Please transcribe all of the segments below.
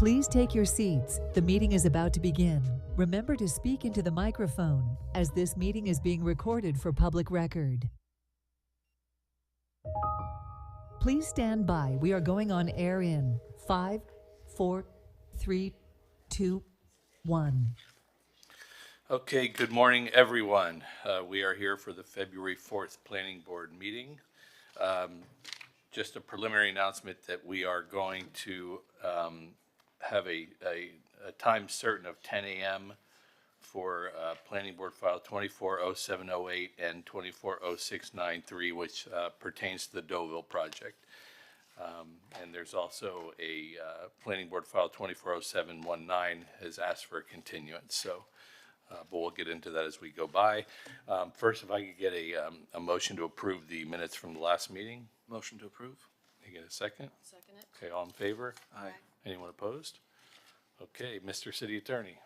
Please take your seats. The meeting is about to begin. Remember to speak into the microphone, as this meeting is being recorded for public record. Please stand by. We are going on air in 5, 4, 3, 2, 1. Okay, good morning, everyone. We are here for the February 4th Planning Board meeting. Just a preliminary announcement that we are going to have a time certain of 10 a.m. for Planning Board File 240708 and 240693, which pertains to the Deauville project. And there's also a Planning Board File 240719 has asked for a continuance. So. But we'll get into that as we go by. First, if I could get a motion to approve the minutes from the last meeting. Motion to approve. Can I get a second? Second it. Okay, all in favor? Aye. Anyone opposed? Okay, Mr. City Attorney.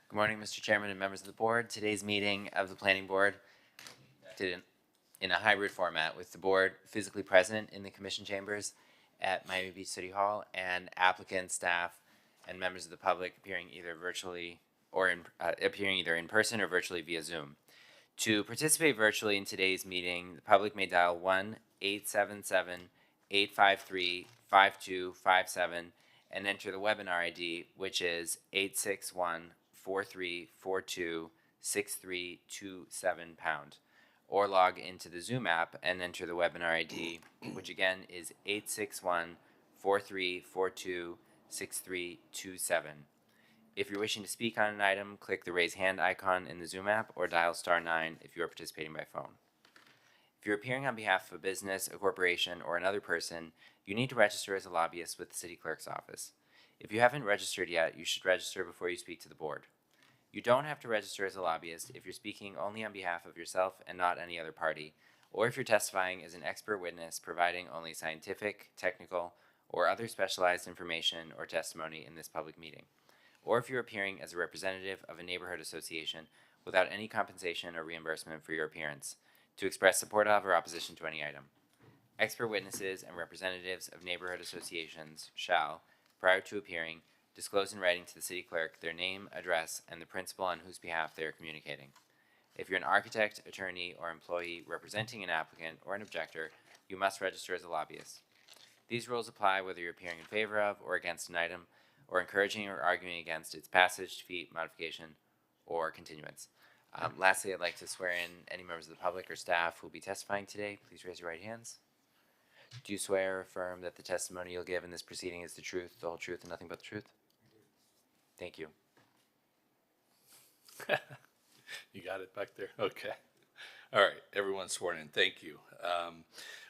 Good morning, Mr. Chairman and members of the board. Today's meeting of the Planning Board did in a hybrid format with the board physically present in the commission chambers at Miami Beach City Hall and applicants, staff, and members of the public appearing either virtually or appearing either in person or virtually via Zoom. To participate virtually in today's meeting, the public may dial 1-877-853-5257 and enter the webinar ID, which is 861-4342-6327#, or log into the Zoom app and enter the webinar ID, which again is 861-4342-6327. If you're wishing to speak on an item, click the raise hand icon in the Zoom app or dial *9 if you are participating by phone. If you're appearing on behalf of a business, a corporation, or another person, you need to register as a lobbyist with the City Clerk's office. If you haven't registered yet, you should register before you speak to the board. You don't have to register as a lobbyist if you're speaking only on behalf of yourself and not any other party, or if you're testifying as an expert witness providing only scientific, technical, or other specialized information or testimony in this public meeting, or if you're appearing as a representative of a neighborhood association without any compensation or reimbursement for your appearance, to express support of or opposition to any item. Expert witnesses and representatives of neighborhood associations shall, prior to appearing, disclose in writing to the city clerk their name, address, and the principal on whose behalf they are communicating. If you're an architect, attorney, or employee representing an applicant or an objector, you must register as a lobbyist. These rules apply whether you're appearing in favor of or against an item, or encouraging or arguing against its passage, defeat, modification, or continuance. Lastly, I'd like to swear in any members of the public or staff who will be testifying today. Please raise your right hands. Do you swear or affirm that the testimony you'll give in this proceeding is the truth, the whole truth, and nothing but the truth? Thank you. You got it back there? Okay. All right, everyone's sworn in. Thank you.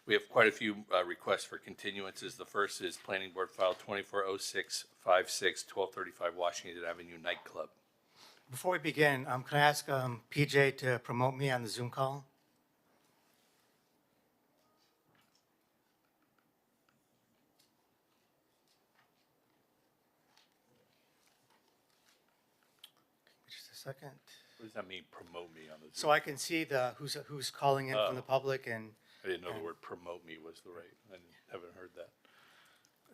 We have quite a few requests for continuances. The first is Planning Board File 240656, 1235 Washington Avenue Nightclub. Before we begin, can I ask PJ to promote me on the Zoom call? Just a second. What does that mean, promote me on the Zoom? So I can see who's calling in from the public, and I didn't know the word promote me was the right, I haven't heard that.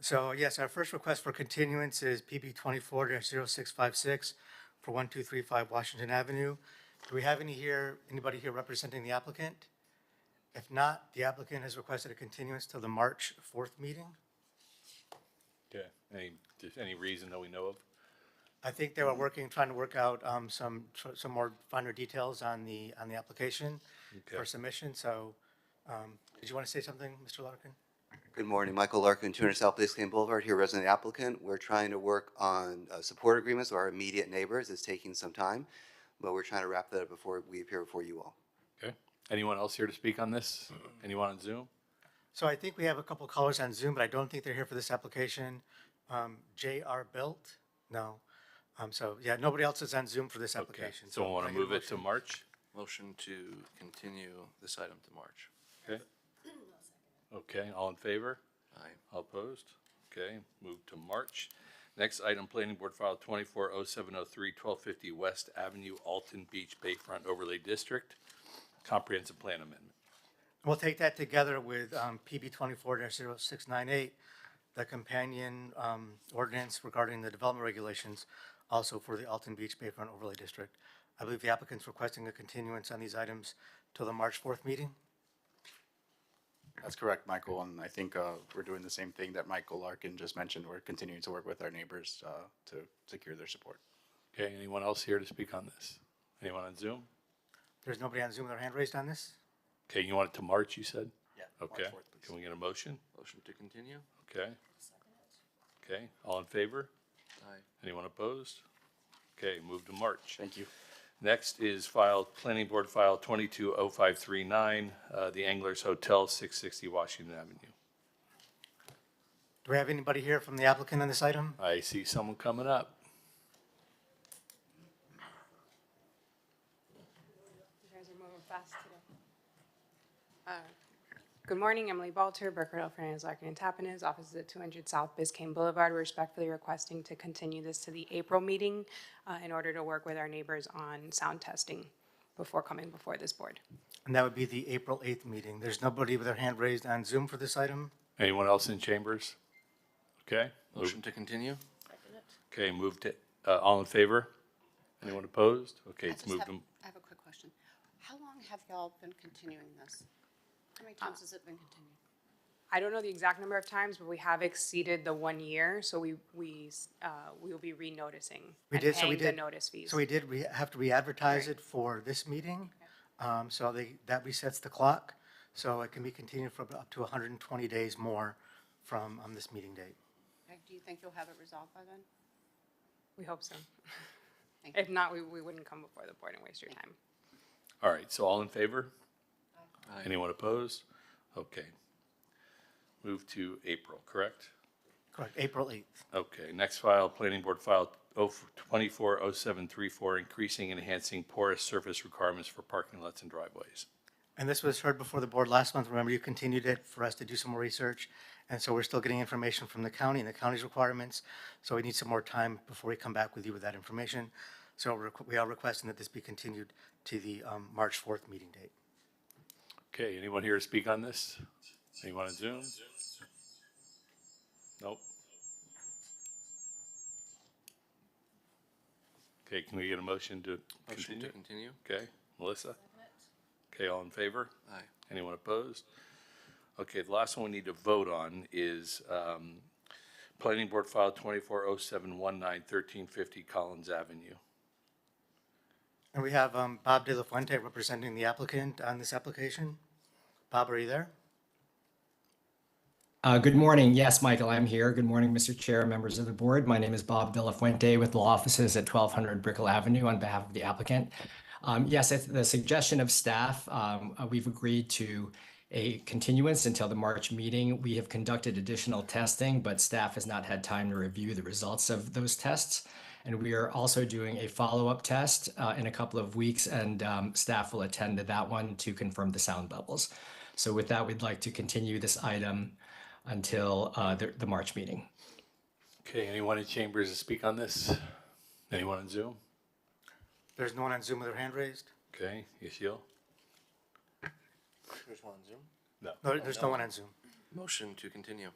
so yes, our first request for continuance is PB 24-0656 for 1235 Washington Avenue. Do we have anybody here representing the applicant? If not, the applicant has requested a continuance till the March 4th meeting. Okay, any reason that we know of? I think they were trying to work out some more finer details on the application Okay. for submission. So, did you want to say something, Mr. Larkin? Good morning, Michael Larkin, 200 South Blaisdell Boulevard, here representing the applicant. We're trying to work on support agreements with our immediate neighbors. It's taking some time, but we're trying to wrap that up before we appear before you all. Okay, anyone else here to speak on this? Anyone on Zoom? So I think we have a couple callers on Zoom, but I don't think they're here for this application. J.R. Built? No. So yeah, nobody else is on Zoom for this Okay, application. someone want can to I get a move it to motion? March? Motion to continue this item to March. Okay. Okay, all in favor? Aye. All opposed? Okay, move to March. Next item, Planning Board File 240703, 1250 West Avenue, Alton Beach Bayfront Overlay District, Comprehensive Plan Amendment. We'll take that together with PB 24-0698, the companion ordinance regarding the development regulations, also for the Alton Beach Bayfront Overlay District. I believe the applicant's requesting a continuance on these items till the March 4th meeting. That's correct, Michael, and I think we're doing the same thing that Michael Larkin just mentioned. We're continuing to work with our neighbors to secure their support. Okay, anyone else here to speak on this? Anyone on Zoom? There's nobody on Zoom with their hand raised on this? Okay, you want it to March, you said? Yeah. Okay, can we get a motion? Motion to continue? Okay. Okay, all in favor? Aye. Anyone opposed? Okay, move to March. Thank you. Next is Planning Board File 220539, the Anglers Hotel, 660 Washington Avenue. Do we have anybody here from the applicant on this item? I see someone coming up. You guys are moving fast today. Good morning, Emily Balter, Burkhardt, Fernandez, Larkin, and Tappanez, offices at 200 South Biscayne Boulevard. We're respectfully requesting to continue this to the April meeting in order to work with our neighbors on sound testing before coming before this board. And that would be the April 8th meeting. There's nobody with their hand raised on Zoom for this item? Anyone else in chambers? Okay, Motion to continue? okay, moved it. All in favor? Anyone opposed? Okay, it's moved. I have a quick question. How long have y'all been continuing this? How many times has it been continued? I don't know the exact number of times, but we have exceeded the 1 year, so we will be re-noticing We and did, so we paying the did. notice fees. So we did, we have to re-advertise it for this meeting. So that resets the clock. So it can be continued for up to 120 days more from this meeting date. Okay, do you think you'll have it resolved by then? We hope so. Thank you. If not, we wouldn't come before the board and waste your time. All right, so all in favor? Aye. Anyone opposed? Okay. Move to April, correct? Correct, April 8th. Okay, next file, Planning Board File 240734, increasing and enhancing porous surface requirements for parking lots and driveways. And this was heard before the board last month. Remember, you continued it for us to do some more research. And so we're still getting information from the county and the county's requirements. So we need some more time before we come back with you with that information. So we are requesting that this be continued to the March 4th meeting date. Okay, anyone here to speak on this? Anyone on Zoom? Nope. Okay, can we get a motion to Motion to continue? continue? Okay, Melissa? Okay, all in favor? Aye. Anyone opposed? Okay, the last one we need to vote on is Planning Board File 240719, 1350 Collins Avenue. And we have Bob De La Fuente representing the applicant on this application. Bob, are you there? Good morning. Yes, Michael, I'm here. Good morning, Mr. Chair, members of the board. My name is Bob De La Fuente with law offices at 1200 Brickell Avenue on behalf of the applicant. Yes, at the suggestion of staff, we've agreed to a continuance until the March meeting. We have conducted additional testing, but staff has not had time to review the results of those tests. And we are also doing a follow-up test in a couple of weeks, and staff will attend to that one to confirm the sound levels. So with that, we'd like to continue this item until the March meeting. Okay, anyone in chambers to speak on this? Anyone on Zoom? There's no one on Zoom with their hand raised? Okay, Yashil? There's one on Zoom? No. No, there's no one on Zoom. Motion to continue?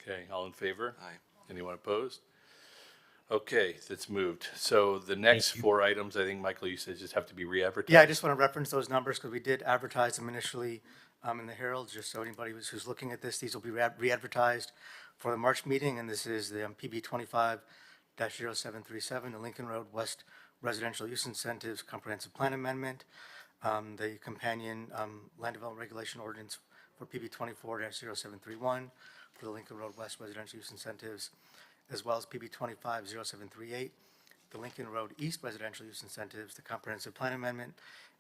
Okay, all in favor? Aye. Anyone opposed? Okay, that's moved. So the next four items, I think, Michael, you said just have to be re-advertised? Yeah, I just want to reference those numbers because we did advertise them initially in the Herald, just so anybody who's looking at this, these will be re-advertised for the March meeting, and this is the PB 25-0737, the Lincoln Road West Residential Use Incentives Comprehensive Plan Amendment, the companion Land Development Regulation Ordinance for PB 24-0731 for the Lincoln Road West Residential Use Incentives, as well as PB 25-0738, the Lincoln Road East Residential Use Incentives, the Comprehensive Plan Amendment,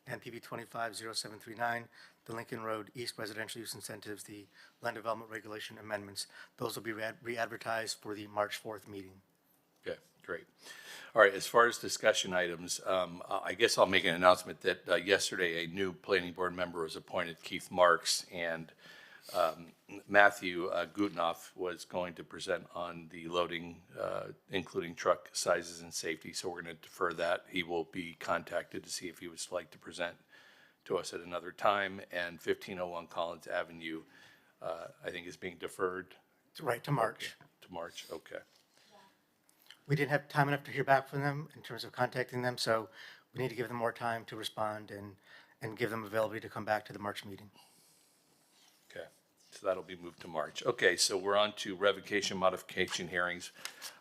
and PB 25-0739, the Lincoln Road East Residential Use Incentives, the Land Development Regulation Amendments. Those will be re-advertised for the March 4th meeting. Okay, great. All right, as far as discussion items, I guess I'll make an announcement that yesterday a new planning board member was appointed, Keith Marks, and Matthew Gutnoff was going to present on the loading, including truck sizes and safety, so we're going to defer that. He will be contacted to see if he would like to present to us at another time, and 1501 Collins Avenue, I think, is being deferred. Right, to March. To March, okay. We didn't have time enough to hear back from them in terms of contacting them, so we need to give them more time to respond and give them availability to come back to the March meeting. Okay, so that'll be moved to March. Okay, so we're on to revocation modification hearings.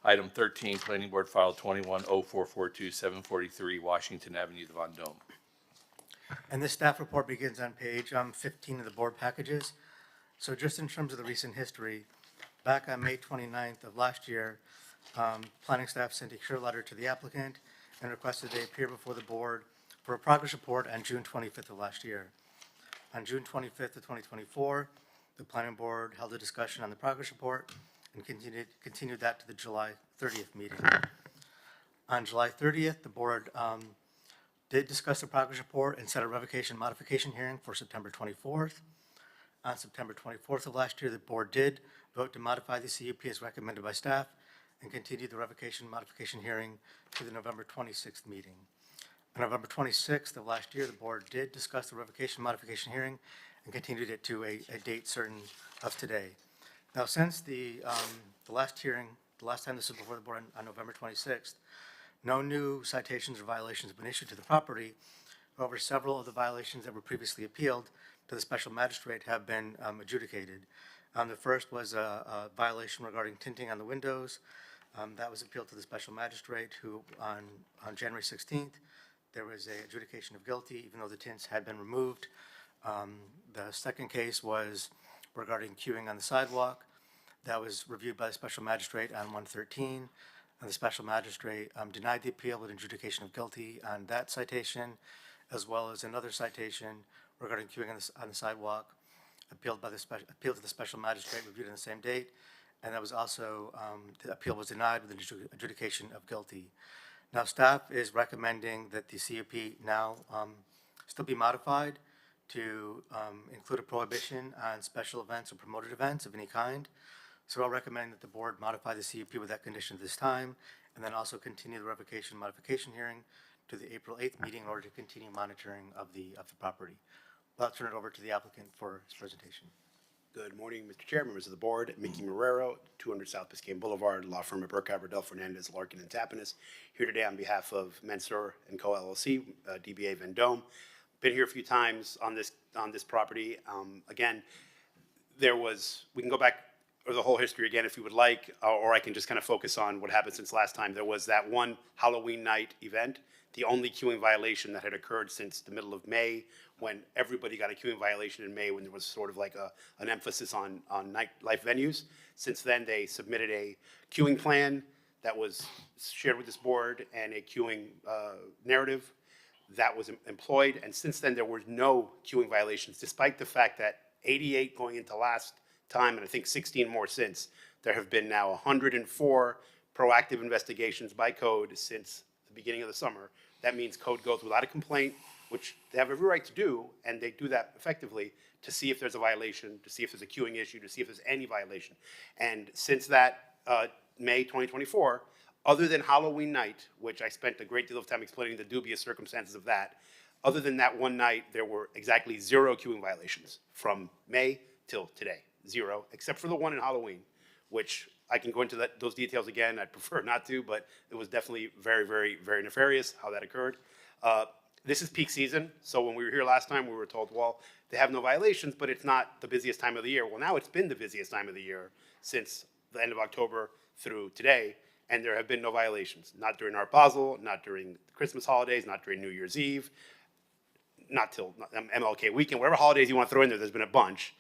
Item 13, Planning Board File 210442, 743 Washington Avenue, the Vendome. And this staff report begins on page 15 of the board packages. So just in terms of the recent history, back on May 29th of last year, planning staff sent a cure letter to the applicant and requested they appear before the board for a progress report on June 25th of last year. On June 25th of 2024, the planning board held a discussion on the progress report and continued that to the July 30th meeting. On July 30th, the board did discuss the progress report and set a revocation modification hearing for September 24th. On September 24th of last year, the board did vote to modify the CUP as recommended by staff and continue the revocation modification hearing to the November 26th meeting. On November 26th of last year, the board did discuss the revocation modification hearing and continued it to a date certain of today. Now, since the last hearing, the last time this was before the board on November 26th, no new citations or violations have been issued to the property. However, several of the violations that were previously appealed to the special magistrate have been adjudicated. The first was a violation regarding tinting on the windows. That was appealed to the special magistrate, who on January 16th, there was a adjudication of guilty, even though the tints had been removed. The second case was regarding queuing on the sidewalk. That was reviewed by the special magistrate on 1/13. And the special magistrate denied the appeal with adjudication of guilty on that citation, as well as another citation regarding queuing on the sidewalk, appealed to the special magistrate, reviewed on the same date. And that was also, the appeal was denied with an adjudication of guilty. Now, staff is recommending that the CUP now still be modified to include a prohibition on special events or promoted events of any kind. So I'll recommend that the board modify the CUP with that condition at this time, and then also continue the revocation modification hearing to the April 8th meeting in order to continue monitoring of the property. I'll turn it over to the applicant for his presentation. Good morning, Mr. Chair, members of the board. Mickey Marrero, 200 South Biscayne Boulevard, law firm of Burkhardt, Riddell, Fernandez, Larkin, and Tapinas. Here today on behalf of Mensur & Co. LLC, DBA Vendome. Been here a few times on this property. Again, we can go back or the whole history again if you would like, or I can just kind of focus on what happened since last time. There was that one Halloween night event, the only queuing violation that had occurred since the middle of May, when everybody got a queuing violation in May, when there was sort of like an emphasis on nightlife venues. Since then, they submitted a queuing plan that was shared with this board and a queuing narrative that was employed. And since then, there were no queuing violations, despite the fact that 88 going into last time, and I think 16 more since. There have been now 104 proactive investigations by code since the beginning of the summer. That means code goes without a complaint, which they have every right to do, and they do that effectively to see if there's a violation, to see if there's a queuing issue, to see if there's any violation. And since that May 2024, other than Halloween night, which I spent a great deal of time explaining the dubious circumstances of that, other than that one night, there were exactly 0 queuing violations from May till today. 0, except for the one in Halloween, which I can go into those details again. I'd prefer not to, but it was definitely very, very, very nefarious how that occurred. This is peak season, so when we were here last time, we were told, well, they have no violations, but it's not the busiest time of the year. Well, now it's been the busiest time of the year since the end of October through today, and there have been no violations. Not during Art Basel, not during the Christmas holidays, not during New Year's Eve, not till MLK weekend, whatever holidays you want to throw in there, there's been a bunch.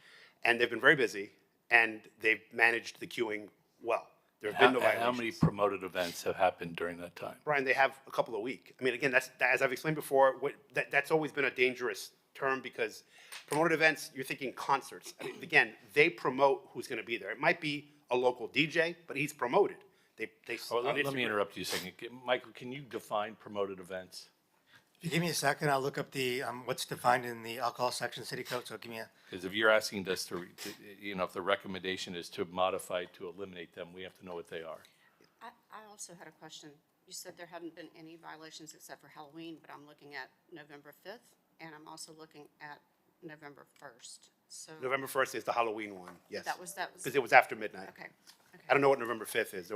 And they've been very busy, and they've managed the queuing well. There have been no violations. How many promoted events have happened during that time? Brian, they have a couple a week. I mean, again, as I've explained before, that's always been a dangerous term, because promoted events, you're thinking concerts. I mean, again, they promote who's going to be there. It might be a local DJ, but he's promoted. Let me interrupt you a second. Michael, can you define promoted events? If you give me a second, I'll look up the what's defined in the alcohol section city code. So give me a. Because if you're asking us to, if the recommendation is to modify, to eliminate them, we have to know what they are. I also had a question. You said there hadn't been any violations except for Halloween, but I'm looking at November 5th, and I'm also looking at November 1st. So November 1st is the Halloween one, yes. that was, Because it was after midnight. okay. I don't know what November 5th is.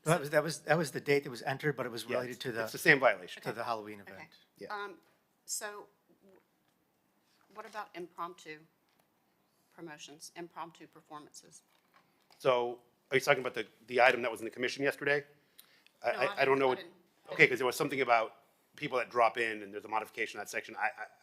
That was the date that was entered, but it was related to It's the same violation. to the Halloween event. Okay. Yeah. So what about impromptu promotions, impromptu performances? So are you talking about the item that was in the commission yesterday? I don't know what, okay, because there was something about people that drop in and there's a modification of that section.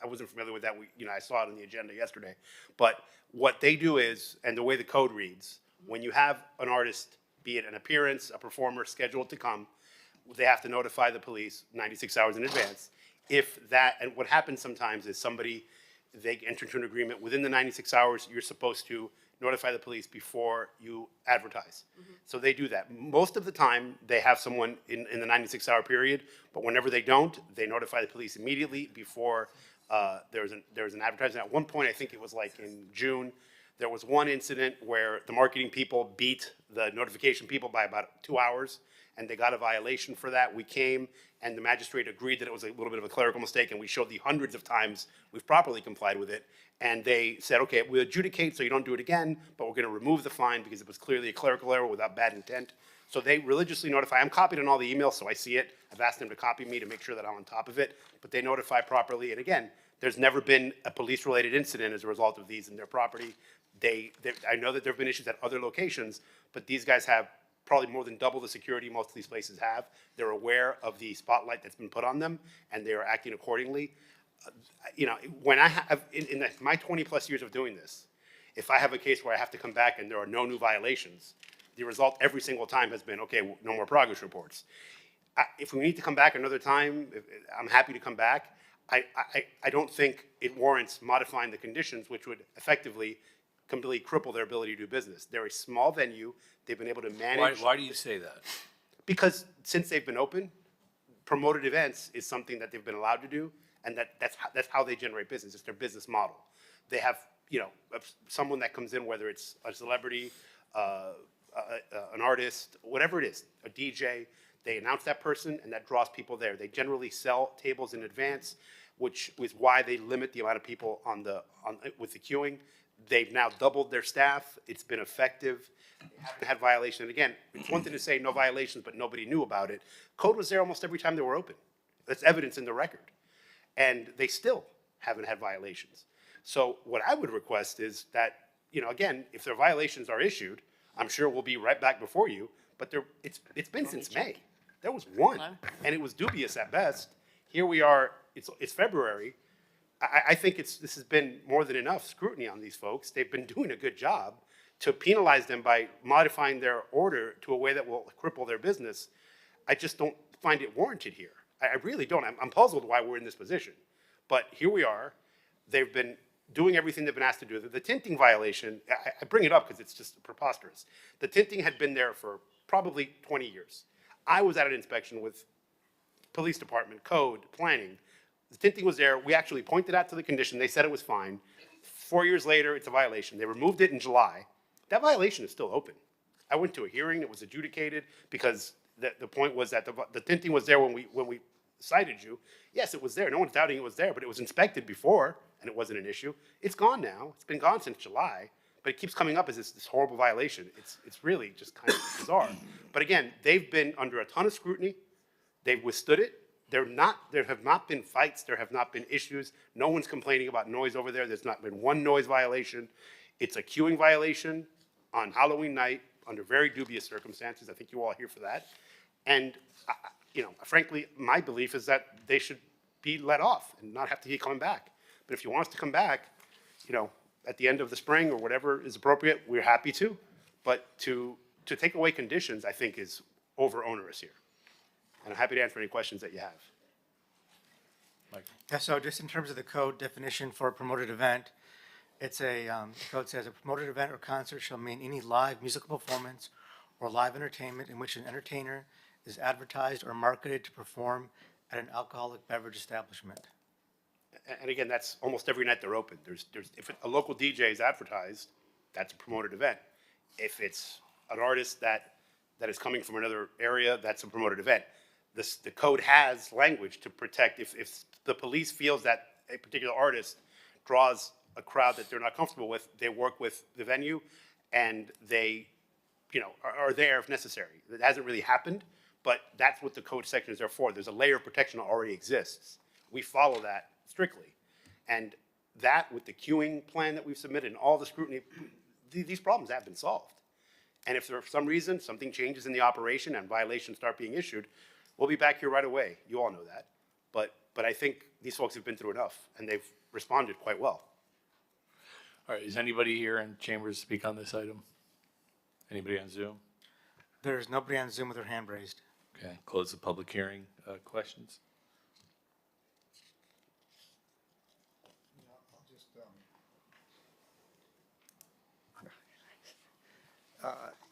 I wasn't familiar with that. I saw it on the agenda yesterday. But what they do is, and the way the code reads, when you have an artist, be it an appearance, a performer scheduled to come, they have to notify the police 96 hours in advance. If that, and what happens sometimes is they enter into an agreement within the 96 hours, you're supposed to notify the police before you advertise. So they do that. Most of the time, they have someone in the 96-hour period, but whenever they don't, they notify the police immediately before there's an advertisement. At one point, I think it was like in June, there was one incident where the marketing people beat the notification people by about 2 hours, and they got a violation for that. We came, and the magistrate agreed that it was a little bit of a clerical mistake, and we showed the hundreds of times we've properly complied with it. And they said, okay, we'll adjudicate so you don't do it again, but we're going to remove the fine because it was clearly a clerical error without bad intent. So they religiously notify. I'm copied on all the emails, so I see it. I've asked them to copy me to make sure that I'm on top of it, but they notify properly. And again, there's never been a police-related incident as a result of these in their property. I know that there have been issues at other locations, but these guys have probably more than double the security most of these places have. They're aware of the spotlight that's been put on them, and they are acting accordingly. When I have, in my 20-plus years of doing this, if I have a case where I have to come back and there are no new violations, the result every single time has been, okay, no more progress reports. If we need to come back another time, I'm happy to come back. I don't think it warrants modifying the conditions, which would effectively completely cripple their ability to do business. They're a small venue. They've been able to manage. Why do you say that? Because since they've been open, promoted events is something that they've been allowed to do, and that's how they generate business. It's their business model. They have, someone that comes in, whether it's a celebrity, an artist, whatever it is, a DJ, they announce that person, and that draws people there. They generally sell tables in advance, which is why they limit the amount of people with the queuing. They've now doubled their staff. It's been effective. They haven't had violation. And again, it's one thing to say no violations, but nobody knew about it. Code was there almost every time they were open. That's evidence in the record. And they still haven't had violations. So what I would request is that, again, if their violations are issued, I'm sure we'll be right back before you, but it's been since May. There was one, and it was dubious at best. Here we are, it's February. I think this has been more than enough scrutiny on these folks. They've been doing a good job. To penalize them by modifying their order to a way that will cripple their business, I just don't find it warranted here. I really don't. I'm puzzled why we're in this position. But here we are. They've been doing everything they've been asked to do. The tinting violation, I bring it up because it's just preposterous. The tinting had been there for probably 20 years. I was at an inspection with police department, code, planning. The tinting was there. We actually pointed out to the condition. They said it was fine. 4 years later, it's a violation. They removed it in July. That violation is still open. I went to a hearing. It was adjudicated because the point was that the tinting was there when we cited you. Yes, it was there. No one's doubting it was there, but it was inspected before, and it wasn't an issue. It's gone now. It's been gone since July, but it keeps coming up as this horrible violation. It's really just kind of bizarre. But again, they've been under a ton of scrutiny. They've withstood it. There have not been fights. There have not been issues. No one's complaining about noise over there. There's not been one noise violation. It's a queuing violation on Halloween night under very dubious circumstances. I think you all are here for that. And, frankly, my belief is that they should be let off and not have to keep coming back. But if you want us to come back, at the end of the spring or whatever is appropriate, we're happy to. But to take away conditions, I think, is over onerous here. And I'm happy to answer any questions that you have. Yeah, so just in terms of the code definition for a promoted event, it's the code says a promoted event or concert shall mean any live musical performance or live entertainment in which an entertainer is advertised or marketed to perform at an alcoholic beverage establishment. And again, that's almost every night they're open. If a local DJ is advertised, that's a promoted event. If it's an artist that is coming from another area, that's a promoted event. The code has language to protect if the police feels that a particular artist draws a crowd that they're not comfortable with, they work with the venue and they, are there if necessary. That hasn't really happened, but that's what the code section is there for. There's a layer of protection that already exists. We follow that strictly. And that with the queuing plan that we've submitted and all the scrutiny, these problems have been solved. And if for some reason something changes in the operation and violations start being issued, we'll be back here right away. You all know that. But I think these folks have been through enough and they've responded quite well. All right, is anybody here in chambers to speak on this item? Anybody on Zoom? There's nobody on Zoom with their hand raised. Okay, close the public hearing. Questions?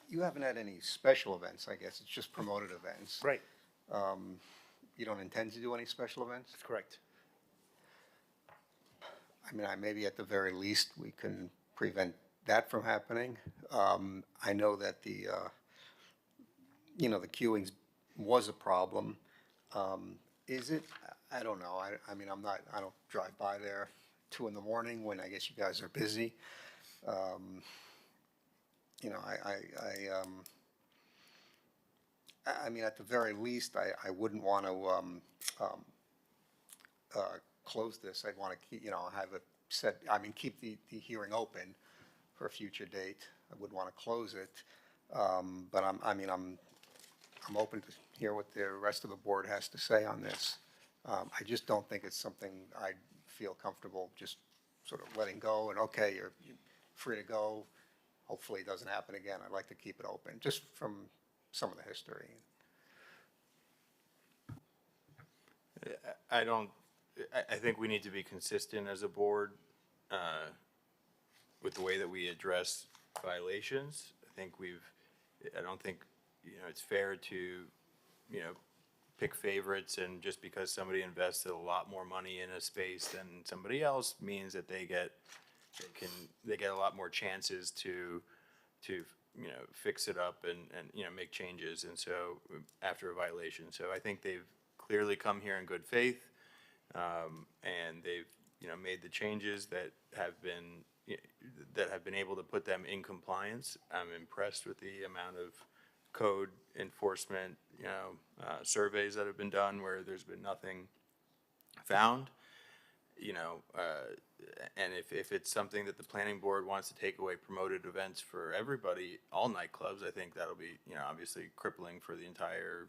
You haven't had any special events, I guess. It's just promoted events. Right, You don't intend to do any special events? that's correct. I mean, maybe at the very least, we can prevent that from happening. I know that the queuing was a problem. Is it? I don't know. I mean, I don't drive by there 2 in the morning when I guess you guys are busy. I mean, at the very least, I wouldn't want to close this. I'd want to keep, have it set, keep the hearing open for a future date. I wouldn't want to close it. But I'm open to hear what the rest of the board has to say on this. I just don't think it's something I'd feel comfortable just sort of letting go and, okay, you're free to go. Hopefully it doesn't happen again. I'd like to keep it open, just from some of the history. I think we need to be consistent as a board with the way that we address violations. I don't think, it's fair to, pick favorites, and just because somebody invested a lot more money in a space than somebody else means that they get a lot more chances to fix it up and make changes, and so after a violation. So I think they've clearly come here in good faith, and they've made the changes that have been able to put them in compliance. I'm impressed with the amount of code enforcement surveys that have been done where there's been nothing found. And if it's something that the planning board wants to take away promoted events for everybody, all nightclubs, I think that'll be, obviously crippling for the entire,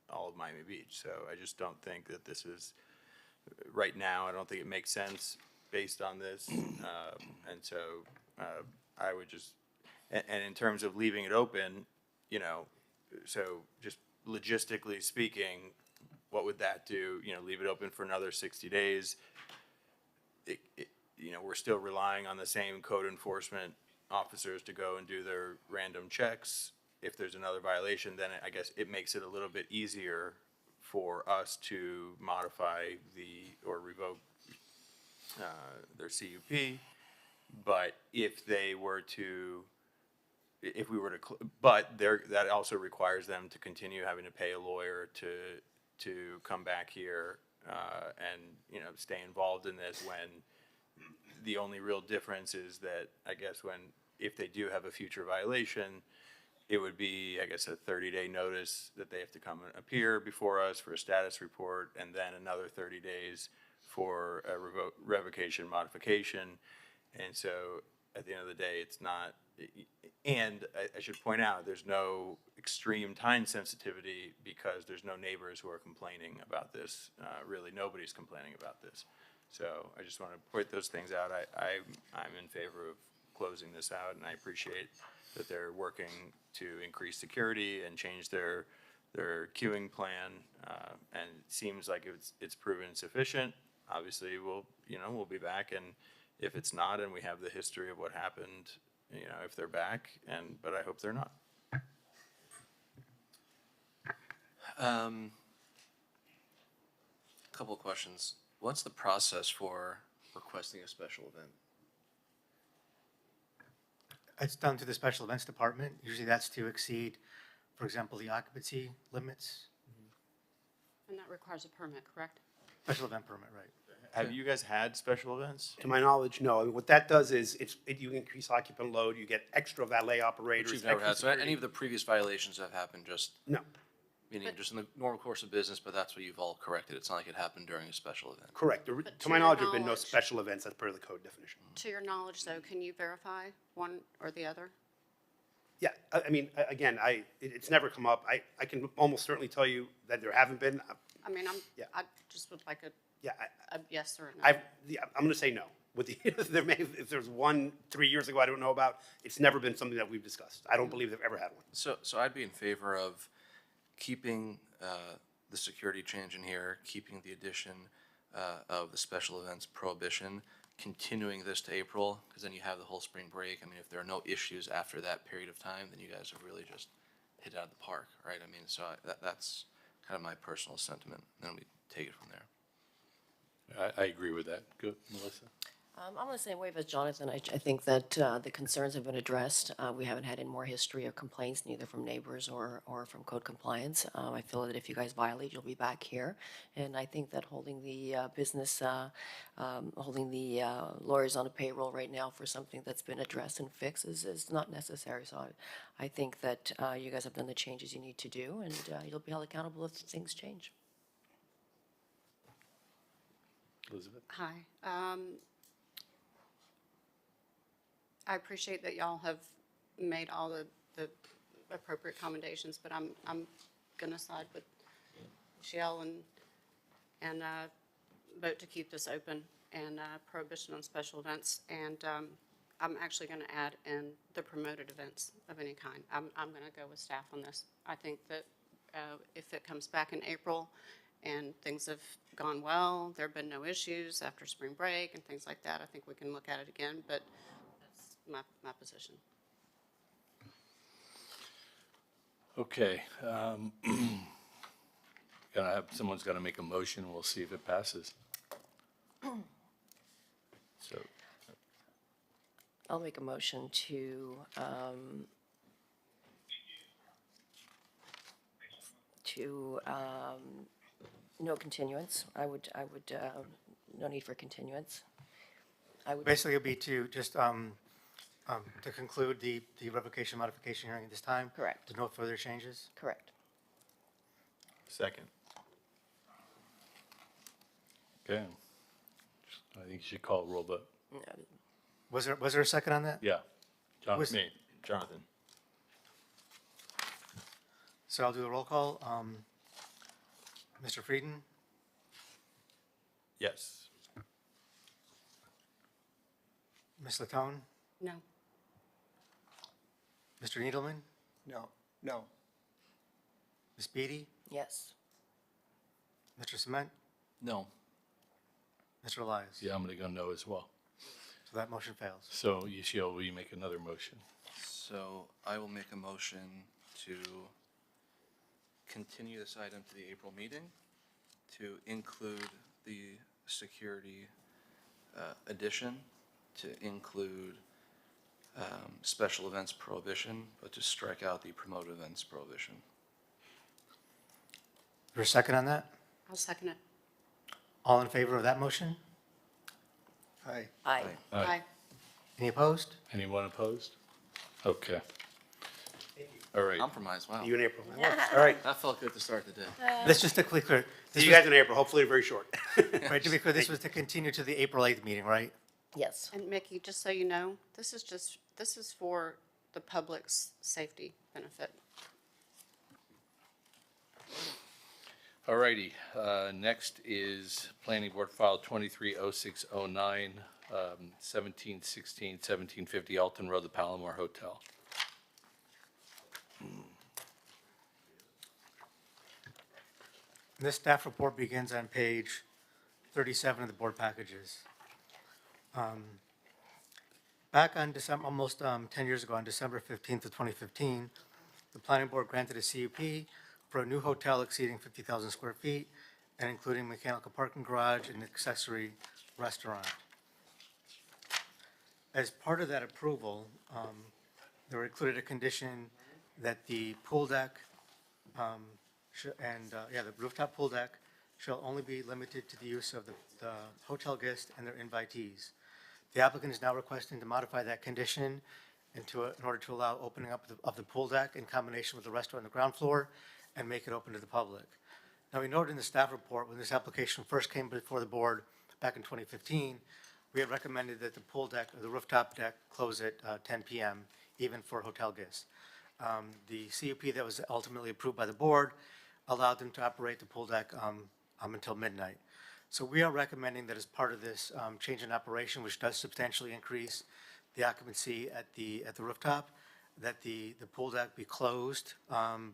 all of Miami Beach. So I just don't think that this is, right now, I don't think it makes sense based on this. And so I would just, and in terms of leaving it open, so just logistically speaking, what would that do? Leave it open for another 60 days. We're still relying on the same code enforcement officers to go and do their random checks. If there's another violation, then I guess it makes it a little bit easier for us to modify or revoke their CUP. But if we were to, that also requires them to continue having to pay a lawyer to come back here and stay involved in this, when the only real difference is that I guess if they do have a future violation, it would be, I guess, a 30-day notice that they have to come and appear before us for a status report, and then another 30 days for a revocation modification. And so at the end of the day, it's not, and I should point out, there's no extreme time sensitivity because there's no neighbors who are complaining about this. Really, nobody's complaining about this. So I just want to point those things out. I'm in favor of closing this out, and I appreciate that they're working to increase security and change their queuing plan. And it seems like it's proven sufficient. Obviously, we'll be back, and if it's not, and we have the history of what happened, if they're back, but I hope they're not. Couple of questions. What's the process for requesting a special event? It's done to the special events department. Usually that's to exceed, for example, the occupancy limits. And that requires a permit, correct? Special event permit, right? Have you guys had special events? To my knowledge, no. I mean, what that does is you increase occupant load, you get extra valet operators. Which you've never extra had, so any security. of the previous violations have happened just, No, meaning just in the normal course of business, but that's what you've all corrected. It's not like it happened during a special event. correct. But To to my your knowledge, there have been no knowledge- special events as per the code definition. To your knowledge, though, can you verify one or the other? Yeah, I mean, again, it's never come up. I can almost certainly tell you that there haven't been. I mean, Yeah. I just would like Yeah, a yes or a no. I'm gonna say no. With the, if there's one 3 years ago I don't know about, it's never been something that we've discussed. I don't believe they've ever had one. So I'd be in favor of keeping the security change in here, keeping the addition of the special events prohibition, continuing this to April, because then you have the whole spring break. I mean, if there are no issues after that period of time, then you guys have really just hit it out of the park, right? I mean, so that's kind of my personal sentiment. Then we take it from there. I agree with that. Good, Melissa? I'm on the same wave as Jonathan. I think that the concerns have been addressed. We haven't had any more history of complaints, neither from neighbors or from code compliance. I feel that if you guys violate, you'll be back here. And I think that holding the lawyers on a payroll right now for something that's been addressed and fixed is not necessary. So I think that you guys have done the changes you need to do, and you'll be held accountable if things change. Elizabeth? Hi. I appreciate that y'all have made all the appropriate accommodations, but I'm gonna side with Michelle and vote to keep this open and prohibition on special events. And I'm actually gonna add in the promoted events of any kind. I'm gonna go with staff on this. I think that if it comes back in April and things have gone well, there have been no issues after spring break and things like that, I think we can look at it again, but that's my position. Okay. Someone's got to make a motion. We'll see if it passes. So, I'll make a motion to no continuance. I would no need for continuance. I would Basically, it'd be to just, to conclude the revocation modification hearing at this time? Correct. With no further changes? correct. Second. okay. I think you should call a roll vote. No, Was there a second on that? Yeah. John? Was- Me, Jonathan. So I'll do the roll call. Mr. Frieden, Yes. Ms. Latone, No. Mr. Needleman, No. Ms. Beatty, Yes. Mr. Cement, No. Mr. Elias. Yeah, I'm going to go no as well. So that motion fails. So, Yashil, will you make another motion? So I will make a motion to continue this item to the April meeting, to include the security addition, to include special events prohibition, but to strike out the promoted events prohibition. Is there a second on that? I'll second it. All in favor of that motion? Aye. Aye. Aye. Any opposed? Anyone opposed? Okay. All right. Compromise, wow. See you in April. All right, That felt good to start the day. let's just to be clear. See you guys in April, hopefully very short. Right, to be clear, this was to continue to the April 8th meeting, right? Yes. And Mickey, just so you know, this is for the public's safety benefit. All righty. Next is Planning Board File 230609, 1716, 1750 Alton Road, the Palomar Hotel. This staff report begins on page 37 of the board packages. Back on December, almost 10 years ago, on December 15th of 2015, the planning board granted a CUP for a new hotel exceeding 50,000 square feet and including mechanical parking garage and accessory restaurant. As part of that approval, there included a condition that the pool deck the rooftop pool deck shall only be limited to the use of the hotel guests and their invitees. The applicant is now requesting to modify that condition in order to allow opening up of the pool deck in combination with the restaurant on the ground floor and make it open to the public. Now, we noted in the staff report, when this application first came before the board back in 2015, we had recommended that the pool deck, or the rooftop deck, close at 10 p.m., even for hotel guests. The CUP that was ultimately approved by the board allowed them to operate the pool deck until midnight. So we are recommending that as part of this change in operation, which does substantially increase the occupancy at the rooftop, that the pool deck be closed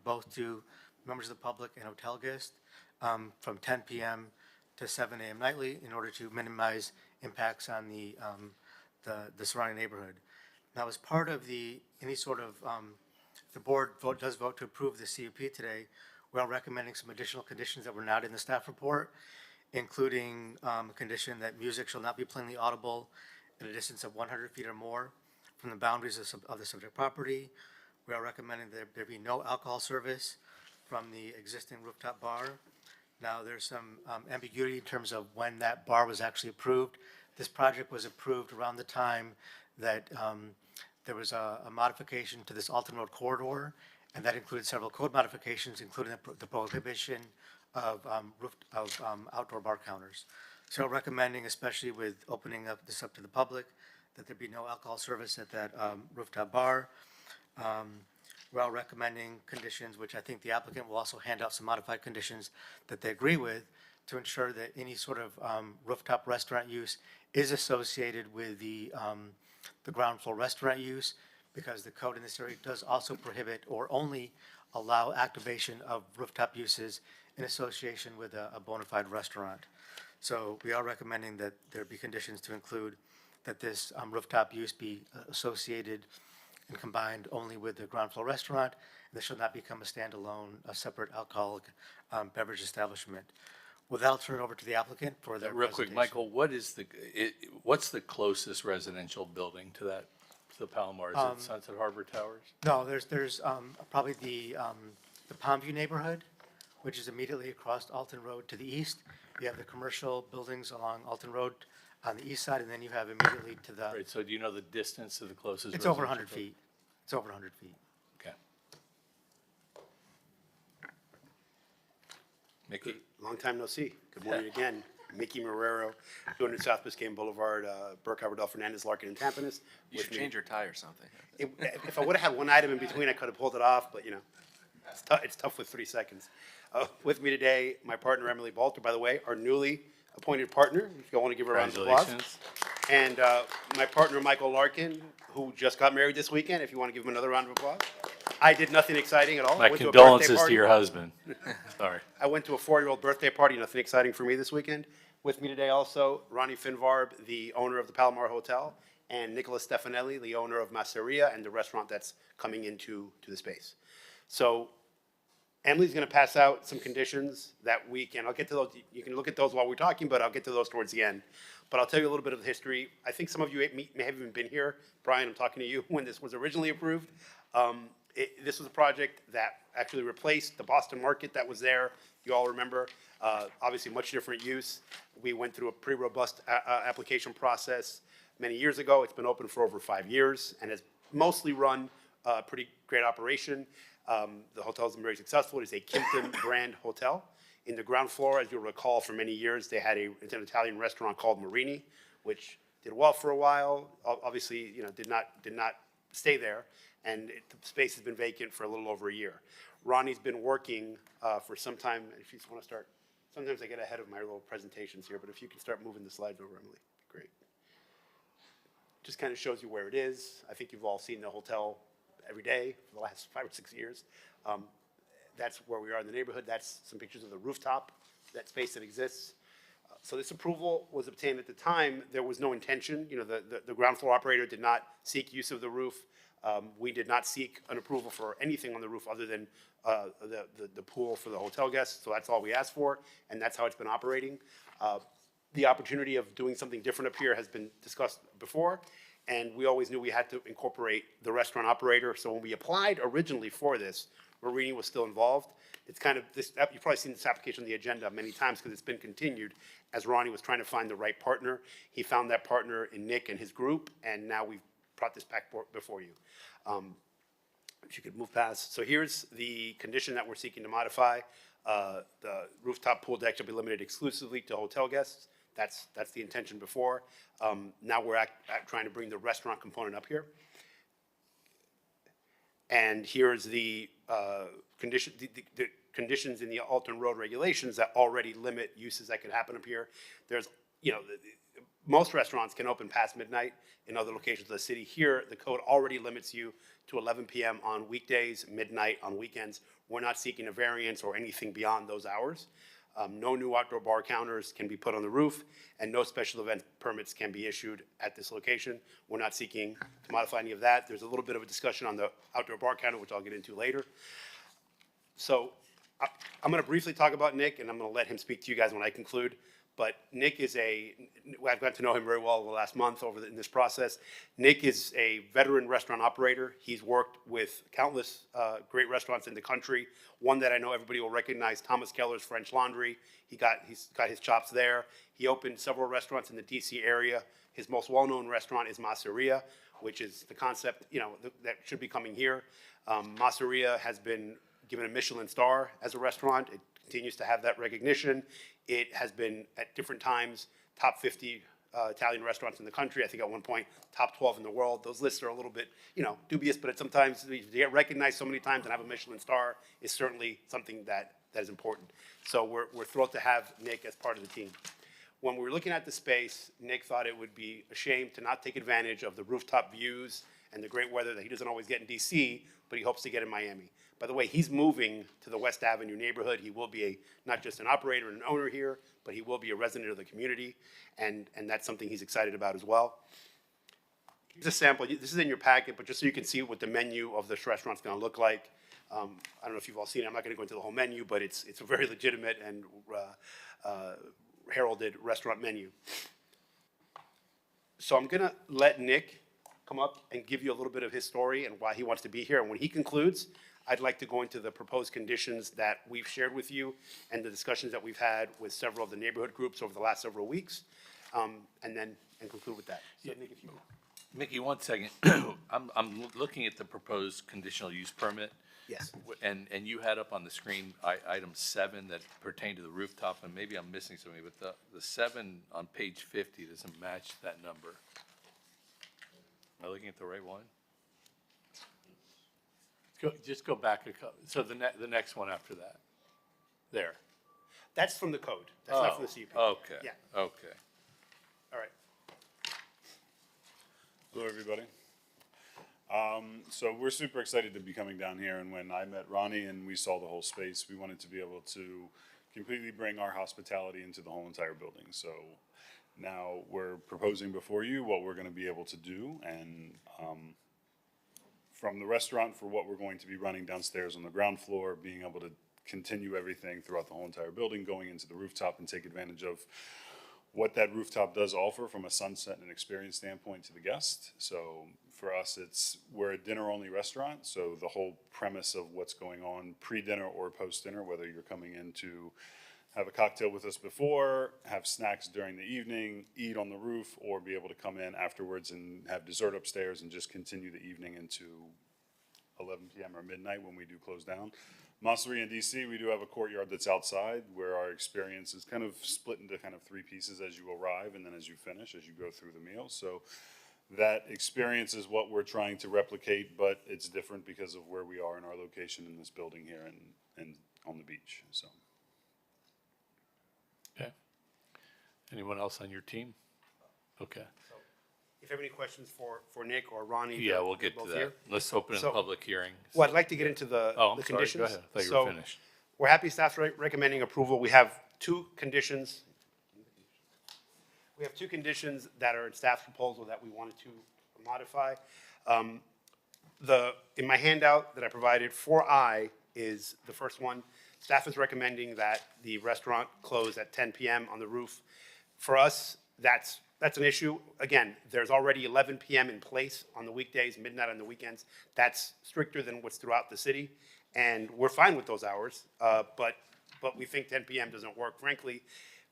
both to members of the public and hotel guests from 10 p.m. to 7 a.m. nightly in order to minimize impacts on the surrounding neighborhood. Now, as part of any sort of, the board does vote to approve the CUP today, we are recommending some additional conditions that were not in the staff report, including a condition that music shall not be plainly audible at a distance of 100 feet or more from the boundaries of the subject property. We are recommending that there be no alcohol service from the existing rooftop bar. Now, there's some ambiguity in terms of when that bar was actually approved. This project was approved around the time that there was a modification to this Alton Road corridor, and that included several code modifications, including the prohibition of outdoor bar counters. So recommending, especially with opening this up to the public, that there be no alcohol service at that rooftop bar. We're all recommending conditions, which I think the applicant will also hand out some modified conditions that they agree with, to ensure that any sort of rooftop restaurant use is associated with the ground floor restaurant use, because the code in this area does also prohibit or only allow activation of rooftop uses in association with a bona fide restaurant. So we are recommending that there be conditions to include that this rooftop use be associated and combined only with the ground floor restaurant. This shall not become a standalone, a separate alcoholic beverage establishment. With that, I'll turn it over to the applicant for their Real quick, presentation. Michael, what's the closest residential building to the Palomar? Is it Sunset Harbor Towers? No, there's probably the Palmview neighborhood, which is immediately across Alton Road to the east. You have the commercial buildings along Alton Road on the east side, and then you have immediately to the, Right, so do you know the distance to the closest? it's over 100 residential building? feet. It's over 100 feet. Okay. Mickey? Long time no see. Good morning again. Mickey Marrero, 200 South Biscayne Boulevard, Burke, Howardell, Fernandez, Larkin, and Tampanis. You should change your tie or something. If I would have had one item in between, I could have pulled it off, but it's tough with 3 seconds. With me today, my partner Emily Balter, by the way, our newly appointed partner, if you want to give her a round of applause. Congratulations. And my partner Michael Larkin, who just got married this weekend, if you want to give him another round of applause. I did nothing exciting at all. My Went to a condolences birthday to party. your husband. Sorry. I went to a 4-year-old birthday party, nothing exciting for me this weekend. With me today also, Ronnie Finvarb, the owner of the Palomar Hotel, and Nicholas Stefanelli, the owner of Masseria and the restaurant that's coming into the space. So Emily's gonna pass out some conditions that we can, I'll get to those, you can look at those while we're talking, but I'll get to those towards the end. But I'll tell you a little bit of the history. I think some of you may have even been here. Brian, I'm talking to you when this was originally approved. This was a project that actually replaced the Boston Market that was there. You all remember, obviously much different use. We went through a pretty robust application process many years ago. It's been open for over 5 years and has mostly run a pretty great operation. The hotel's been very successful. It is a Kimpton brand hotel. In the ground floor, as you'll recall, for many years, they had it's an Italian restaurant called Marini, which did well for a while. Obviously, did not stay there, and the space has been vacant for a little over a year. Ronnie's been working for some time. If you just want to start, sometimes I get ahead of my little presentations here, but if you can start moving the slides over, Emily, great. Just kind of shows you where it is. I think you've all seen the hotel every day for the last 5 or 6 years. That's where we are in the neighborhood. That's some pictures of the rooftop, that space that exists. So this approval was obtained at the time. There was no intention. The ground floor operator did not seek use of the roof. We did not seek an approval for anything on the roof other than the pool for the hotel guests. So that's all we asked for, and that's how it's been operating. The opportunity of doing something different up here has been discussed before, and we always knew we had to incorporate the restaurant operator. So when we applied originally for this, Marini was still involved. It's kind of this, you've probably seen this application on the agenda many times because it's been continued as Ronnie was trying to find the right partner. He found that partner in Nick and his group, and now we've brought this back before you. If you could move past. So here's the condition that we're seeking to modify. The rooftop pool deck shall be limited exclusively to hotel guests. That's the intention before. Now we're trying to bring the restaurant component up here. And here's the condition, the conditions in the Alton Road regulations that already limit uses that could happen up here. There's, you know, most restaurants can open past midnight in other locations of the city. Here, the code already limits you to 11 p.m. on weekdays, midnight on weekends. We're not seeking a variance or anything beyond those hours. No new outdoor bar counters can be put on the roof, and no special event permits can be issued at this location. We're not seeking to modify any of that. There's a little bit of a discussion on the outdoor bar counter, which I'll get into later. So I'm going to briefly talk about Nick, and I'm going to let him speak to you guys when I conclude. But Nick is I've got to know him very well in the last month in this process. Nick is a veteran restaurant operator. He's worked with countless great restaurants in the country. One that I know everybody will recognize, Thomas Keller's French Laundry. He's got his chops there. He opened several restaurants in the DC area. His most well-known restaurant is Masseria, which is the concept, you know, that should be coming here. Masseria has been given a Michelin star as a restaurant. It continues to have that recognition. It has been, at different times, top 50 Italian restaurants in the country. I think at one point, top 12 in the world. Those lists are a little bit, you know, dubious, but it's sometimes, to get recognized so many times and have a Michelin star is certainly something that is important. So we're thrilled to have Nick as part of the team. When we were looking at the space, Nick thought it would be a shame to not take advantage of the rooftop views and the great weather that he doesn't always get in DC, but he hopes to get in Miami. By the way, he's moving to the West Avenue neighborhood. He will be not just an operator and an owner here, but he will be a resident of the community, and that's something he's excited about as well. Here's a sample. This is in your packet, but just so you can see what the menu of this restaurant's going to look like. I don't know if you've all seen it. I'm not going to go into the whole menu, but it's a very legitimate and heralded restaurant menu. So I'm going to let Nick come up and give you a little bit of his story and why he wants to be here. And when he concludes, I'd like to go into the proposed conditions that we've shared with you and the discussions that we've had with several of the neighborhood groups over the last several weeks, and conclude with that. So, Nick, if you Mickey, one second. I'm looking at the proposed conditional use permit. Yes. And you had up on the screen item 7 that pertained to the rooftop, and maybe I'm missing something, but the 7 on page 50 doesn't match that number. Am I looking at the right one? Just go back a couple. So the next one after that. There. That's from the code. That's not from the CUP. Okay. Yeah. Okay. All right. Hello, everybody. So we're super excited to be coming down here, and when I met Ronnie and we saw the whole space, we wanted to be able to completely bring our hospitality into the whole entire building. So now we're proposing before you what we're going to be able to do, and from the restaurant for what we're going to be running downstairs on the ground floor, being able to continue everything throughout the whole entire building, going into the rooftop and take advantage of what that rooftop does offer from a sunset and experience standpoint to the guest. So for us, we're a dinner-only restaurant, so the whole premise of what's going on pre-dinner or post-dinner, whether you're coming in to have a cocktail with us before, have snacks during the evening, eat on the roof, or be able to come in afterwards and have dessert upstairs and just continue the evening into 11 p.m. or midnight when we do close down. Masseria in DC, we do have a courtyard that's outside where our experience is kind of split into kind of 3 pieces as you arrive and then as you finish, as you go through the meal. So that experience is what we're trying to replicate, but it's different because of where we are in our location in this building here and on the beach. So. Okay. Anyone else on your team? Okay. So if you have any questions for Nick or Ronnie. Yeah, we'll get to that. Here. Let's open a public hearing. Well, I'd like to get into the Sorry, conditions. go ahead. I thought you were finished. We're happy staff's recommending approval. We have 2 conditions. We have 2 conditions that are in staff's proposal that we wanted to modify. In my handout that I provided, 4I is the first one. Staff is recommending that the restaurant close at 10 p.m. on the roof. For us, that's an issue. Again, there's already 11 p.m. in place on the weekdays, midnight on the weekends. That's stricter than what's throughout the city. and we're fine with those hours, but we think 10 p.m. doesn't work. Frankly,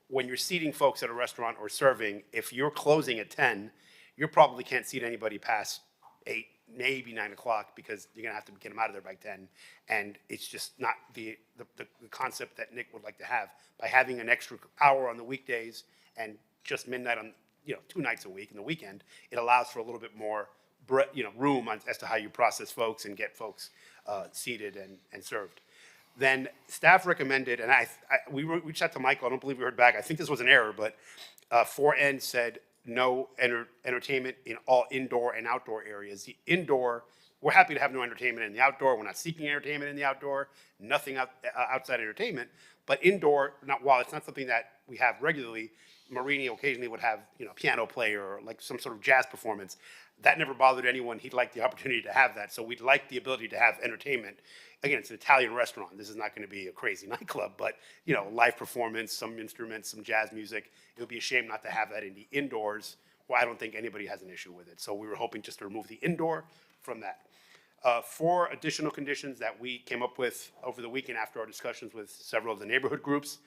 when you're seating folks at a restaurant or serving, if you're closing at 10, you probably can't seat anybody past 8, maybe 9 o'clock, because you're gonna have to get them out of there by 10. And it's just not the concept that Nick would like to have. By having an extra hour on the weekdays and just midnight on, 2 nights a week in the weekend, it allows for a little bit more room as to how you process folks and get folks seated and served. Then staff recommended, and we reached out to Michael, I don't believe we heard back, I think this was an error, but 4N said no entertainment in all indoor and outdoor areas. The indoor, we're happy to have no entertainment in the outdoor, we're not seeking entertainment in the outdoor, nothing outside entertainment, but indoor, while it's not something that we have regularly, Marini occasionally would have, piano player or like some sort of jazz performance. That never bothered anyone. He'd like the opportunity to have that. So we'd like the ability to have entertainment. Again, it's an Italian restaurant. This is not going to be a crazy nightclub, but live performance, some instruments, some jazz music. It would be a shame not to have that in the indoors. Well, I don't think anybody has an issue with it. So we were hoping just to remove the indoor from that. 4 additional conditions that we came up with over the weekend after our discussions with several of the neighborhood groups.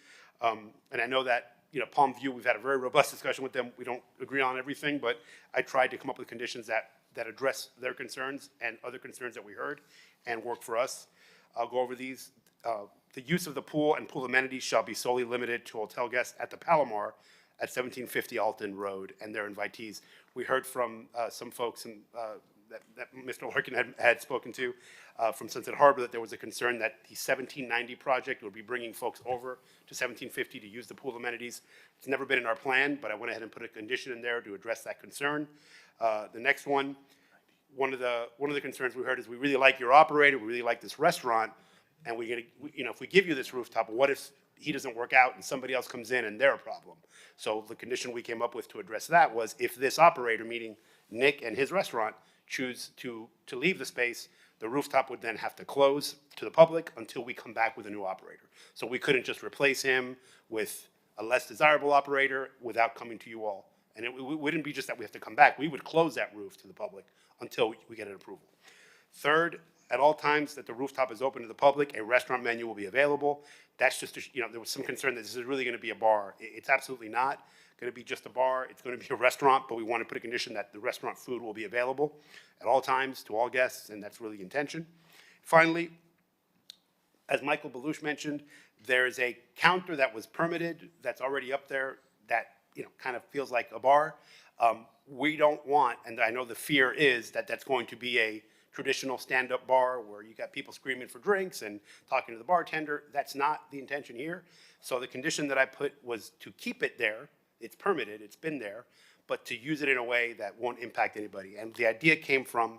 And I know that Palm View, we've had a very robust discussion with them. We don't agree on everything, but I tried to come up with conditions that address their concerns and other concerns that we heard and work for us. I'll go over these. The use of the pool and pool amenities shall be solely limited to hotel guests at the Palomar at 1750 Alton Road and their invitees. We heard from some folks that Mr. Larkin had spoken to from Sunset Harbor that there was a concern that the 1790 project would be bringing folks over to 1750 to use the pool amenities. It's never been in our plan, but I went ahead and put a condition in there to address that concern. The next one of the concerns we heard is we really like your operator, we really like this restaurant, and if we give you this rooftop, what if he doesn't work out and somebody else comes in and they're a problem? So the condition we came up with to address that was if this operator, meaning Nick and his restaurant, choose to leave the space, the rooftop would then have to close to the public until we come back with a new operator. So we couldn't just replace him with a less desirable operator without coming to you all. And it wouldn't be just that we have to come back. We would close that roof to the public until we get an approval. Third, at all times that the rooftop is open to the public, a restaurant menu will be available. That's just, there was some concern that this is really gonna be a bar. It's absolutely not gonna be just a bar. It's gonna be a restaurant, but we want to put a condition that the restaurant food will be available at all times to all guests, and that's really the intention. Finally, as Michael Belush mentioned, there is a counter that was permitted that's already up there that kind of feels like a bar. We don't want, and I know the fear is that that's going to be a traditional stand-up bar where you got people screaming for drinks and talking to the bartender. That's not the intention here. So the condition that I put was to keep it there. It's permitted, it's been there, but to use it in a way that won't impact anybody. And the idea came from,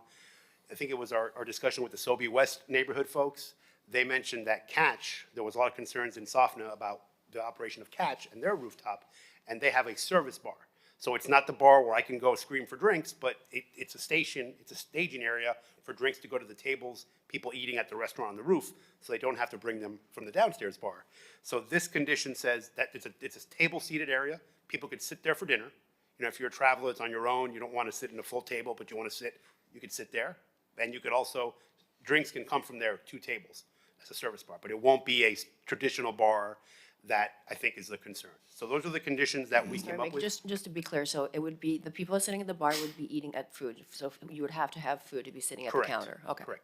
I think it was our discussion with the Sobey West neighborhood folks. They mentioned that Catch, there was a lot of concerns in Sofna about the operation of Catch and their rooftop, and they have a service bar. So it's not the bar where I can go scream for drinks, but it's a station, it's a staging area for drinks to go to the tables, people eating at the restaurant on the roof, so they don't have to bring them from the downstairs bar. So this condition says that it's a table-seated area. People could sit there for dinner. If you're a traveler, it's on your own, you don't want to sit in a full table, but you want to sit, you could sit there. And you could also, drinks can come from there, 2 tables. That's a service bar, but it won't be a traditional bar that I think is the concern. So those are the conditions that we came up with. Just to be clear, so it would be, the people sitting at the bar would be eating at food. So you would have to have food to be sitting at the counter. Okay. Correct.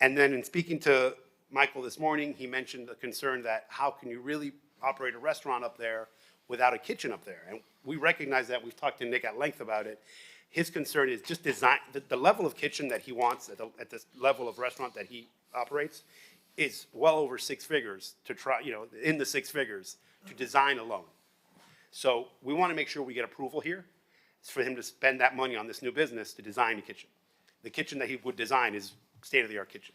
And then in speaking to Michael this morning, he mentioned the concern that how can you really operate a restaurant up there without a kitchen up there? And we recognize that. We've talked to Nick at length about it. His concern is just design, the level of kitchen that he wants at this level of restaurant that he operates is well over 6 figures to try, in the 6 figures to design alone. So we want to make sure we get approval here. It's for him to spend that money on this new business to design a kitchen. The kitchen that he would design is state-of-the-art kitchen.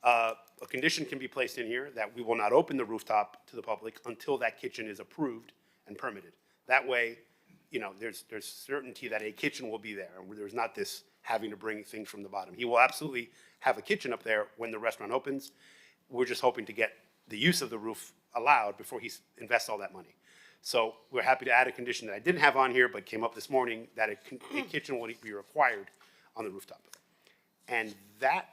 A condition can be placed in here that we will not open the rooftop to the public until that kitchen is approved and permitted. That way, there's certainty that a kitchen will be there, and there's not this having to bring things from the bottom. He will absolutely have a kitchen up there when the restaurant opens. We're just hoping to get the use of the roof allowed before he invests all that money. So we're happy to add a condition that I didn't have on here, but came up this morning, that a kitchen will be required on the rooftop. And that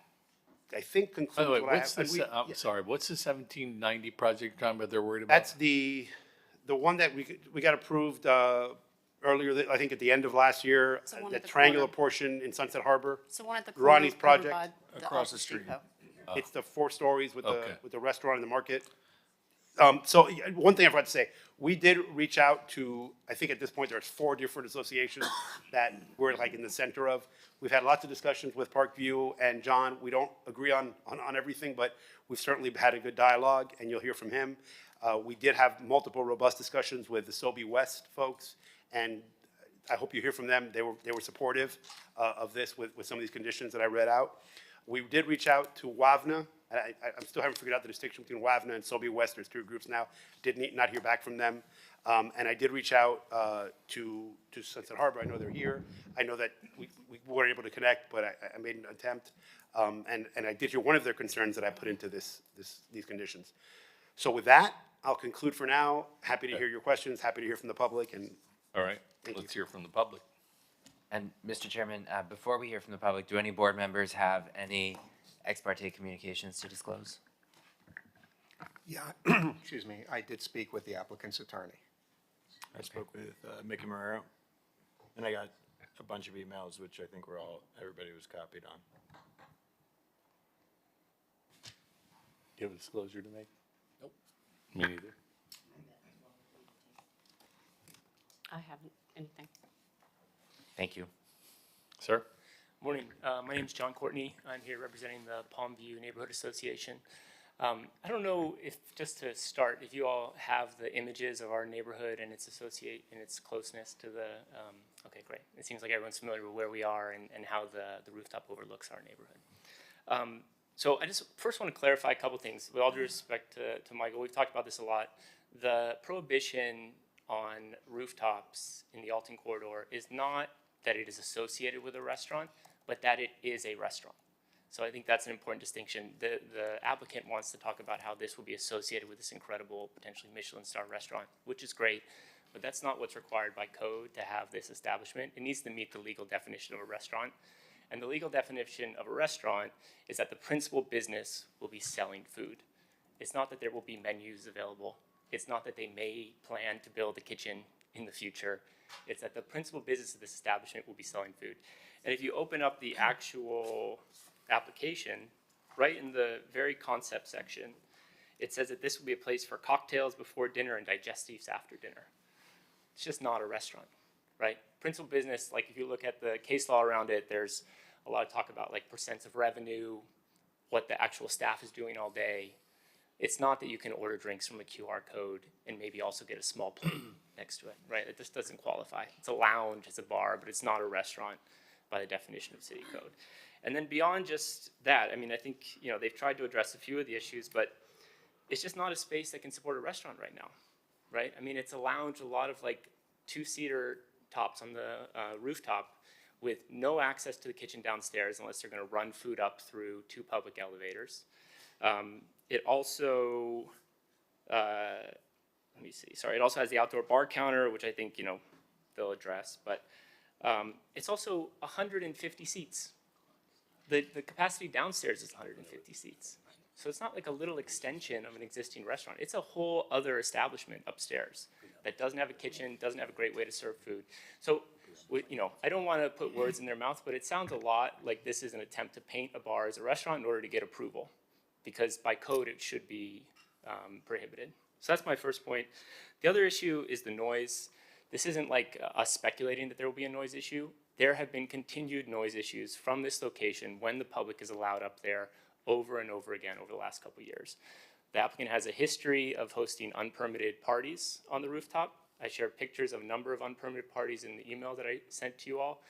I think By the concludes way, what I what's have. the, And we- I'm sorry, what's the 1790 project you're talking about they're worried about? That's the one that we got approved earlier, I think at the end of last year, It's the one that at the triangular corner. portion in Sunset Harbor. It's the one at the corner. Ronnie's over project. by Across the Office street. Depot. It's the 4 stories with Okay. the restaurant and the market. So one thing I forgot to say, we did reach out to, I think at this point, there's 4 different associations that we're like in the center of. We've had lots of discussions with Parkview and John. We don't agree on everything, but we've certainly had a good dialogue, and you'll hear from him. We did have multiple robust discussions with the Sobey West folks, and I hope you hear from them. They were supportive of this with some of these conditions that I read out. We did reach out to WAVNA. I still haven't figured out the distinction between WAVNA and Sobey West. There's 2 groups now. Did not hear back from them. And I did reach out to Sunset Harbor. I know they're here. I know that we weren't able to connect, but I made an attempt. And I did hear one of their concerns that I put into these conditions. So with that, I'll conclude for now. Happy to hear your questions. Happy to hear from the public. And All right, let's hear from the public. And Mr. Chairman, before we hear from the public, do any board members have any ex parte communications to disclose? Yeah, excuse me, I did speak with the applicant's attorney. I spoke with Mickey Marrero, and I got a bunch of emails, which I think everybody was copied on. Do you have a disclosure to make? Nope. Me neither. I haven't, anything. Thank you. Sir? Morning. My name is John Courtney. I'm here representing the Palmview Neighborhood Association. I don't know if, just to start, if you all have the images of our neighborhood and its closeness to the, okay, great. It seems like everyone's familiar with where we are and how the rooftop overlooks our neighborhood. So I just first want to clarify a couple things. With all due respect to Michael, we've talked about this a lot. The prohibition on rooftops in the Alton corridor is not that it is associated with a restaurant, but that it is a restaurant. So I think that's an important distinction. The applicant wants to talk about how this will be associated with this incredible, potentially Michelin star restaurant, which is great, but that's not what's required by code to have this establishment. It needs to meet the legal definition of a restaurant. And the legal definition of a restaurant is that the principal business will be selling food. It's not that there will be menus available. It's not that they may plan to build a kitchen in the future. It's that the principal business of this establishment will be selling food. And if you open up the actual application, right in the very concept section, it says that this will be a place for cocktails before dinner and digestives after dinner. It's just not a restaurant, right? Principal business, like if you look at the case law around it, there's a lot of talk about like percents of revenue, what the actual staff is doing all day. It's not that you can order drinks from a QR code and maybe also get a small plate next to it, right? It just doesn't qualify. It's a lounge, it's a bar, but it's not a restaurant by the definition of city code. And then beyond just that, I mean, I think, they've tried to address a few of the issues, but it's just not a space that can support a restaurant right now, right? I mean, it's a lounge, a lot of like 2-seater tops on the rooftop with no access to the kitchen downstairs unless they're gonna run food up through 2 public elevators. It also, let me see, sorry, it also has the outdoor bar counter, which I think, they'll address, but it's also 150 seats. The capacity downstairs is 150 seats. So it's not like a little extension of an existing restaurant. It's a whole other establishment upstairs that doesn't have a kitchen, doesn't have a great way to serve food. So, I don't want to put words in their mouth, but it sounds a lot like this is an attempt to paint a bar as a restaurant in order to get approval, because by code it should be prohibited. So that's my first point. The other issue is the noise. This isn't like us speculating that there will be a noise issue. There have been continued noise issues from this location when the public is allowed up there over and over again over the last couple of years. The applicant has a history of hosting unpermitted parties on the rooftop. I shared pictures of a number of unpermitted parties in the email that I sent to you all.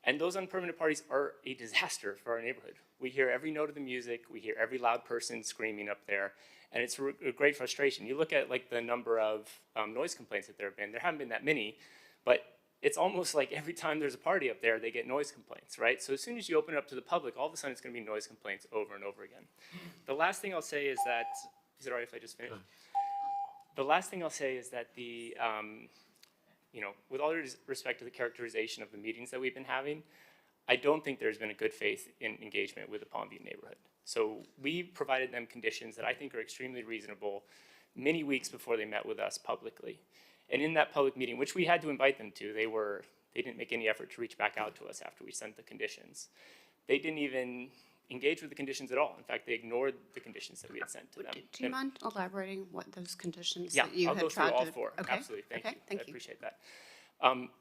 And those unpermitted parties are a disaster for our neighborhood. We hear every note of the music, we hear every loud person screaming up there, and it's a great frustration. You look at like the number of noise complaints that there haven't been that many, but it's almost like every time there's a party up there, they get noise complaints, right? So as soon as you open it up to the public, all of a sudden it's gonna be noise complaints over and over again. The last thing I'll say is that, is it all right if I just finish? The last thing I'll say is that with all due respect to the characterization of the meetings that we've been having, I don't think there's been a good faith in engagement with the Palmview neighborhood. So we provided them conditions that I think are extremely reasonable many weeks before they met with us publicly. And in that public meeting, which we had to invite them to, they didn't make any effort to reach back out to us after we sent the conditions. They didn't even engage with the conditions at all. In fact, they ignored the conditions that we had sent to them. Do you mind elaborating what those conditions Yeah, that you I'll had go through tried all to? four. Okay. Absolutely, thank Okay, you. thank I you. appreciate that.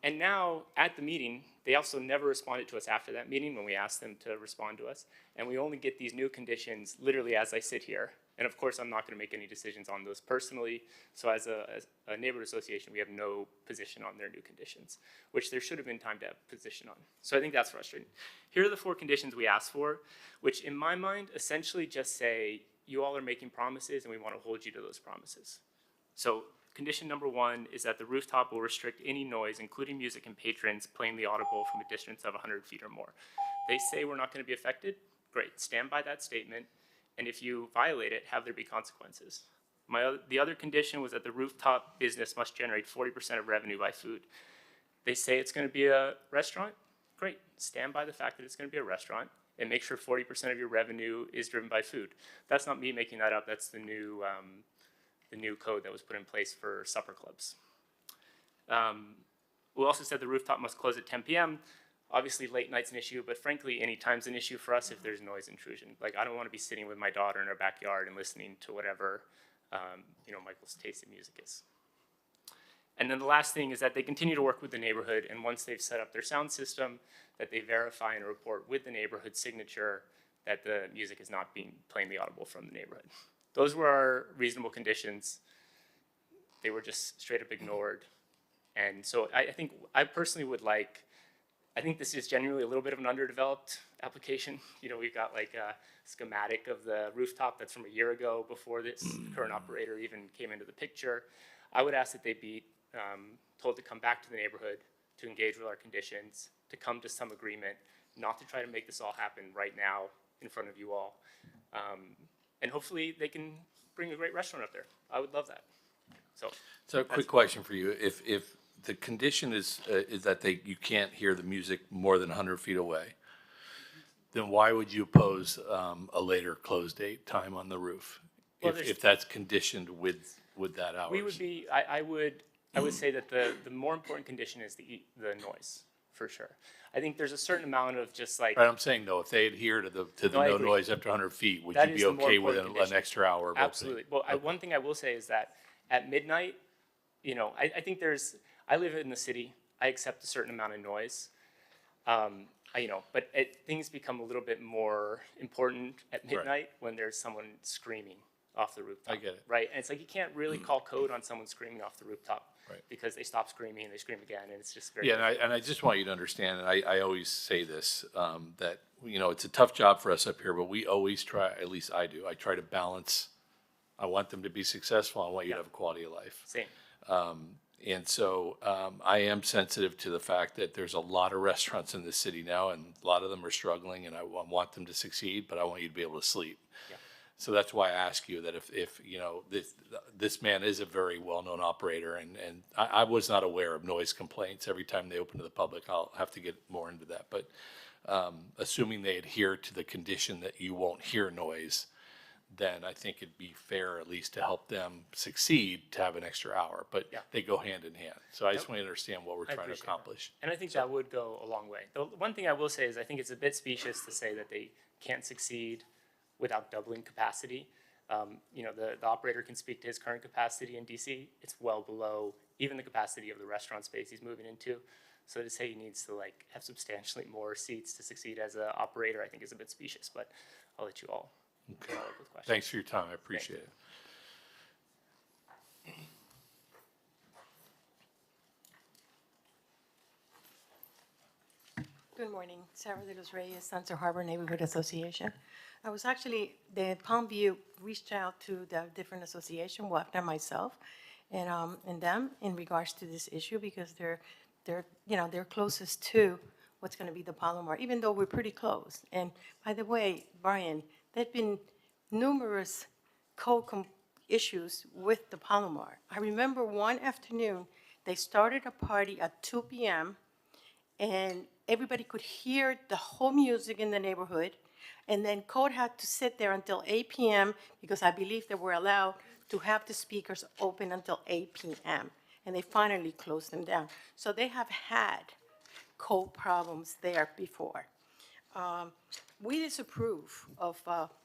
And now, at the meeting, they also never responded to us after that meeting when we asked them to respond to us. And we only get these new conditions literally as I sit here. And of course, I'm not going to make any decisions on those personally. So as a neighborhood association, we have no position on their new conditions, which there should have been time to have a position on. So I think that's frustrating. Here are the 4 conditions we asked for, which in my mind essentially just say, you all are making promises and we want to hold you to those promises. So condition number 1 is that the rooftop will restrict any noise, including music and patrons, plainly audible from a distance of 100 feet or more. They say we're not going to be affected. Great, stand by that statement. And if you violate it, have there be consequences. The other condition was that the rooftop business must generate 40% of revenue by food. They say it's going to be a restaurant. Great, stand by the fact that it's going to be a restaurant and make sure 40% of your revenue is driven by food. That's not me making that up. That's the new code that was put in place for supper clubs. We also said the rooftop must close at 10 p.m. Obviously, late night's an issue, but frankly, any time's an issue for us if there's noise intrusion. Like, I don't want to be sitting with my daughter in her backyard and listening to whatever, Michael's taste in music is. And then the last thing is that they continue to work with the neighborhood, and once they've set up their sound system, that they verify and report with the neighborhood signature that the music is not being plainly audible from the neighborhood. Those were our reasonable conditions. They were just straight up ignored. And so I think I personally would like, I think this is genuinely a little bit of an underdeveloped application. We've got like a schematic of the rooftop that's from a year ago before this current operator even came into the picture. I would ask that they be told to come back to the neighborhood, to engage with our conditions, to come to some agreement, not to try to make this all happen right now in front of you all. And hopefully they can bring a great restaurant up there. I would love that. So a quick question for you. If the condition is that you can't hear the music more than 100 feet away, then why would you oppose a later close date time on the roof? Well, if that's conditioned with that hours? We would be, I would say that the more important condition is the noise, for sure. I think there's a certain amount of just like. Right, I'm saying though, if they adhere to the no noise after 100 feet, would That you is be the more okay with important an condition. extra hour? Absolutely. Well, one thing I will say is that at midnight, I think I live in the city. I accept a certain amount of noise. But things become a little bit more important at midnight when there's someone screaming off the rooftop. I get it. Right? And it's like you can't really call code on someone screaming off the rooftop. Right. Because they stop screaming and they scream again, and it's just very. Yeah, and I just want you to understand, and I always say this, that, it's a tough job for us up here, but we always try, at least I do, I try to balance. I want them to be successful. I want you to have a quality of life. Same. And so I am sensitive to the fact that there's a lot of restaurants in the city now, and a lot of them are struggling, and I want them to succeed, but I want you to be able to sleep. Yeah. So that's why I ask you that if this man is a very well-known operator, and I was not aware of noise complaints every time they open to the public. I'll have to get more into that. But assuming they adhere to the condition that you won't hear noise, then I think it'd be fair at least to help them succeed to have an extra hour. But they go hand in hand. So I just want you to understand what we're trying to accomplish. And I think that would go a long way. The one thing I will say is I think it's a bit specious to say that they can't succeed without doubling capacity. The operator can speak to his current capacity in DC. It's well below even the capacity of the restaurant space he's moving into. So to say he needs to have substantially more seats to succeed as an operator, I think is a bit specious, but I'll let you all Okay. follow up with questions. Thanks for your time. I appreciate it. Good morning, Sarah de los Reyes, Sunset Harbor Neighborhood Association. The Palmview reached out to the different association, well, after myself, and them in regards to this issue because they're closest to what's going to be the Palomar, even though we're pretty close. And by the way, Brian, there've been numerous issues with the Palomar. I remember one afternoon, they started a party at 2 p.m., and everybody could hear the whole music in the neighborhood. And then code had to sit there until 8 p.m. because I believe they were allowed to have the speakers open until 8 p.m. And they finally closed them down. So they have had code problems there before. We disapprove of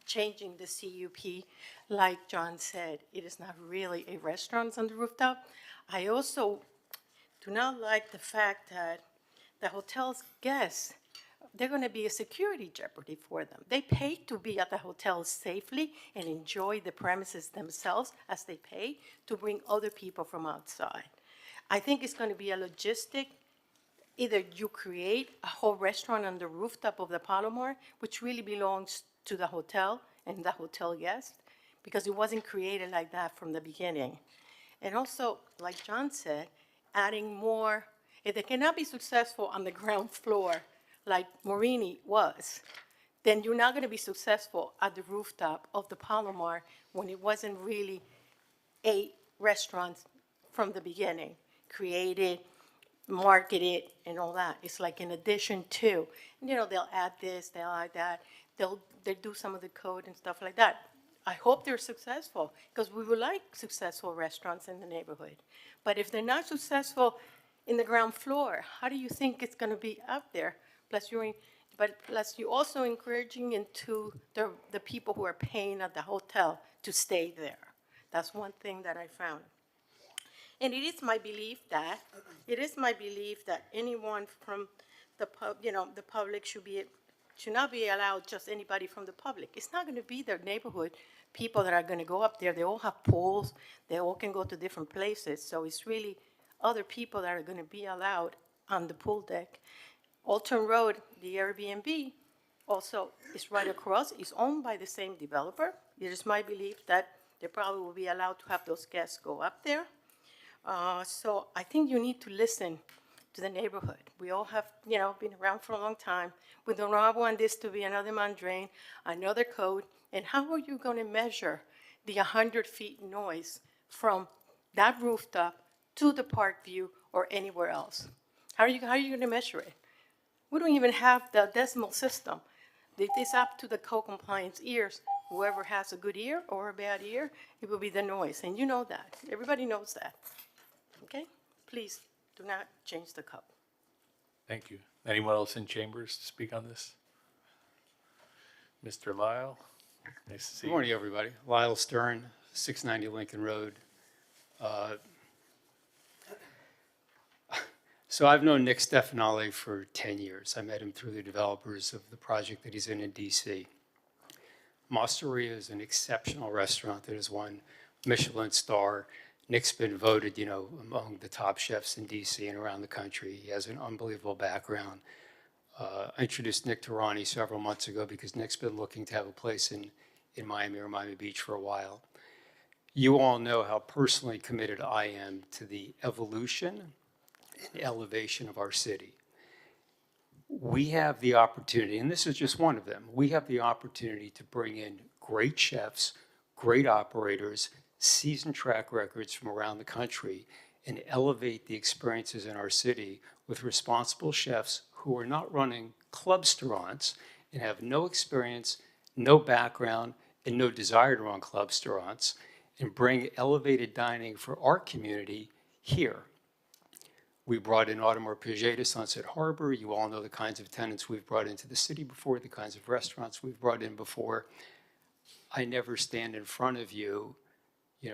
changing the CUP. Like John said, it is not really a restaurant on the rooftop. I also do not like the fact that the hotel's guests, they're going to be a security jeopardy for them. They pay to be at the hotel safely and enjoy the premises themselves as they pay to bring other people from outside. I think it's going to be a logistic. Either you create a whole restaurant on the rooftop of the Palomar, which really belongs to the hotel and the hotel guests, because it wasn't created like that from the beginning. And also, like John said, adding more, if they cannot be successful on the ground floor like Morini was, then you're not going to be successful at the rooftop of the Palomar when it wasn't really a restaurant from the beginning, created, marketed, and all that. It's like in addition to, you know, they'll add this, they'll add that, they'll do some of the code and stuff like that. I hope they're successful, because we would like successful restaurants in the neighborhood. But if they're not successful in the ground floor, how do you think it's going to be up there? Plus you're also encouraging into the people who are paying at the hotel to stay there. That's one thing that I found. And it is my belief that anyone from the the public should not be allowed, just anybody from the public. It's not going to be their neighborhood people that are going to go up there. They all have pools. They all can go to different places. So it's really other people that are going to be allowed on the pool deck. Alton Road, the Airbnb, also is right across. It's owned by the same developer. It is my belief that they probably will be allowed to have those guests go up there. So I think you need to listen to the neighborhood. We all have, been around for a long time. We do not want this to be another Mondrian, another code. And how are you going to measure the 100 feet noise from that rooftop to the park view or anywhere else? How are you going to measure it? We don't even have the decimal system. It is up to the code compliance ears. Whoever has a good ear or a bad ear, it will be the noise. And you know that. Everybody knows that. Okay? Please do not change the cup. Thank you. Anyone else in chambers to speak on this? Mr. Lyle, nice to see you. Good morning, everybody. Lyle Stern, 690 Lincoln Road. So I've known Nick Stefanale for 10 years. I met him through the developers of the project that he's in DC. Masseria is an exceptional restaurant that has won Michelin star. Nick's been voted, among the top chefs in DC and around the country. He has an unbelievable background. I introduced Nick to Ronnie several months ago because Nick's been looking to have a place in Miami or Miami Beach for a while. You all know how personally committed I am to the evolution and elevation of our city. We have the opportunity, and this is just one of them, we have the opportunity to bring in great chefs, great operators, seasoned track records from around the country, and elevate the experiences in our city with responsible chefs who are not running clubstaurants and have no experience, no background, and no desire to run clubstaurants, and bring elevated dining for our community here. We brought in Audemars Piguet to Sunset Harbor. You all know the kinds of tenants we've brought into the city before, the kinds of restaurants we've brought in before. I never stand in front of you,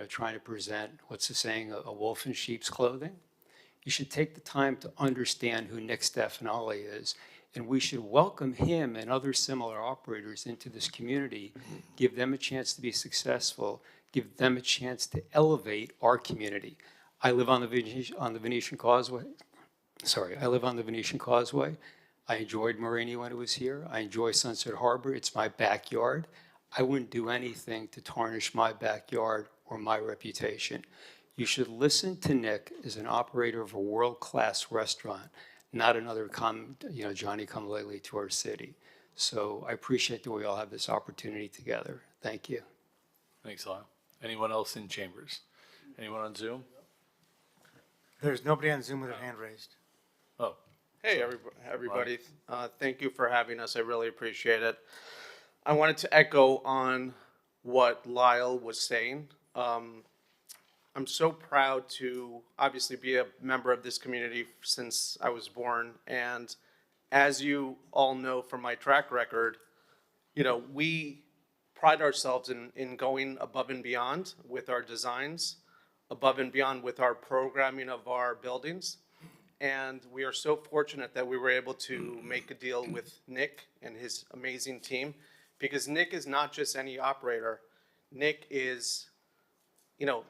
trying to present, what's the saying, a wolf in sheep's clothing. You should take the time to understand who Nick Stefanale is, and we should welcome him and other similar operators into this community, give them a chance to be successful, give them a chance to elevate our community. I live on the Venetian Causeway. I live on the Venetian Causeway. I enjoyed Morini when it was here. I enjoy Sunset Harbor. It's my backyard. I wouldn't do anything to tarnish my backyard or my reputation. You should listen to Nick as an operator of a world-class restaurant, not another Johnny-come-lately to our city. So I appreciate that we all have this opportunity together. Thank you. Thanks, Lyle. Anyone else in chambers? Anyone on Zoom? There's nobody on Zoom with their hand raised. Oh, Hey, everybody. Thank you for having us. I really appreciate it. I wanted to echo on what Lyle was saying. I'm so proud to obviously be a member of this community since I was born. And as you all know from my track record, you know, we pride ourselves in going above and beyond with our designs, above and beyond with our programming of our buildings. And we are so fortunate that we were able to make a deal with Nick and his amazing team, because Nick is not just any operator. Nick is, you know,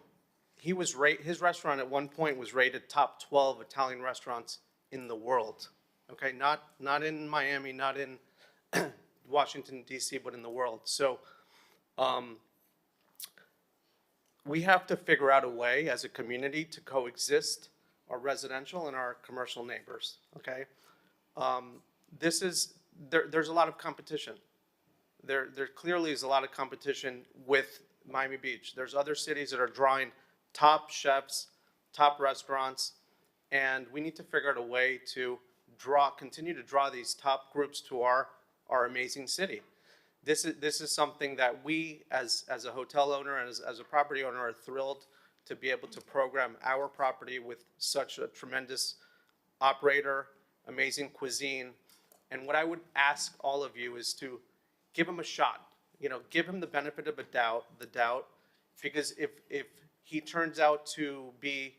his restaurant at one point was rated top 12 Italian restaurants in the world. Okay, not in Miami, not in Washington, D.C., but in the world. So we have to figure out a way as a community to coexist our residential and our commercial neighbors, okay? There's a lot of competition. There clearly is a lot of competition with Miami Beach. There's other cities that are drawing top chefs, top restaurants, and we need to figure out a way to continue to draw these top groups to our amazing city. This is something that we, as a hotel owner and as a property owner, are thrilled to be able to program our property with such a tremendous operator, amazing cuisine. And what I would ask all of you is to give him a shot. You know, give him the benefit of the doubt, because if he turns out to be,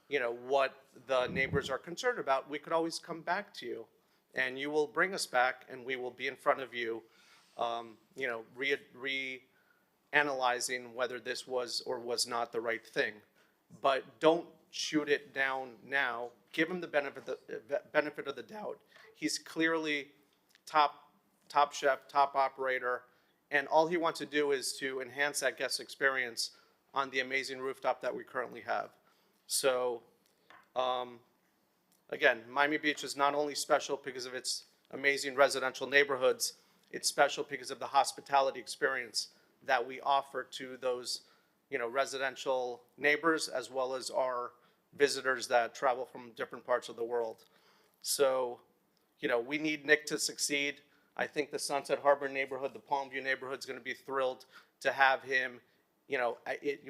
you know, what the neighbors are concerned about, we could always come back to you, and you will bring us back, and we will be in front of you, you know, analyzing whether this was or was not the right thing. But don't shoot it down now. Give him the benefit of the doubt. He's clearly top chef, top operator, and all he wants to do is to enhance that guest experience on the amazing rooftop that we currently have. So again, Miami Beach is not only special because of its amazing residential neighborhoods, it's special because of the hospitality experience that we offer to those, you know, residential neighbors, as well as our visitors that travel from different parts of the world. So, you know, we need Nick to succeed. I think the Sunset Harbor neighborhood, the Palmview neighborhood is going to be thrilled to have him, you know,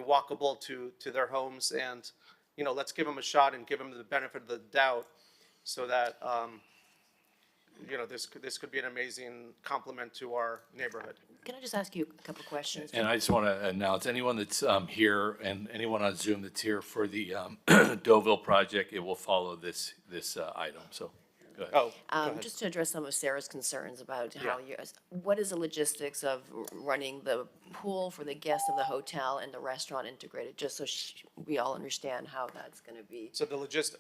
walkable to their homes. And, you know, let's give him a shot and give him the benefit of the doubt so that, you know, this could be an amazing complement to our neighborhood. Can I just ask you a couple questions? And I just want to announce, anyone that's here and anyone on Zoom that's here for the Deauville project, it will follow this item, so go ahead. Oh, go ahead. Just to address some of Sarah's concerns about what is the logistics of running the pool for the guests of the hotel and the restaurant integrated, just so we all understand how that's going to be. So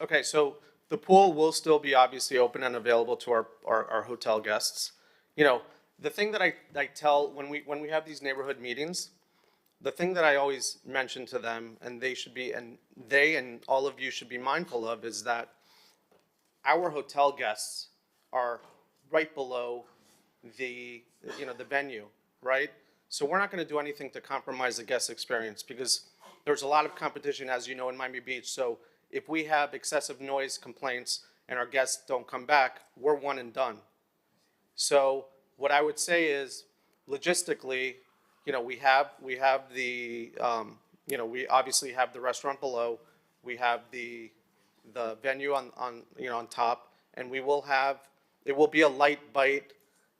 okay, so the pool will still be obviously open and available to our hotel guests. You know, the thing that I tell when we have these neighborhood meetings, the thing that I always mention to them, and they and all of you should be mindful of, is that our hotel guests are right below the venue, right? So we're not going to do anything to compromise the guest experience, because there's a lot of competition, as you know, in Miami Beach. So if we have excessive noise complaints and our guests don't come back, we're one and done. So what I would say is, logistically, you know, we have the, you know, we obviously have the restaurant below, we have the venue on top, and it will be a light bite,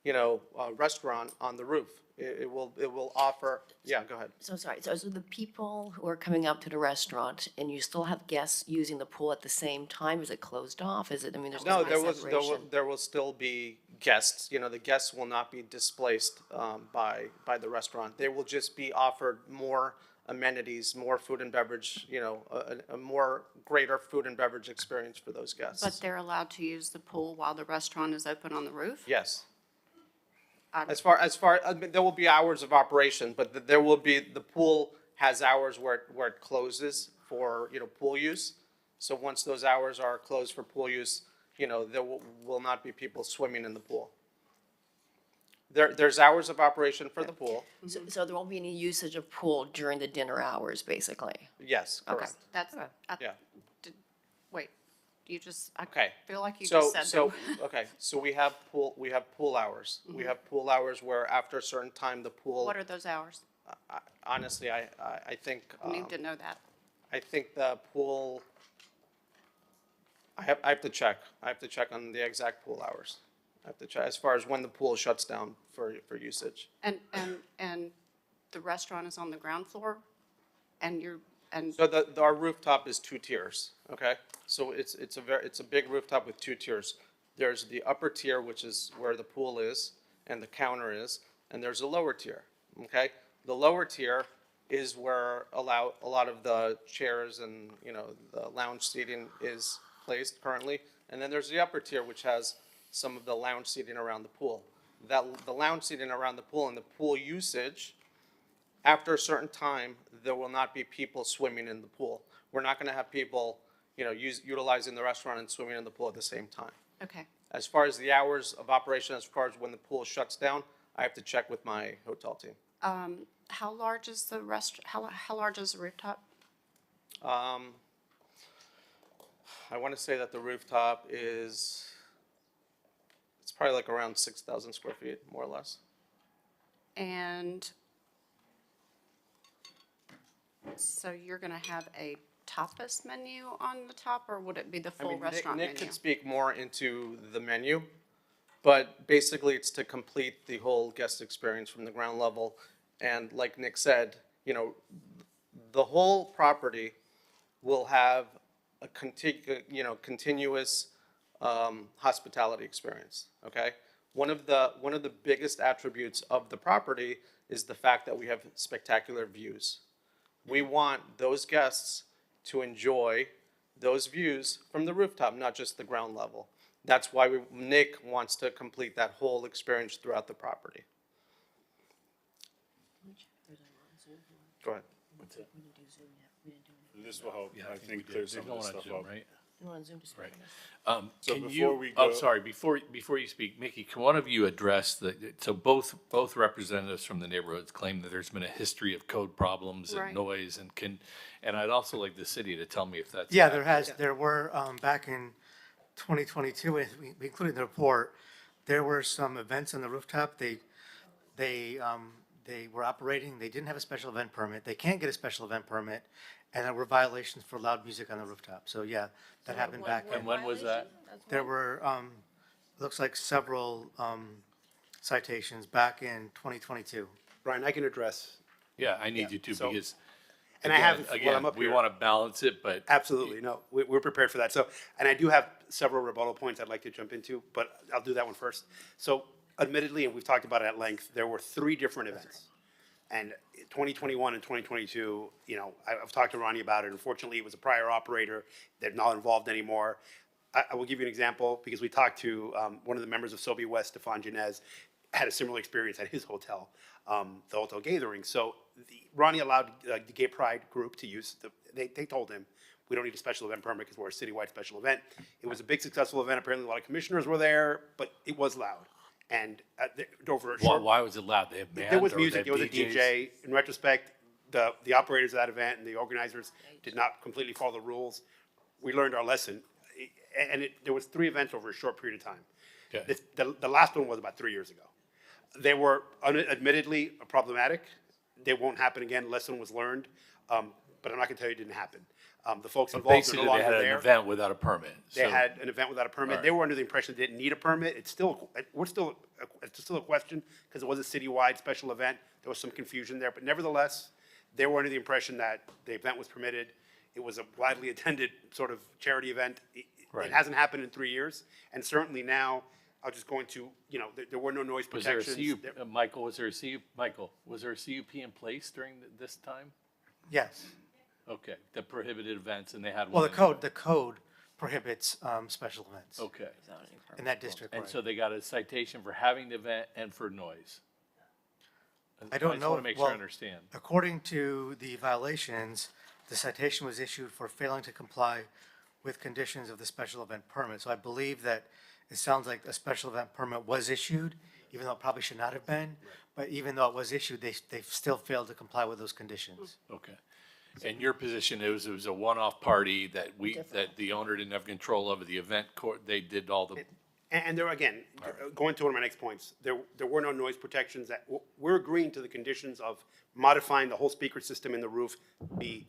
you know, restaurant on the roof. It will offer, yeah, go ahead. So sorry, so the people who are coming up to the restaurant, and you still have guests using the pool at the same time, is it closed off? Is it, I mean, there's No, no separation? there will still be guests. You know, the guests will not be displaced by the restaurant. They will just be offered more amenities, more food and beverage, you know, a more greater food and beverage experience for those guests. But they're allowed to use the pool while the restaurant is open on the roof? Yes. As far, I mean, there will be hours of operation, but there will be, the pool has hours where it closes for, you know, pool use. So once those hours are closed for pool use, you know, there will not be people swimming in the pool. There's hours of operation for the pool. So there won't be any usage of pool during the dinner hours, basically? Yes, Okay. correct. That's, Yeah. wait, You just, I Okay. feel like you So, just said so, them. okay, so we have pool hours. We have pool hours where after a certain time, the pool. What are those hours? Honestly, I think. I need to know that. I think the pool, I have to check. I have to check on the exact pool hours. I have to check as far as when the pool shuts down for usage. And the restaurant is on the ground floor? And you're, and, So our rooftop is 2 tiers, okay? So it's a big rooftop with 2 tiers. There's the upper tier, which is where the pool is and the counter is, and there's a lower tier, okay? The lower tier is where a lot of the chairs and, you know, the lounge seating is placed currently. And then there's the upper tier, which has some of the lounge seating around the pool. The lounge seating around the pool and the pool usage, after a certain time, there will not be people swimming in the pool. We're not gonna have people, you know, utilizing the restaurant and swimming in the pool at the same time. okay. As far as the hours of operation, as far as when the pool shuts down, I have to check with my hotel team. How large is the how large is the rooftop? I wanna say that the rooftop is, it's probably like around 6,000 square feet, more or less. And so you're gonna have a tapas menu on the top, or would it be the I full mean, restaurant Nick menu? could speak more into the menu, but basically it's to complete the whole guest experience from the ground level. And like Nick said, you know, the whole property will have a continuous hospitality experience, okay? One of the biggest attributes of the property is the fact that we have spectacular views. We want those guests to enjoy those views from the rooftop, not just the ground level. That's why Nick wants to complete that whole experience throughout the property. Go ahead. What's that? This will help, Yeah, I think, we clear did. some They're of this going on stuff Zoom, up. right? You're on Zoom to speak. Right. So Can before you, we oh, go- sorry, before you speak, Mickey, can one of you address so both representatives from the neighborhoods claim that there's been a history of code problems and Right. noise and I'd also like the city to tell me if that's. Yeah, there accurate. has, there were, back in 2022, we included in the report, there were some events on the rooftop. They were operating, they didn't have a special event permit. They can't get a special event permit, and there were violations for loud music on the rooftop. So, yeah, that happened back. And when was that? There were, looks like several citations back in 2022. Brian, I can address. Yeah, I need you to so- because. And I have, while Again, I'm up we here. want to balance it, but. Absolutely, no, we're prepared for that. So, and I do have several rebuttal points I'd like to jump into, but I'll do that one first. So admittedly, and we've talked about it at length, there were 3 different events. And 2021 and 2022, you know, I've talked to Ronnie about it. Unfortunately, it was a prior operator. They're not involved anymore. I will give you an example because we talked to one of the members of Sobey West, Stefan Janez, had a similar experience at his hotel, the Hotel Gathering. So Ronnie allowed the Gay Pride group to use, they told him, we don't need a special event permit because we're a citywide special event. It was a big successful event. Apparently a lot of commissioners were there, but it was loud. And over a short. Why was it loud? They have bands There was or music, they there have was a DJs? DJ. In retrospect, the operators of that event and the organizers did not completely follow the rules. We learned our lesson. And there was 3 events over a short period of time. Okay. The last one was about 3 years ago. They were admittedly problematic. They won't happen again. Lesson was learned. But I'm not gonna tell you it didn't happen. The folks But involved are basically, no they longer had an there. event without a permit. They So- had an event without a permit. All They right. were under the impression they didn't need a permit. It's still a question because it was a citywide special event. There was some confusion there, but nevertheless, they were under the impression that the event was permitted. It was a widely attended sort of charity event. It Right. hasn't happened in 3 years, and certainly now, I'll just go into, you know, there were no noise Was there a protections. Michael, was there a CUP in place during this time? Yes. Okay, the prohibited events and they had Well, one. the code prohibits special events Okay. in that district. And right. so they got a citation for having the event and for noise. I don't just know. want to make sure I well, understand. According to the violations, the citation was issued for failing to comply with conditions of the special event permit. So I believe that it sounds like a special event permit was issued, even though it probably should not have been. But even though it was issued, they still failed to comply with those conditions. Okay. And your position is it was a one-off party that that the owner didn't have control of, the event court, they did all the. And there, again, going to one of my next points, there were no noise protections. That we're agreeing to the conditions of modifying the whole speaker system in the roof, be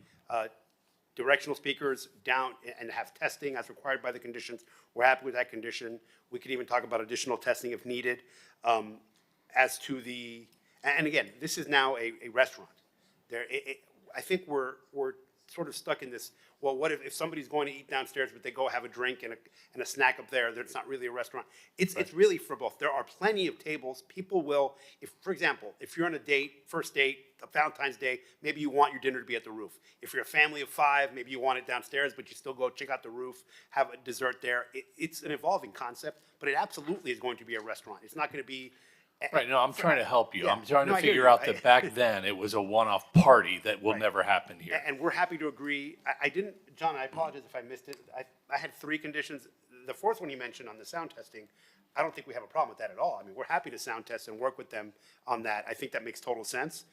directional speakers down and have testing as required by the conditions. We're happy with that condition. We could even talk about additional testing if needed. As to the, and again, this is now a restaurant. I think we're sort of stuck in this, well, what if somebody's going to eat downstairs, but they go have a drink and a snack up there, it's not really a restaurant. It's really for both. There are plenty of tables. People will, for example, if you're on a date, first date, a Valentine's Day, maybe you want your dinner to be at the roof. If you're a family of 5, maybe you want it downstairs, but you still go check out the roof, have a dessert there. It's an evolving concept, but it absolutely is going to be a restaurant. It's not going to be. Right, no, I'm trying to help you. Yeah. I'm trying No, to I hear figure you. out that back then it was a one-off party that will never happen here. And we're happy to agree. I didn't, John, I apologize if I missed it. I had 3 conditions. The 4th one you mentioned on the sound testing, I don't think we have a problem with that at all. I mean, we're happy to sound test and work with them on that. I think that makes total sense.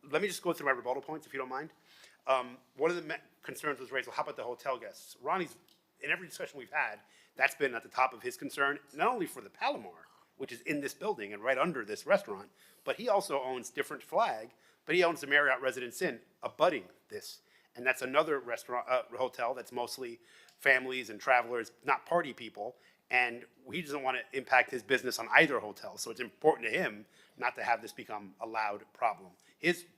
Let me just go through my rebuttal points, if you don't mind. One of the concerns was raised, well, how about the hotel guests? Ronnie's, in every discussion we've had, that's been at the top of his concern, not only for the Palomar, which is in this building and right under this restaurant, but he also owns Different Flag, but he owns the Marriott Residence Inn abutting this. And that's another restaurant, hotel that's mostly families and travelers, not party people. And he doesn't want to impact his business on either hotel. So it's important to him not to have this become a loud problem.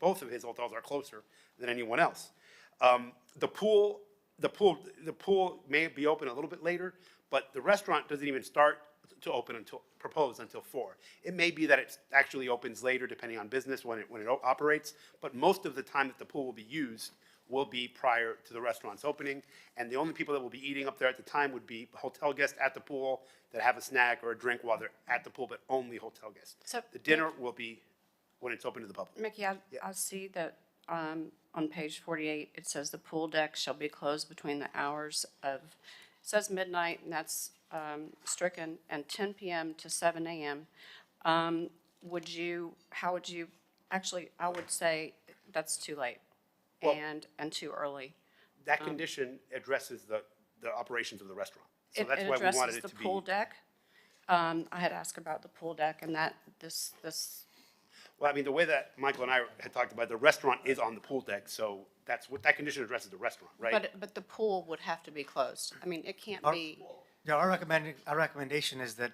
Both of his hotels are closer than anyone else. The pool may be open a little bit later, but the restaurant doesn't even start to open proposed until 4. It may be that it actually opens later depending on business when it operates, but most of the time that the pool will be used will be prior to the restaurant's opening. And the only people that will be eating up there at the time would be hotel guests at the pool that have a snack or a drink while they're at the pool, but only hotel guests. So, the dinner will be when it's open to the public. Mickey, I see that on page 48, it says the pool deck shall be closed between the hours of, it says midnight, and that's stricken, and 10 p.m. to 7 a.m. How would you, actually, I would say that's too late Well, and too early. That condition addresses the operations of the restaurant. So It that's why we wanted addresses it the to be. pool deck. I had asked about the pool deck and that, this, Well, I mean, the way that Michael and I had talked about, the restaurant is on the pool deck, so that's what, that condition addresses the restaurant, right? but the pool would have to be closed. I mean, it can't be, Yeah, our recommendation is that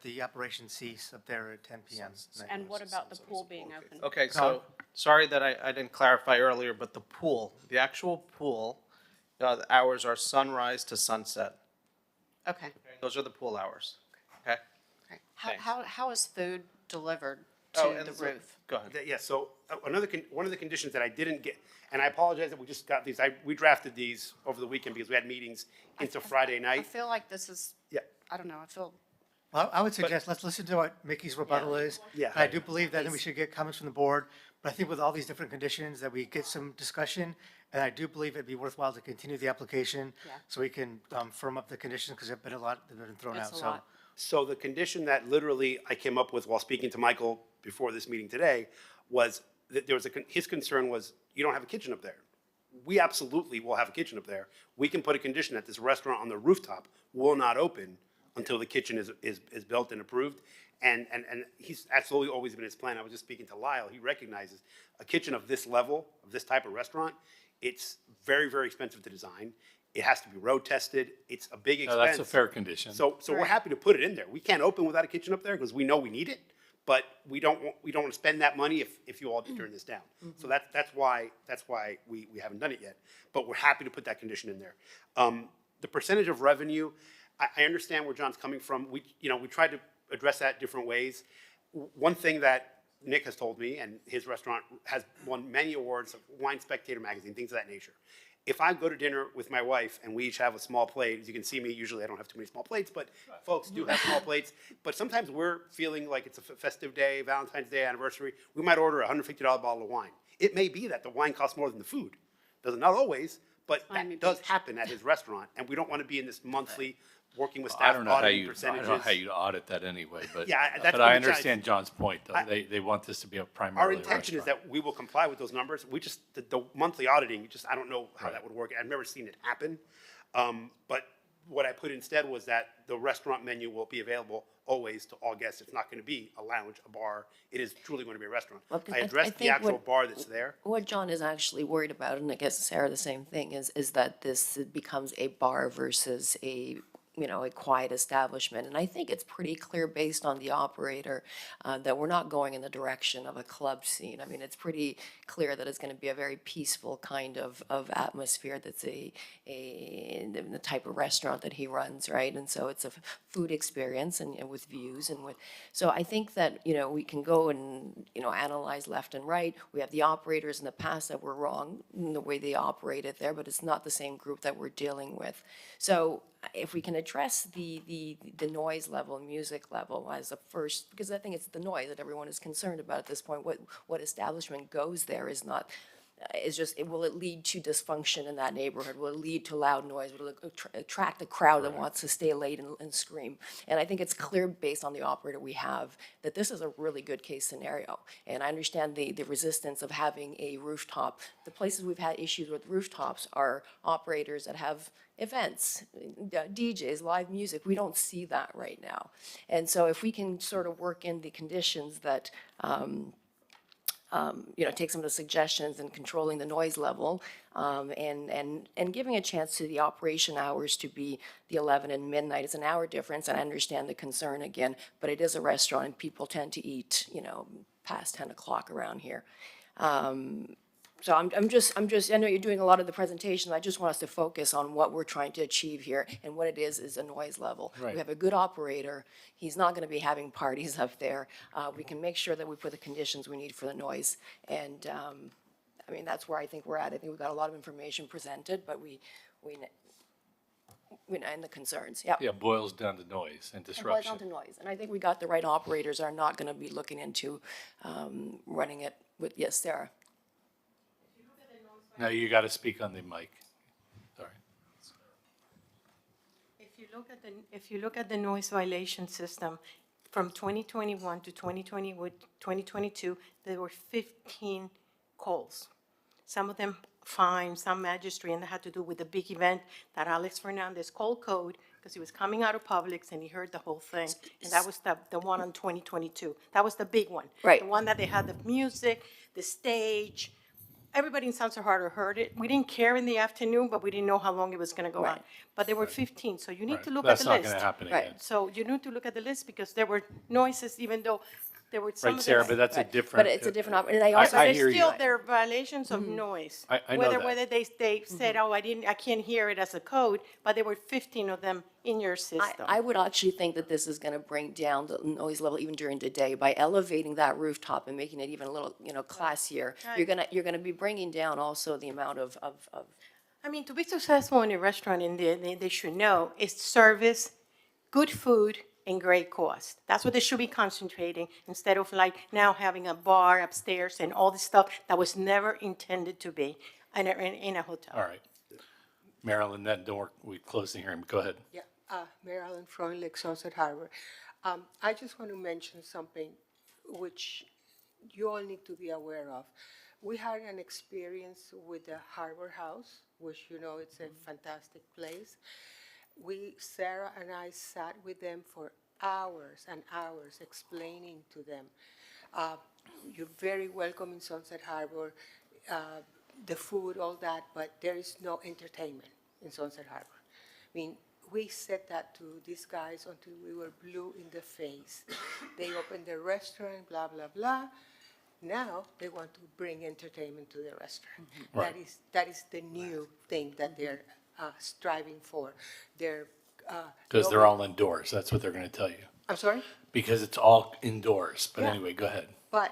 the operation cease up there at 10 p.m. and what about the pool being open? Okay, so, sorry that I didn't clarify earlier, but the pool, the actual pool, the hours are sunrise to sunset. Okay. Those are the pool hours, okay? Great. How is food delivered Oh, to and the so- roof? Go ahead. Yeah, so one of the conditions that I didn't get, and I apologize that we just got these, we drafted these over the weekend because we had meetings into Friday I night. feel like this is, Yeah. I don't know, I feel, Well, I would suggest, let's listen to what Mickey's rebuttal is. Yeah. I do believe that we should get comments from the board, but I think with all these different conditions, that we get some discussion. And I do believe it'd be worthwhile to continue the application, Yeah. so we can firm up the conditions, because there've been a lot that have been thrown out, it's a so. lot. So the condition that literally I came up with while speaking to Michael before this meeting today was that there was his concern was, you don't have a kitchen up there. We absolutely will have a kitchen up there. We can put a condition that this restaurant on the rooftop will not open until the kitchen is built and approved. And he's absolutely always been his plan. I was just speaking to Lyle. He recognizes a kitchen of this level, of this type of restaurant, it's very, very expensive to design. It has to be road tested. It's a big expense. No, that's a fair condition. So we're happy to put it in there. We can't open without a kitchen up there because we know we need it, but we don't want to spend that money if you all turn this down. So that's why we haven't done it yet. But we're happy to put that condition in there. The percentage of revenue, I understand where John's coming from. We tried to address that different ways. One thing that Nick has told me, and his restaurant has won many awards, Wine Spectator magazine, things of that nature. If I go to dinner with my wife and we each have a small plate, as you can see me, usually I don't have too many small plates, but folks do have small plates. But sometimes we're feeling like it's a festive day, Valentine's Day, anniversary. We might order a $150 bottle of wine. It may be that the wine costs more than the food. Not always, but that does happen at his restaurant. And we don't want to be in this monthly working with staff, I don't know how auditing you, I percentages. don't know how you audit that anyway, but, Yeah, that's but what I we're trying- understand John's point, though. They want this to be a Our primarily a intention is restaurant. that we will comply with those numbers. We just, the monthly auditing, just, I don't know how Right. that would work. I've never seen it happen. But what I put instead was that the restaurant menu will be available always to all guests. It's not going to be a lounge, a bar. It is truly going to be a restaurant. Well, 'cause I I addressed the think actual what- bar that's there. What John is actually worried about, and I guess Sarah, the same thing, is that this becomes a bar versus a, you know, a quiet establishment. And I think it's pretty clear based on the operator that we're not going in the direction of a club scene. I mean, it's pretty clear that it's going to be a very peaceful kind of atmosphere that's the type of restaurant that he runs, right? And so it's a food experience and with views and with, so I think that, you know, we can go and, you know, analyze left and right. We have the operators in the past that were wrong in the way they operated there, but it's not the same group that we're dealing with. So if we can address the noise level, music level as a first, because I think it's the noise that everyone is concerned about at this point. What establishment goes there is not, is just, will it lead to dysfunction in that neighborhood? Will it lead to loud noise? Will it attract a crowd that wants to stay late and scream? And I think it's clear based on the operator we have that this is a really good case scenario. And I understand the resistance of having a rooftop. The places we've had issues with rooftops are operators that have events, DJs, live music. We don't see that right now. And so if we can sort of work in the conditions that, you know, take some of the suggestions and controlling the noise level, and giving a chance to the operation hours to be the 11 and midnight. It's an hour difference, and I understand the concern again, but it is a restaurant and people tend to eat, you know, past 10 o'clock around here. So I'm just, I know you're doing a lot of the presentation. I just want us to focus on what we're trying to achieve here, and what it is a noise level. Right. We have a good operator. He's not going to be having parties up there. We can make sure that we put the conditions we need for the noise. And, I mean, that's where I think we're at. I think we've got a lot of information presented, but we and the concerns, yeah. Yeah, boils down to noise and It boils disruption. down to noise. And I think we got the right operators are not going to be looking into running it with, yes, Sarah. Now you got to speak on the mic. Sorry. If you look at the noise violation system, from 2021 to 2022, there were 15 calls. Some of them fines, some magistrate, and that had to do with the big event that Alex Fernandez called code because he was coming out of Publix and he heard the whole thing. And that was the one on 2022. That was the big one. Right. The one that they had the music, the stage. Everybody in Sunset Harbor heard it. We didn't care in the afternoon, but we didn't know how long it was going to go on. But there were 15, so you need Right. to look That's at the not list. gonna happen Right. again. So you need to look at the list because there were noises, even though there were some Right, of Sarah, them. but that's a Right. different. But it's a different, and I But also, I hear there's you. still, there are violations of noise. I know that. Whether they said, oh, I can't hear it as a code, but there were 15 of them in your system. I would actually think that this is going to bring down the noise level even during the day by elevating that rooftop and making it even a little, you know, classier. You're gonna be bringing down also the amount of I mean, to be successful in a restaurant, they should know is service, good food, and great cost. That's what they should be concentrating instead of like now having a bar upstairs and all this stuff that was never intended to be in a hotel. All right. Marilyn, that door, we closed the hearing. Go ahead. Yeah, Marilyn Freundlich, Sunset Harbor. I just want to mention something which you all need to be aware of. We had an experience with the Harbor House, which, you know, it's a fantastic place. Sarah and I sat with them for hours and hours explaining to them, you're very welcome in Sunset Harbor, the food, all that, but there is no entertainment in Sunset Harbor. I mean, we said that to these guys until we were blue in the face. They opened their restaurant, blah, blah, blah. Now they want to bring entertainment to the restaurant. Right. That is the new thing that they're striving for. Because they're all indoors. That's what they're going to tell you. I'm sorry? Because it's all indoors. But Yeah. anyway, go ahead. But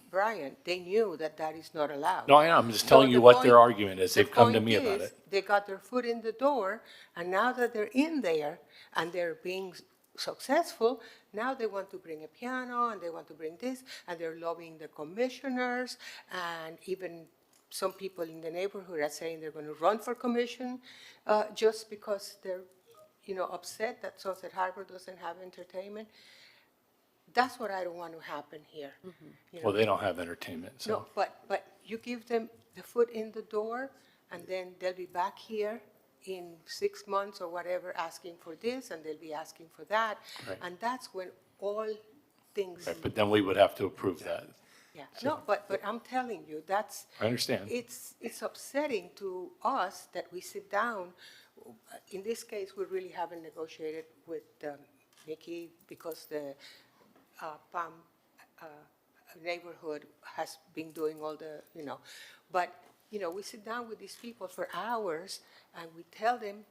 Brian, they knew that is not allowed. No, I know. I'm just So telling you the what their point- argument is. the They've come to point me about is, it. They got their foot in the door, and now that they're in there and they're being successful, now they want to bring a piano and they want to bring this, and they're lobbying the commissioners, and even some people in the neighborhood are saying they're going to run for commission just because they're upset that Sunset Harbor doesn't have entertainment. That's what I don't want to happen here. you Well, know. they don't have entertainment, so. No, but you give them the foot in the door, and then they'll be back here in 6 months or whatever, asking for this, and they'll be asking for that. Right. And that's when all things. Right, but then we would have to approve that. Yeah, no, but I'm telling you, that's. I understand. It's upsetting to us that we sit down. In this case, we really haven't negotiated with Mickey because the Palm neighborhood has been doing all the, but, we sit down with these people for hours and we tell them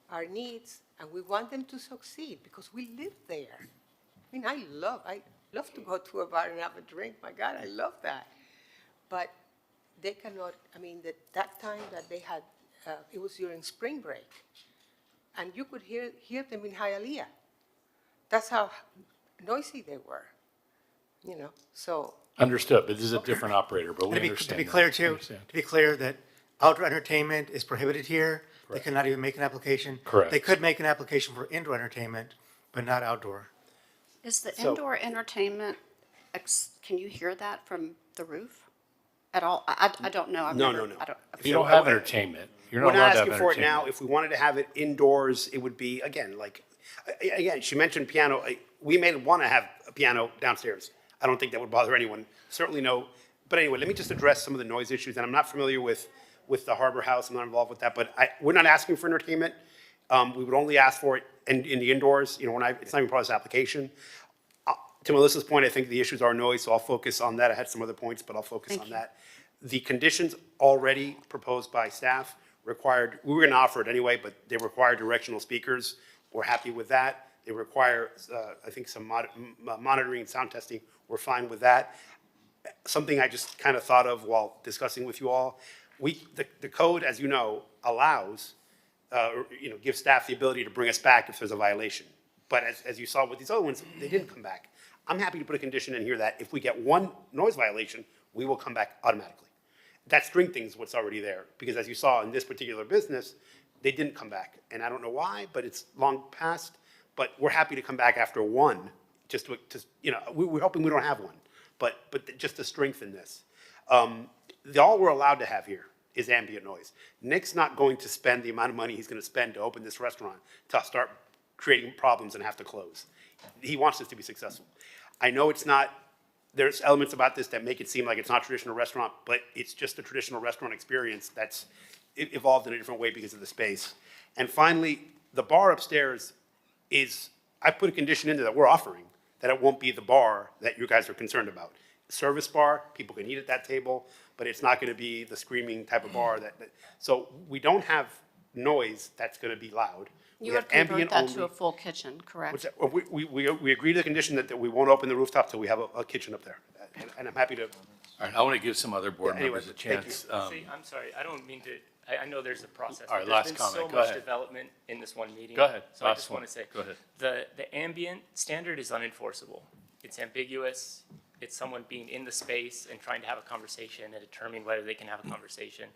our needs and we want them to succeed because we live there. I mean, I love to go to a bar and have a drink. My God, I love that. But they cannot, that time that they had, it was during spring break. And you could hear them in Hialeah. That's how noisy they were, so. Understood, but this is a different operator, but we understand. To be that. clear too, Understand. to be clear that outdoor entertainment is prohibited here. They Correct. cannot even make an application. Correct. They could make an application for indoor entertainment, but not outdoor. Is the So- indoor entertainment, can you hear that from the roof at all? I don't know. I've No, never- no, no. I don't- If you don't have entertainment, you're We're not not allowed to have asking for it now. entertainment. If we wanted to have it indoors, it would be, again, she mentioned piano. We may want to have a piano downstairs. I don't think that would bother anyone. Certainly no. But anyway, let me just address some of the noise issues. And I'm not familiar with the Harbor House. I'm not involved with that. But we're not asking for entertainment. We would only ask for it in the indoors. It's not even part of this application. To Melissa's point, I think the issues are noise, so I'll focus on that. I had some other points, but I'll focus on that. The conditions already proposed by staff required, we were going to offer it anyway, but they require directional speakers. We're happy with that. They require, I think, some monitoring and sound testing. We're fine with that. Something I just kind of thought of while discussing with you all, the code, as you know, allows, gives staff the ability to bring us back if there's a violation. But as you saw with these other ones, they didn't come back. I'm happy to put a condition in here that if we get one noise violation, we will come back automatically. That string thing is what's already there, because as you saw in this particular business, they didn't come back. And I don't know why, but it's long past, but we're happy to come back after one, we're hoping we don't have one, but just to strengthen this. All we're allowed to have here is ambient noise. Nick's not going to spend the amount of money he's going to spend to open this restaurant to start creating problems and have to close. He wants this to be successful. I know there's elements about this that make it seem like it's not a traditional restaurant, but it's just a traditional restaurant experience that's evolved in a different way because of the space. And finally, the bar upstairs I put a condition into that we're offering that it won't be the bar that you guys are concerned about. Service bar, people can eat at that table, but it's not going to be the screaming type of bar so we don't have noise that's going to be loud. You We would have convert ambient that only. to a full kitchen, correct? We agree to the condition that we won't open the rooftop till we have a kitchen up there. And I'm happy to. All right, I want to give some other board Yeah, anyway, members a thank you. chance. See, I'm sorry, I don't mean to, I know there's a process. All right, but last there's comment. been Go so much ahead. development in this one meeting. Go ahead. So I Last just one. want to say. Go ahead. The ambient standard is unenforceable. It's ambiguous. It's someone being in the space and trying to have a conversation and determine whether they can have a conversation.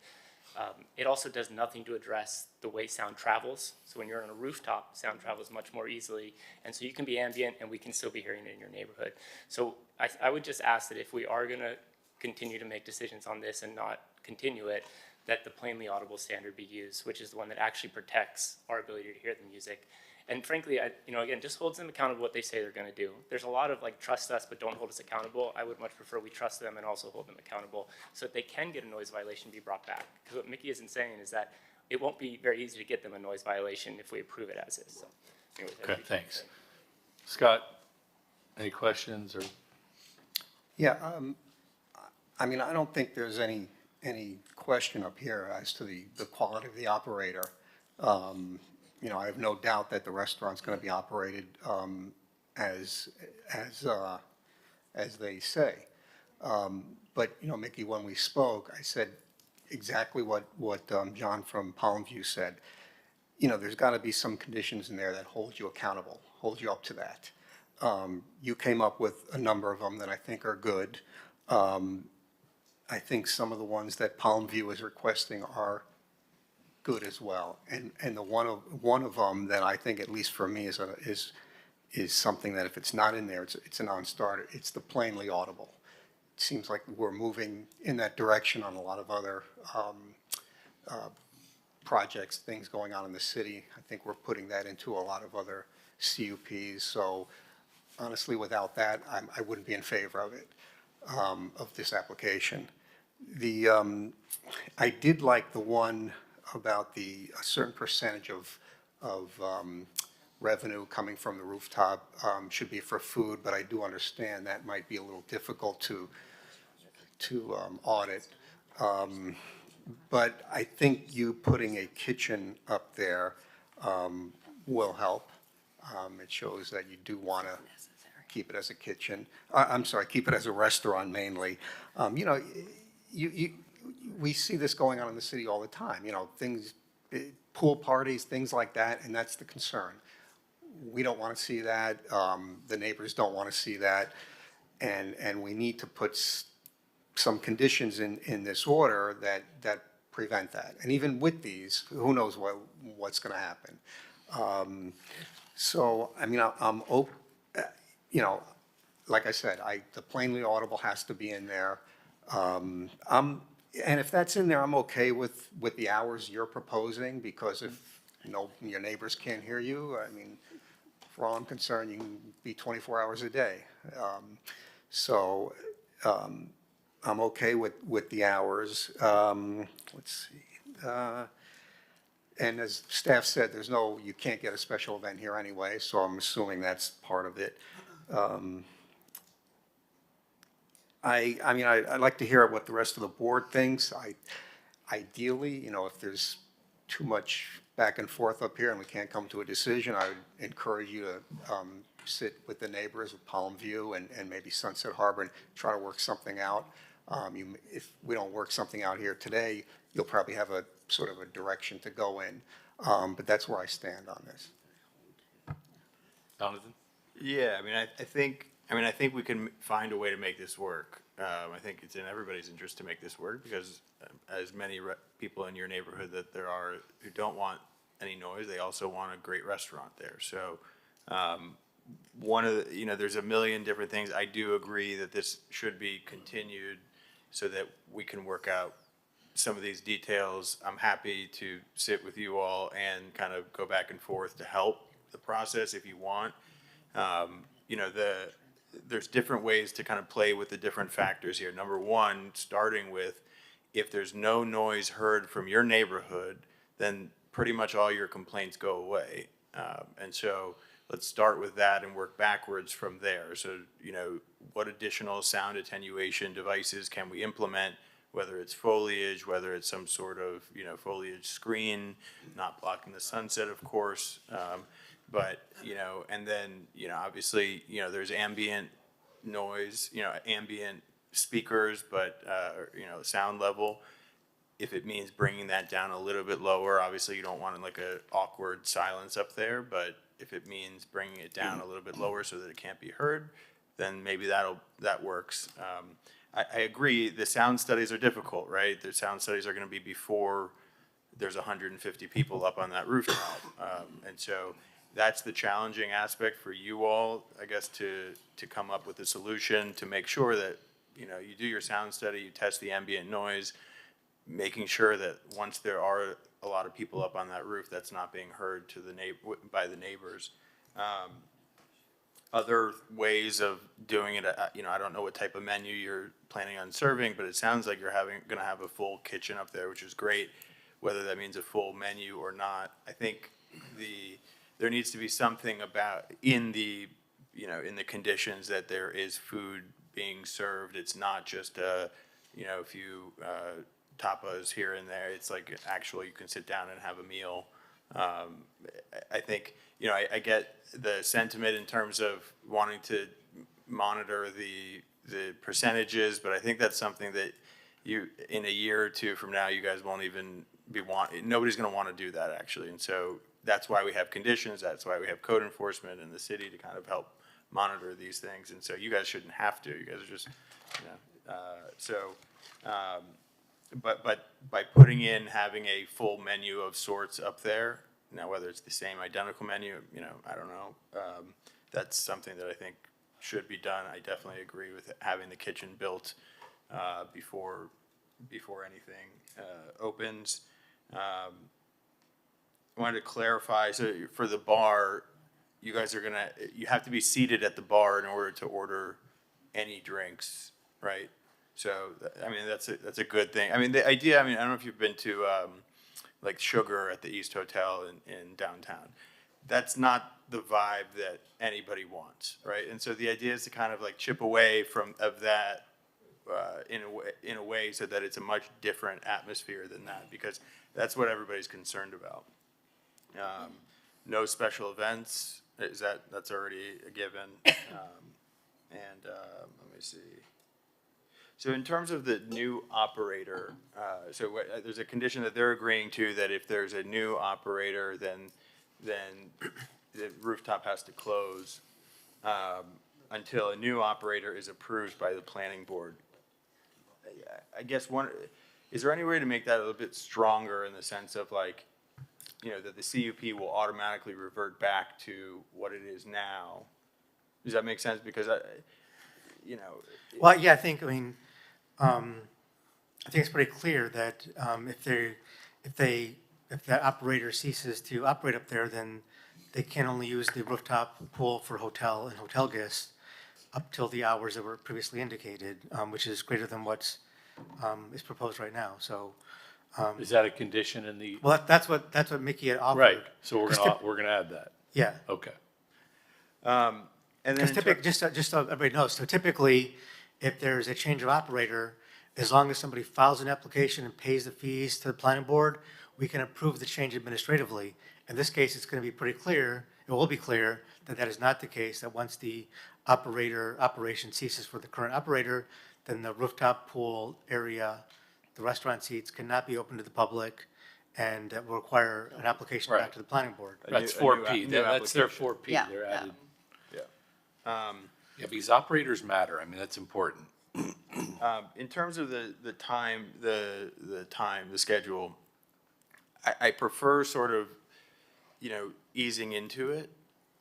It also does nothing to address the way sound travels. So when you're on a rooftop, sound travels much more easily. And so you can be ambient and we can still be hearing it in your neighborhood. So I would just ask that if we are going to continue to make decisions on this and not continue it, that the plainly audible standard be used, which is the one that actually protects our ability to hear the music. And frankly, again, just holds them accountable what they say they're going to do. There's a lot of trust us, but don't hold us accountable. I would much prefer we trust them and also hold them accountable so that they can get a noise violation be brought back. Because what Mickey isn't saying is that it won't be very easy to get them a noise violation if we approve it as is. So, anyways, Okay, thanks. Scott, any questions or? Yeah, I don't think there's any question up here as to the quality of the operator. I have no doubt that the restaurant's going to be operated as they say. But Mickey, when we spoke, I said exactly what John from Palmview said. There's got to be some conditions in there that hold you accountable, hold you up to that. You came up with a number of them that I think are good. I think some of the ones that Palmview is requesting are good as well. And the one of them that I think, at least for me, is something that if it's not in there, it's a non-starter. It's the plainly audible. It seems like we're moving in that direction on a lot of other projects, things going on in the city. I think we're putting that into a lot of other CUPs. So honestly, without that, I wouldn't be in favor of it, of this application. I did like the one about a certain percentage of revenue coming from the rooftop should be for food, but I do understand that might be a little difficult to audit. But I think you putting a kitchen up there will help. It shows that you do want to keep it as a kitchen. I'm sorry, keep it as a restaurant mainly. You know, we see this going on in the city all the time, you know, things, pool parties, things like that, and that's the concern. We don't want to see that. The neighbors don't want to see that. And we need to put some conditions in this order that prevent that. And even with these, who knows what's going to happen. So, I mean, you know, like I said, the plainly audible has to be in there. And if that's in there, I'm okay with the hours you're proposing, because if your neighbors can't hear you, I mean, for all I'm concerned, you can be 24 hours a day. So I'm okay with the hours. Let's see. And as staff said, you can't get a special event here anyway, so I'm assuming that's part of it. I mean, I'd like to hear what the rest of the board thinks. Ideally, you know, if there's too much back and forth up here and we can't come to a decision, I would encourage you to sit with the neighbors of Palm View and maybe Sunset Harbor and try to work something out. If we don't work something out here today, you'll probably have a sort of a direction to go in. But that's where I stand on this. Jonathan? Yeah, I think we can find a way to make this work. I think it's in everybody's interest to make this work, because as many people in your neighborhood that there are who don't want any noise, they also want a great restaurant there. So one of the, there's a million different things. I do agree that this should be continued so that we can work out some of these details. I'm happy to sit with you all and kind of go back and forth to help the process if you want. There's different ways to kind of play with the different factors here. Number one, starting with, if there's no noise heard from your neighborhood, then pretty much all your complaints go away. And so let's start with that and work backwards from there. So, what additional sound attenuation devices can we implement, whether it's foliage, whether it's some sort of, foliage screen, not blocking the sunset, of course. But, and then, obviously, there's ambient noise, ambient speakers, but, sound level. If it means bringing that down a little bit lower, obviously you don't want like a awkward silence up there, but if it means bringing it down a little bit lower so that it can't be heard, then maybe that works. I agree, the sound studies are difficult, right? The sound studies are gonna be before there's 150 people up on that rooftop. And so that's the challenging aspect for you all, I guess, to come up with a solution to make sure that, you do your sound study, you test the ambient noise, making sure that once there are a lot of people up on that roof, that's not being heard to by the neighbors. Other ways of doing it, I don't know what type of menu you're planning on serving, but it sounds like you're going to have a full kitchen up there, which is great. Whether that means a full menu or not, I think there needs to be something about in the conditions that there is food being served. It's not just a few tapas here and there. It's like actually you can sit down and have a meal. I think I get the sentiment in terms of wanting to monitor the percentages, but I think that's something that in a year or two from now, you guys won't even nobody's going to want to do that actually. And so that's why we have conditions. That's why we have code enforcement in the city to kind of help monitor these things. And so you guys shouldn't have to. You guys are just, but by putting in, having a full menu of sorts up there, now whether it's the same identical menu, you know, I don't know. That's something that I think should be done. I definitely agree with having the kitchen built before anything opens. I wanted to clarify, so for the bar, you guys are you have to be seated at the bar in order to order any drinks, right? So, I mean, that's a good thing. I mean, the idea, I mean, I don't know if you've been to like Sugar at the East Hotel in downtown. That's not the vibe that anybody wants, right? And so the idea is to kind of like chip away of that in a way so that it's a much different atmosphere than that, because that's what everybody's concerned about. No special events, that's already a given. Let me see. So in terms of the new operator, there's a condition that they're agreeing to, that if there's a new operator, then the rooftop has to close until a new operator is approved by the planning board. I guess is there any way to make that a little bit stronger in the sense of like, you know, that the CUP will automatically revert back to what it is now? Does that make sense? Because you know. Well, yeah, I think it's pretty clear that if that operator ceases to operate up there, then they can only use the rooftop pool for hotel and hotel guests up till the hours that were previously indicated, which is greater than what's is proposed right now. So. Is that a condition in the? Well, that's what Mickey had offered. Right, so we're gonna add that. Yeah. Okay. And then Because just so everybody knows, so typically, if there's a change of operator, as long as somebody files an application and pays the fees to the planning board, we can approve the change administratively. In this case, it's going to be pretty clear, it will be clear that that is not the case, that once the operation ceases for the current operator, then the rooftop pool area, the restaurant seats cannot be open to the public, and that will require an application back to the planning board. That's 4P, that's their 4P, Yeah, they're yeah. added. Yeah, because operators matter, I mean, that's important. In terms of the time, the schedule, I prefer sort of, you know, easing into it.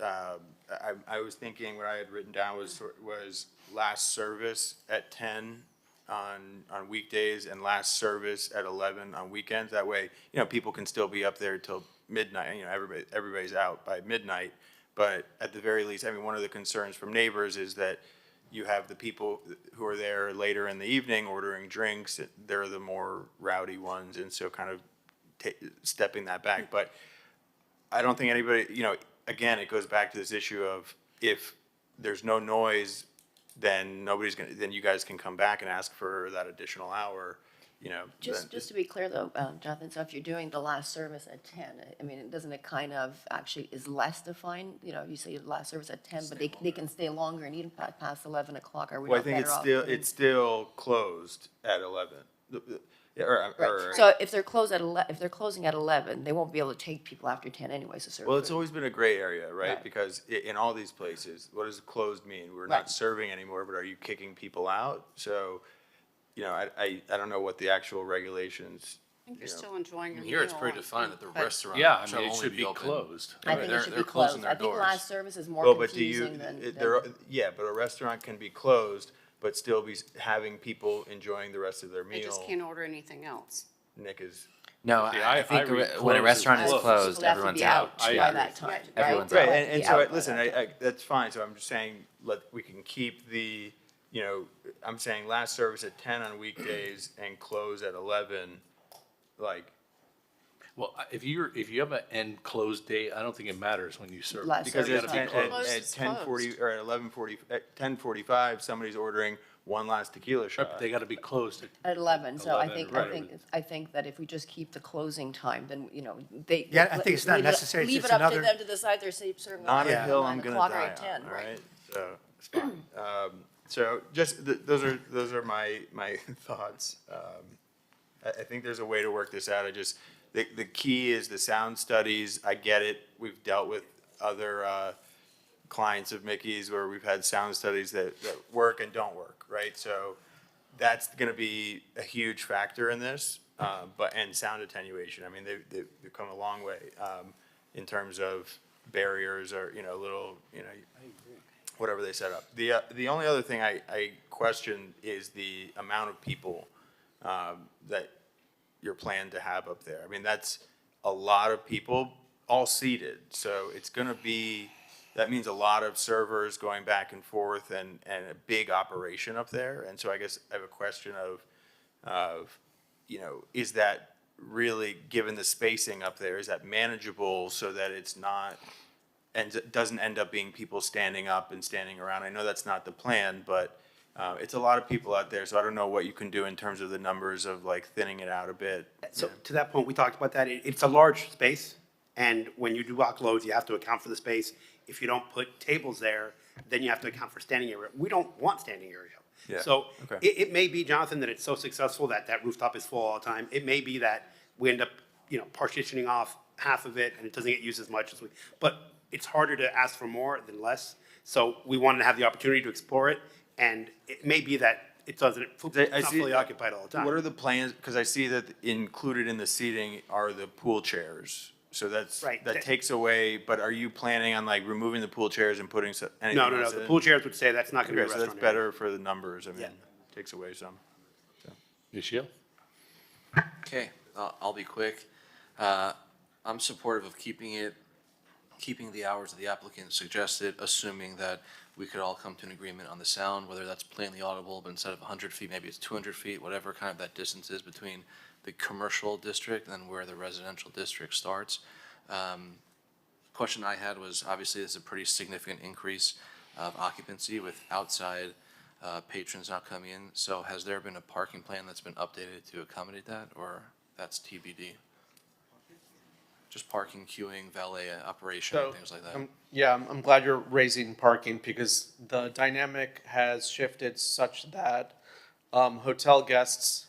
I was thinking what I had written down was last service at 10 on weekdays and last service at 11 on weekends. That way, you know, people can still be up there till midnight. You know, everybody's out by midnight. But at the very least, I mean, one of the concerns from neighbors is that you have the people who are there later in the evening ordering drinks. They're the more rowdy ones, and so kind of stepping that back. But I don't think anybody, you know, again, it goes back to this issue of if there's no noise, then then you guys can come back and ask for that additional hour, you know. Just to be clear though, Jonathan, so if you're doing the last service at 10, I mean, doesn't it kind of actually is less defined? You know, you say last service at 10, but they can stay longer and eat past 11 o'clock. Are we Well, I not think better off? it's still closed at 11. Right. So if they're closing at 11, they won't be able to take people after 10 anyways to serve Well, it's food. always been a gray area, right? Right. Because in all these places, what does closed mean? We're Right. not serving anymore, but are you kicking people out? So, you know, I don't know what the actual regulations. I think you're you know. still enjoying your meal. Here, it's pretty defined that the but- restaurant Yeah, I shall mean, it only should be open. closed. I think it should be They're closing closed. their I think doors. last service is more Well, but do you, confusing than. but a restaurant can be closed, but still be having people enjoying the rest of their They meal. just can't order anything else. Nick is. No, See, I think read when a closed restaurant as is closed. closed, People have to everyone's be out. by I that agree. time. Everyone's Right, out. and Be so, out by listen, that time. that's fine, so I'm just saying, we can keep the, you know, I'm saying last service at 10 on weekdays and close at 11, like. Well, if you have an end close date, I don't think it matters when you serve. Last Because service at time. Closed at is 10:40, or at 11:40, at 10:45, somebody's ordering one last tequila shot. They gotta be closed. At 11, so I 11, think, right. I think that if we just keep the closing time, then, you know, they. Yeah, I think it's not necessary. Leave It's it up to another- them to decide they're serving. Not at until 9 I'm gonna o'clock or die at 10, on, all right? So, it's fine. So just, those are my thoughts. I think there's a way to work this out. The key is the sound studies. I get it. We've dealt with other clients of Mickey's where we've had sound studies that work and don't work, right? So that's gonna be a huge factor in this, and sound attenuation. I mean, they've come a long way, in terms of barriers or, little, whatever they set up. The only other thing I question is the amount of people, that you're planned to have up there. I mean, that's a lot of people, all seated, so it's gonna be, that means a lot of servers going back and forth and a big operation up there. And so I guess I have a question of, is that really, given the spacing up there, is that manageable so that it's not, and it doesn't end up being people standing up and standing around? I know that's not the plan, but it's a lot of people out there, so I don't know what you can do in terms of the numbers of like thinning it out a bit. So to that point, we talked about that. It's a large space, and when you do block loads, you have to account for the space. If you don't put tables there, then you have to account for standing area. We don't want standing area. Yeah, So okay. it may be, Jonathan, that it's so successful that that rooftop is full all the time. It may be that we end up, partitioning off half of it and it doesn't get used as much as we, but it's harder to ask for more than less. So we wanted to have the opportunity to explore it, and it may be that it doesn't, it's not fully occupied all the time. What are the plans? Because I see that included in the seating are the pool chairs. So that's, Right. that takes away, but are you planning on like removing the pool chairs and putting anything No. else The in? pool chairs would say that's not going to be a Okay, so restaurant that's better for the numbers. I mean, takes away some. Nikhil? Okay, I'll be quick. I'm supportive of keeping the hours that the applicant suggested, assuming that we could all come to an agreement on the sound, whether that's plainly audible, but instead of 100 feet, maybe it's 200 feet, whatever kind of that distance is between the commercial district and where the residential district starts. Question I had was, obviously, this is a pretty significant increase of occupancy with outside patrons not coming in. So has there been a parking plan that's been updated to accommodate that, or that's TBD? Just parking, queuing, valet operation, So, things like that. I'm glad you're raising parking, because the dynamic has shifted such that hotel guests,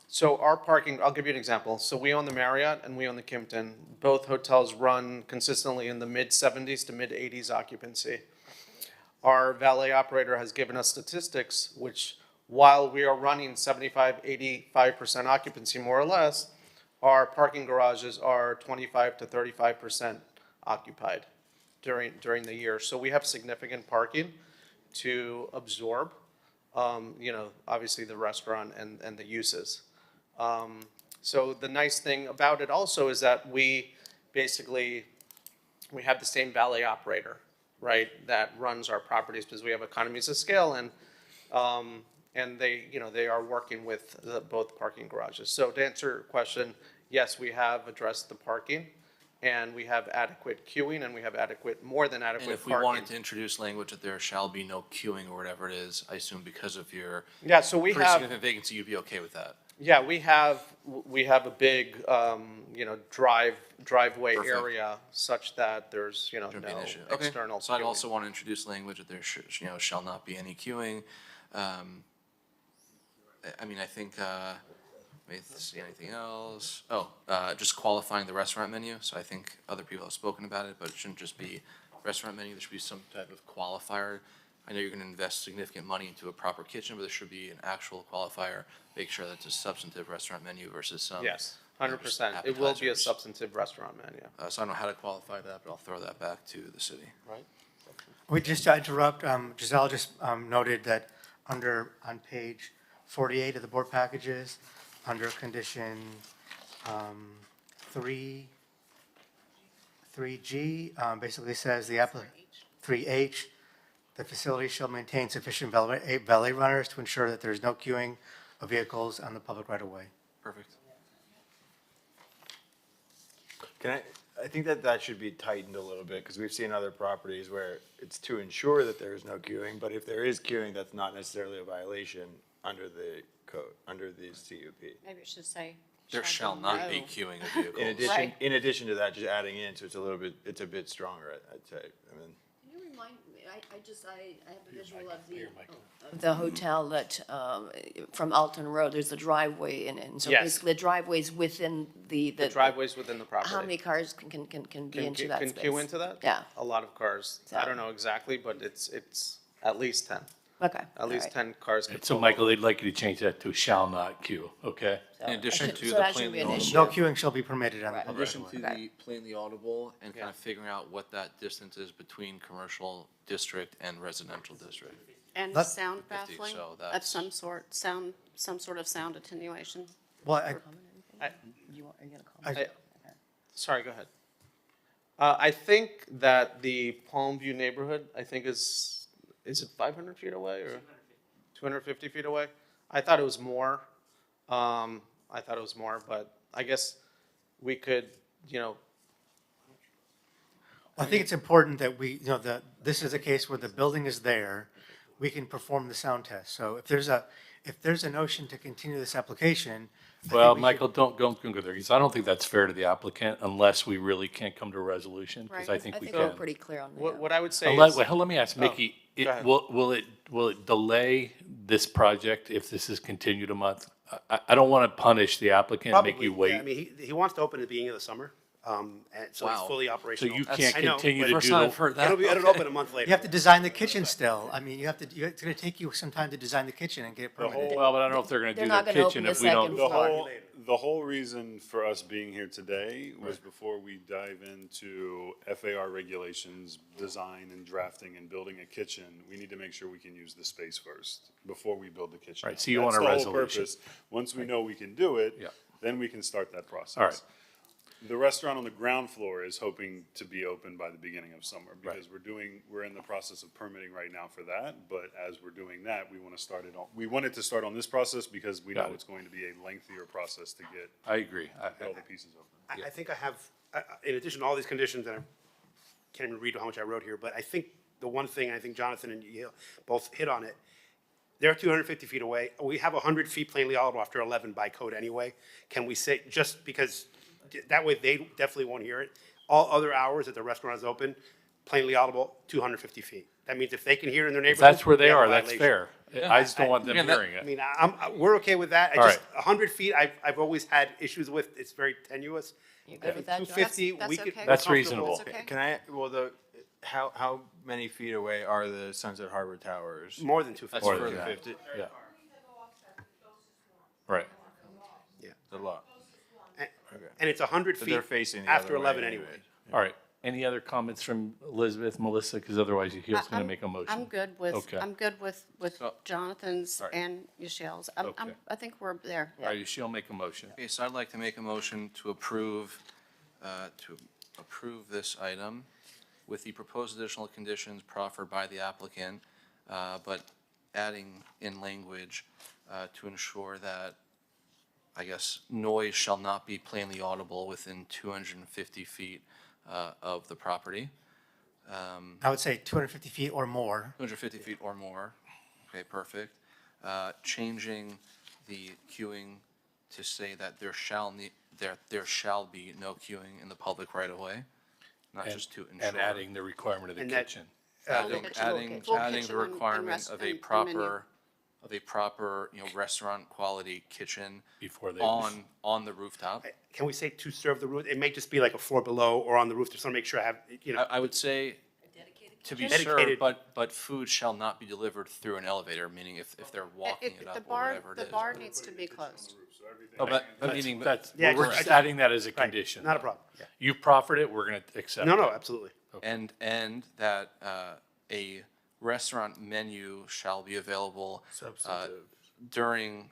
so our parking, I'll give you an example. So we own the Marriott and we own the Kimpton. Both hotels run consistently in the mid-70s to mid-80s occupancy. Our valet operator has given us statistics which, while we are running 75, 85% occupancy more or less, our parking garages are 25 to 35% occupied during the year. So we have significant parking to absorb, obviously the restaurant and the uses. So the nice thing about it also is that we have the same valet operator, right, that runs our properties, because we have economies of scale, and they are working with both parking garages. So to answer your question, yes, we have addressed the parking, and we have adequate queuing, and we have more than adequate And if we parking. wanted to introduce language that there shall be no queuing or whatever it is, I assume because of your Yeah, so we pretty have- significant vacancy, you'd be okay with that? Yeah, we have a big, driveway Perfect. area such that there's, no Shouldn't be an issue. Okay. external. So I'd queuing. also want to introduce language that there shall not be any queuing. I think, let me see anything else. Just qualifying the restaurant menu. So I think other people have spoken about it, but it shouldn't just be restaurant menu. There should be some type of qualifier. I know you're going to invest significant money into a proper kitchen, but there should be an actual qualifier. Make sure that's a substantive restaurant menu versus some. Yes, just 100%. It will be a appetizers. substantive restaurant menu. So I don't know how to qualify that, but I'll throw that back to the city. Right. We just to interrupt, Giselle just noted that on page 48 of the board packages, under condition 3G, basically says the applicant, 3H, the facility shall maintain sufficient valet runners to ensure that there is no queuing of vehicles on the public right-of-way. Perfect. I think that should be tightened a little bit, because we've seen other properties where it's to ensure that there is no queuing, but if there is queuing, that's not necessarily a violation under the code, under the CUP. Maybe it should say. There shall not be queuing of vehicles. In addition to that, just adding in, so it's a bit stronger, I'd say. I mean, Can you remind me, I have a visual of the hotel that, from Alton Road, there's a driveway and so Yes. basically the driveway's within the. The driveway's within the property. How many cars can be into that space? Can queue into that? Yeah. A lot of cars. I don't know exactly, but it's at least 10. Okay. At least 10 cars can So pull Michael, over. they'd like you to change that to shall not queue, okay? In addition to So the that shouldn't be plainly an audible. issue. No queuing shall be permitted on the In public addition right-of-way. to the plainly audible and kind of figuring out what that distance is between commercial district and residential district. And Let- sound 50, baffling so of that's- some sort, some sort of sound attenuation. Well, Sorry, go ahead. I think that the Palm View neighborhood, I think is it 500 feet away or 250 feet away? I thought it was more. But I guess we could, I think it's important that we, that this is a case where the building is there, we can perform the sound test. So if there's a notion to continue this application. I think Well, we Michael, don't go there, because I don't think that's fair to the applicant unless we really can't come to a resolution, because I think we we're can. pretty clear on that. what I would say Let, is. well, let me ask Oh, Mickey, go ahead. will it delay this project if this is continued a month? I don't want to punish the applicant, and make you Probably, yeah. wait. I mean, he wants to open at the beginning of the summer, and so he's Wow. fully operational. you can't I know, continue but to First do time the- I've heard that. It'll open a month later. You have to design the kitchen still. I mean, it's gonna take you some time to design the kitchen and get it permitted. Well, but I don't know if they're going to They're do not their gonna kitchen open if the we don't. second floor. The whole reason for us being here today was before we dive into FAR regulations, design and drafting and building a kitchen, we need to make sure we can use the space first before we build the kitchen. Right, so you want That's a the whole resolution. purpose. Once we know we can do it, Yeah. then we can start that process. All right. The restaurant on the ground floor is hoping to be open by the beginning of summer because we're in the process of permitting right now for that. But as we're doing that, we want it to start on this process because we Got know it. it's going to be a lengthier process to get I agree. all the pieces open. I think I have, in addition to all these conditions, and I can't even read how much I wrote here, but I think the one thing, I think Jonathan and you both hit on it, they're 250 feet away. We have 100 feet plainly audible after 11 by code anyway. Can we say, just because, that way they definitely won't hear it. All other hours that the restaurant is open, plainly audible, 250 feet. That means if they can hear it in their If neighborhood. that's where they we have a are, that's violation. fair. I just don't want them Again, hearing I it. mean, we're okay with that. All 100 feet, I've always had issues with. It's very tenuous. You good with that, John? 250, That's we could. okay. That's we're reasonable. comfortable. Can I, well, how many feet away are the Sunset Harbor Towers? More than 250. That's More further than than that. 50? Yeah. Right. It's a lot. And it's 100 But feet they're facing the after other way 11 anyway. All right. Any other comments from Elizabeth, Melissa? Because otherwise you're going to I'm- make a motion. I'm good with, Okay. I'm good with Jonathan's All right. and Michelle's. Okay. I think we're there. All right, she'll make a motion. Okay, so I'd like to make a motion to approve this item with the proposed additional conditions proffered by the applicant, but adding in language to ensure that, I guess, noise shall not be plainly audible within 250 feet of the property. I would say 250 feet or more. 250 feet or more. Okay, perfect. Changing the queuing to say that there shall be no queuing in the public right of way, not And- just to ensure. And adding the requirement of the And that- kitchen. Adding, kitchen, adding, full adding kitchen the and requirement rest- of and a menu. proper, restaurant quality kitchen Before they. on the rooftop. Can we say to serve the roof? It may just be like a floor below or on the roof. Just want to make sure I have, I would say to be Dedicated. served, but food shall not be delivered through an elevator, meaning if they're walking it The up or bar, whatever it the is. bar needs to be closed. Oh, but meaning. That's, Yeah, we're just- just adding that as a Right, condition. not a problem. Yeah. You proffered it, we're going to accept it. No, absolutely. And that a restaurant menu shall be available during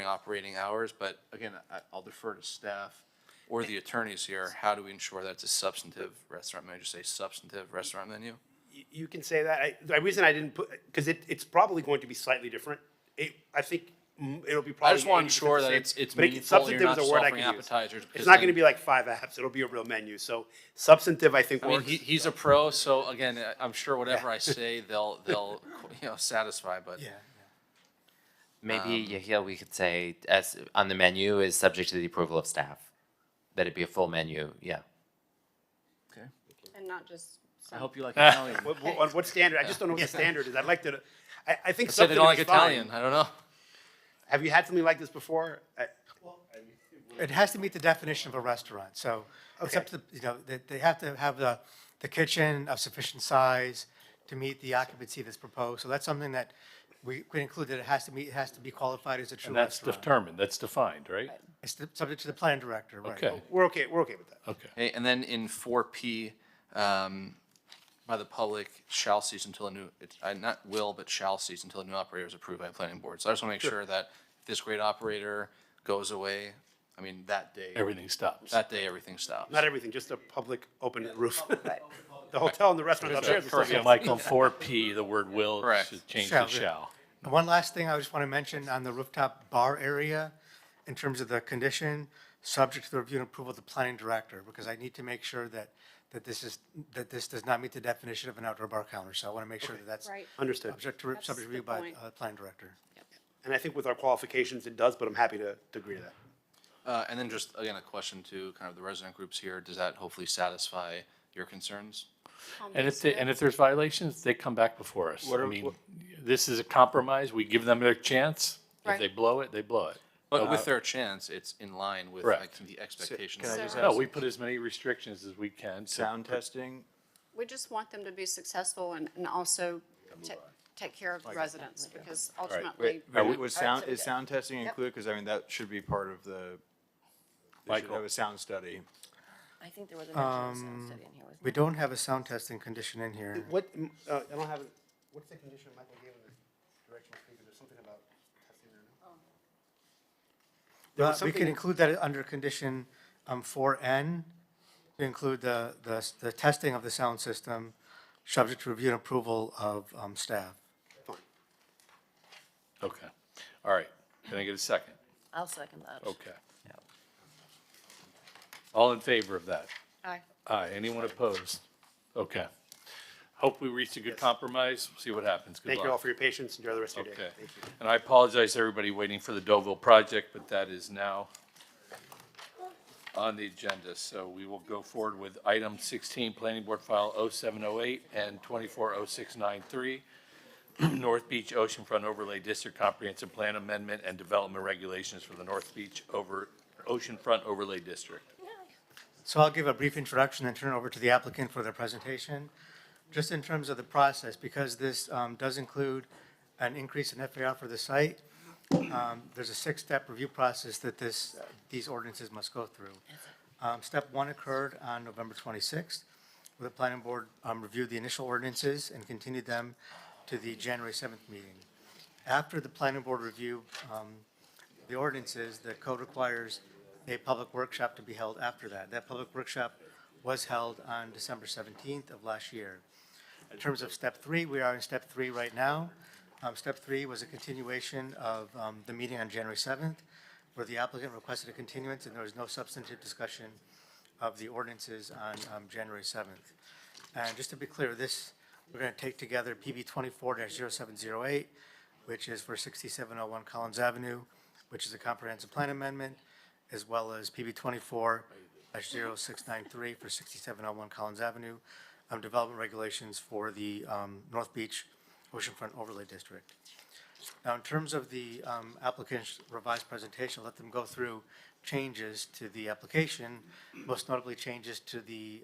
operating hours, but again, I'll defer to staff or the attorneys here. How do we ensure that it's a substantive restaurant menu? Just say substantive restaurant menu? You can say that. The reason I didn't put, because it's probably going to be slightly different. I think it'll be probably. I just want to 80% ensure the that same, it's but meaningful, you're substantive not is a word I offering can use. appetizers. It's because not then- going to be like 5 apps. It'll be a real menu. So substantive, I think, I mean, works. he's a pro, so again, I'm sure whatever I say, they'll satisfy, but. Yeah. Maybe, Yahil, we could say, as, on the menu is subject to the approval of staff. That it be a full menu, yeah. Okay. And not just. I hope you like Italian. What standard? I just don't know what the standard is. I'd like to, I think I said they don't like substantive is fine. Italian, I don't know. Have you had something like this before? It has to meet the definition of a restaurant, so it's up to, they have to have the kitchen of sufficient size to meet the occupancy that's proposed. So that's something that We could include that it has to be qualified as a true And that's restaurant. determined, that's defined, right? It's subject to the plan director, right? Okay. We're okay with that. Okay. Okay, and then in 4P, by the public shall cease until a new, not will, but shall cease until a new operator is approved by the planning board. So I just want to make Sure. sure that if this great operator goes away, I mean, that day. Everything stops. That day, everything stops. Not everything, just a public open roof. The hotel and the restaurant upstairs. will still Yeah, be Michael, 4P, the word will Correct. should change Shall, to yeah. shall. And one last thing I just want to mention on the rooftop bar area, in terms of the condition, subject to the review and approval of the planning director, because I need to make sure that this does not meet the definition of an outdoor bar counter. So I want to make sure that that's Right. Understood. subject to That's review the by point. planning director. And I think with our qualifications, it does, but I'm happy to agree to that. And then just, again, a question to kind of the resident groups here. Does that hopefully satisfy your concerns? And if there's violations, they come back before us. What I are- mean, this is a compromise. We give them their chance. If Right. they blow it, they blow it. But with their chance, it's in line with Correct. like, the expectations. Can I just No, ask, we put as many restrictions as we can. to- sound testing, We just want them to be successful and also take care of the residents, because ultimately. was is sound testing Yep. included? Because I mean, that should be part of the, they should Michael. have a sound study. I think there was a mention of sound study in here, wasn't We don't have a sound testing condition in here. What, I don't have, what's the condition Michael gave in the direction of speaker? There's something about testing or no? There was We can something- include that under condition 4N, to include the testing of the sound system, subject to review and approval of staff. Okay. All right. Can I get a second? I'll second that. Okay. All in favor of that? Aye. Aye. Anyone opposed? Okay. Hope we reach a good compromise. See what happens. Good Thank you luck. all for your patience. Enjoy the rest of your day. Okay. Thank you. And I apologize to everybody waiting for the Deauville project, but that is now on the agenda. So we will go forward with item 16, Planning Board File 0708 and 240693, North Beach Oceanfront Overlay District Comprehensive Plan Amendment and Development Regulations for the North Beach Oceanfront Overlay District. So I'll give a brief introduction and turn it over to the applicant for their presentation. Just in terms of the process, because this does include an increase in FAR for the site, there's a 6-step review process that these ordinances must go through. Step 1 occurred on November 26th, where the planning board reviewed the initial ordinances and continued them to the January 7th meeting. After the planning board review the ordinances, the code requires a public workshop to be held after that. That public workshop was held on December 17th of last year. In terms of step 3, we are in step 3 right now. Step 3 was a continuation of the meeting on January 7th, where the applicant requested a continuance and there was no substantive discussion of the ordinances on January 7th. And just to be clear, we're going to take together PB 24-0708, which is for 6701 Collins Avenue, which is a comprehensive plan amendment, as well as PB 24-0693 for 6701 Collins Avenue, development regulations for the North Beach Oceanfront Overlay District. Now, in terms of the applicant's revised presentation, let them go through changes to the application, most notably changes to the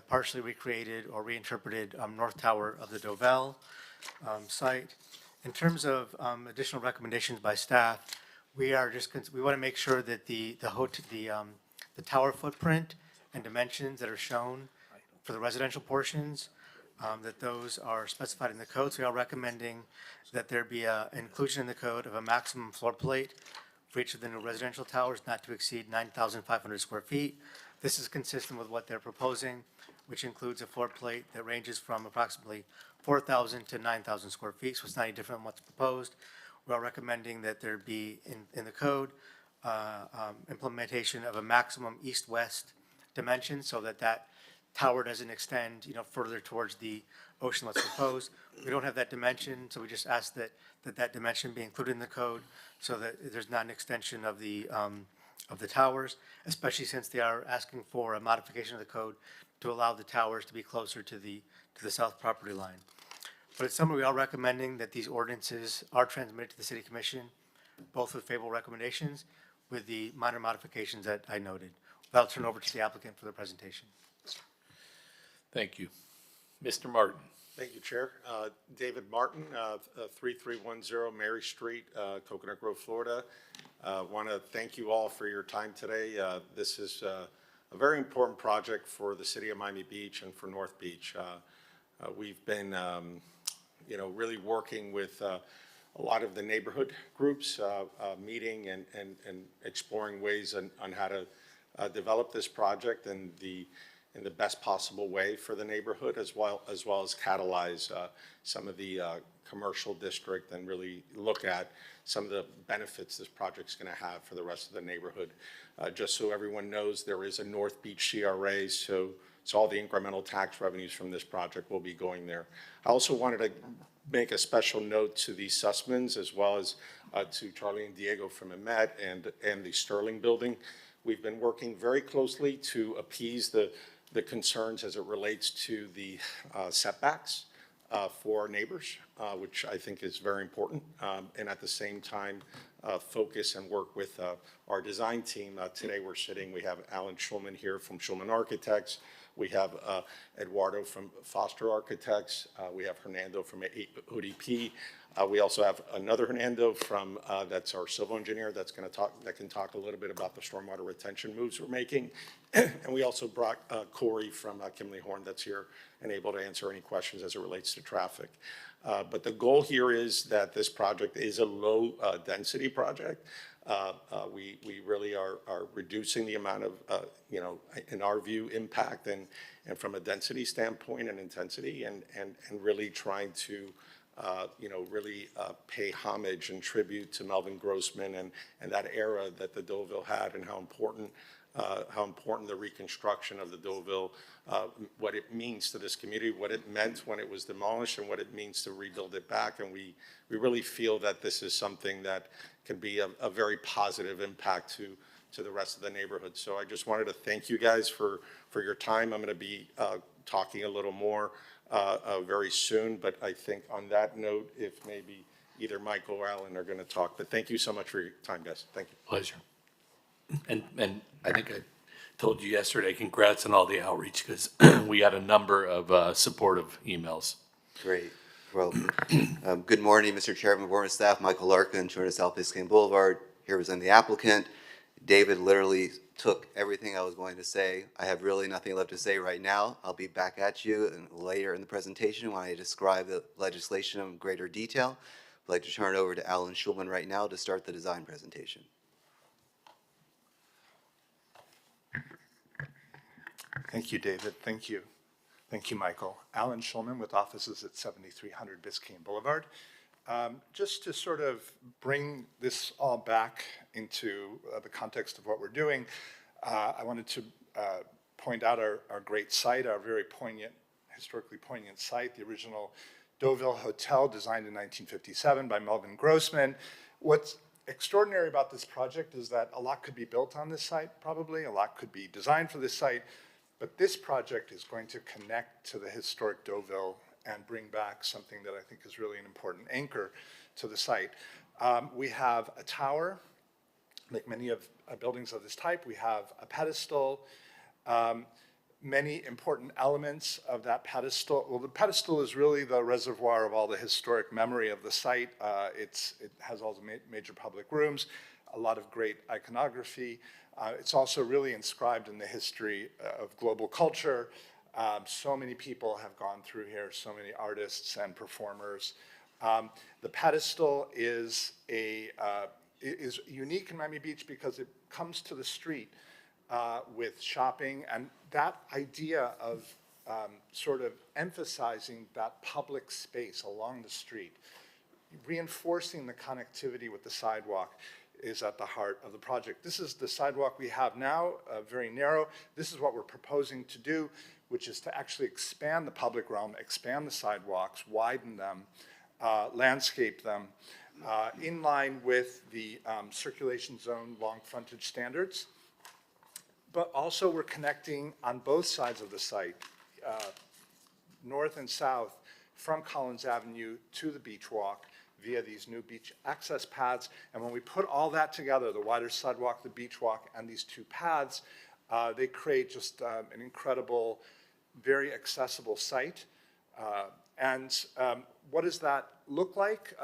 partially recreated or reinterpreted north tower of the Deauville site. In terms of additional recommendations by staff, we want to make sure that the tower footprint and dimensions that are shown for the residential portions, that those are specified in the code. So we are recommending that there be a inclusion in the code of a maximum floor plate for each of the new residential towers not to exceed 9,500 square feet. This is consistent with what they're proposing, which includes a floor plate that ranges from approximately 4,000 to 9,000 square feet, so it's not any different than what's proposed. We are recommending that there be in the code implementation of a maximum east-west dimension so that tower doesn't extend, further towards the ocean that's proposed. We don't have that dimension, so we just ask that dimension be included in the code so that there's not an extension of the towers, especially since they are asking for a modification of the code to allow the towers to be closer to the south property line. But in summary, we are recommending that these ordinances are transmitted to the city commission, both with favorable recommendations with the minor modifications that I noted. I'll turn over to the applicant for the presentation. Thank you. Mr. Martin. Thank you, Chair. David Martin, 3310 Mary Street, Coconut Grove, Florida. Want to thank you all for your time today. This is a very important project for the city of Miami Beach and for North Beach. We've been, really working with a lot of the neighborhood groups, meeting and exploring ways on how to develop this project in the best possible way for the neighborhood, as well as catalyze some of the commercial district and really look at some of the benefits this project's going to have for the rest of the neighborhood. Just so everyone knows, there is a North Beach CRA, so all the incremental tax revenues from this project will be going there. I also wanted to make a special note to the Sussmans, as well as to Charlie and Diego from Emet and the Sterling Building. We've been working very closely to appease the concerns as it relates to the setbacks for our neighbors, which I think is very important, and at the same time focus and work with our design team. Today we have Alan Schulman here from Schulman Architects. We have Eduardo from Foster Architects. We have Hernando from ODP. We also have another Hernando from that's our civil engineer that can talk a little bit about the stormwater retention moves we're making. And we also brought Corey from Kimley Horn that's here and able to answer any questions as it relates to traffic. But the goal here is that this project is a low density project. We really are reducing the amount of, in our view, impact and from a density standpoint and intensity, and really trying to really pay homage and tribute to Melvin Grossman and that era that the Deauville had, and how important the reconstruction of the Deauville, what it means to this community, what it meant when it was demolished, and what it means to rebuild it back. And we really feel that this is something that can be a very positive impact to the rest of the neighborhood. So I just wanted to thank you guys for your time. I'm going to be talking a little more very soon, but I think on that note, if maybe either Michael or Alan are going to talk. But thank you so much for your time, guys. Thank you. Pleasure. And I think I told you yesterday, congrats on all the outreach, because we got a number of supportive emails. Great. Well, good morning, Mr. Chairman, board and staff. Michael Larkin, 200 South Biscayne Boulevard. Here was the applicant. David literally took everything I was going to say. I have really nothing left to say right now. I'll be back at you later in the presentation when I describe the legislation in greater detail. I'd like to turn it over to Alan Schulman right now to start the design presentation. Thank you, David. Thank you. Thank you, Michael. Alan Schulman with offices at 7300 Biscayne Boulevard. Just to sort of bring this all back into the context of what we're doing, I wanted to point out our great site, our very poignant, historically poignant site, the original Deauville Hotel, designed in 1957 by Melvin Grossman. What's extraordinary about this project is that a lot could be built on this site, probably. A lot could be designed for this site. But this project is going to connect to the historic Deauville and bring back something that I think is really an important anchor to the site. We have a tower, like many of buildings of this type. We have a pedestal. Many important elements of that pedestal. Well, the pedestal is really the reservoir of all the historic memory of the site. It has all the major public rooms, a lot of great iconography. It's also really inscribed in the history of global culture. So many people have gone through here, so many artists and performers. The pedestal is unique in Miami Beach because it comes to the street with shopping, and that idea of sort of emphasizing that public space along the street, reinforcing the connectivity with the sidewalk, is at the heart of the project. This is the sidewalk we have now, very narrow. This is what we're proposing to do, which is to actually expand the public realm, expand the sidewalks, widen them, landscape them, in line with the circulation zone long frontage standards. But also we're connecting on both sides of the site, north and south, from Collins Avenue to the beach walk, via these new beach access paths. And when we put all that together, the wider sidewalk, the beach walk, and these two paths, they create just an incredible, very accessible site. What does that look like?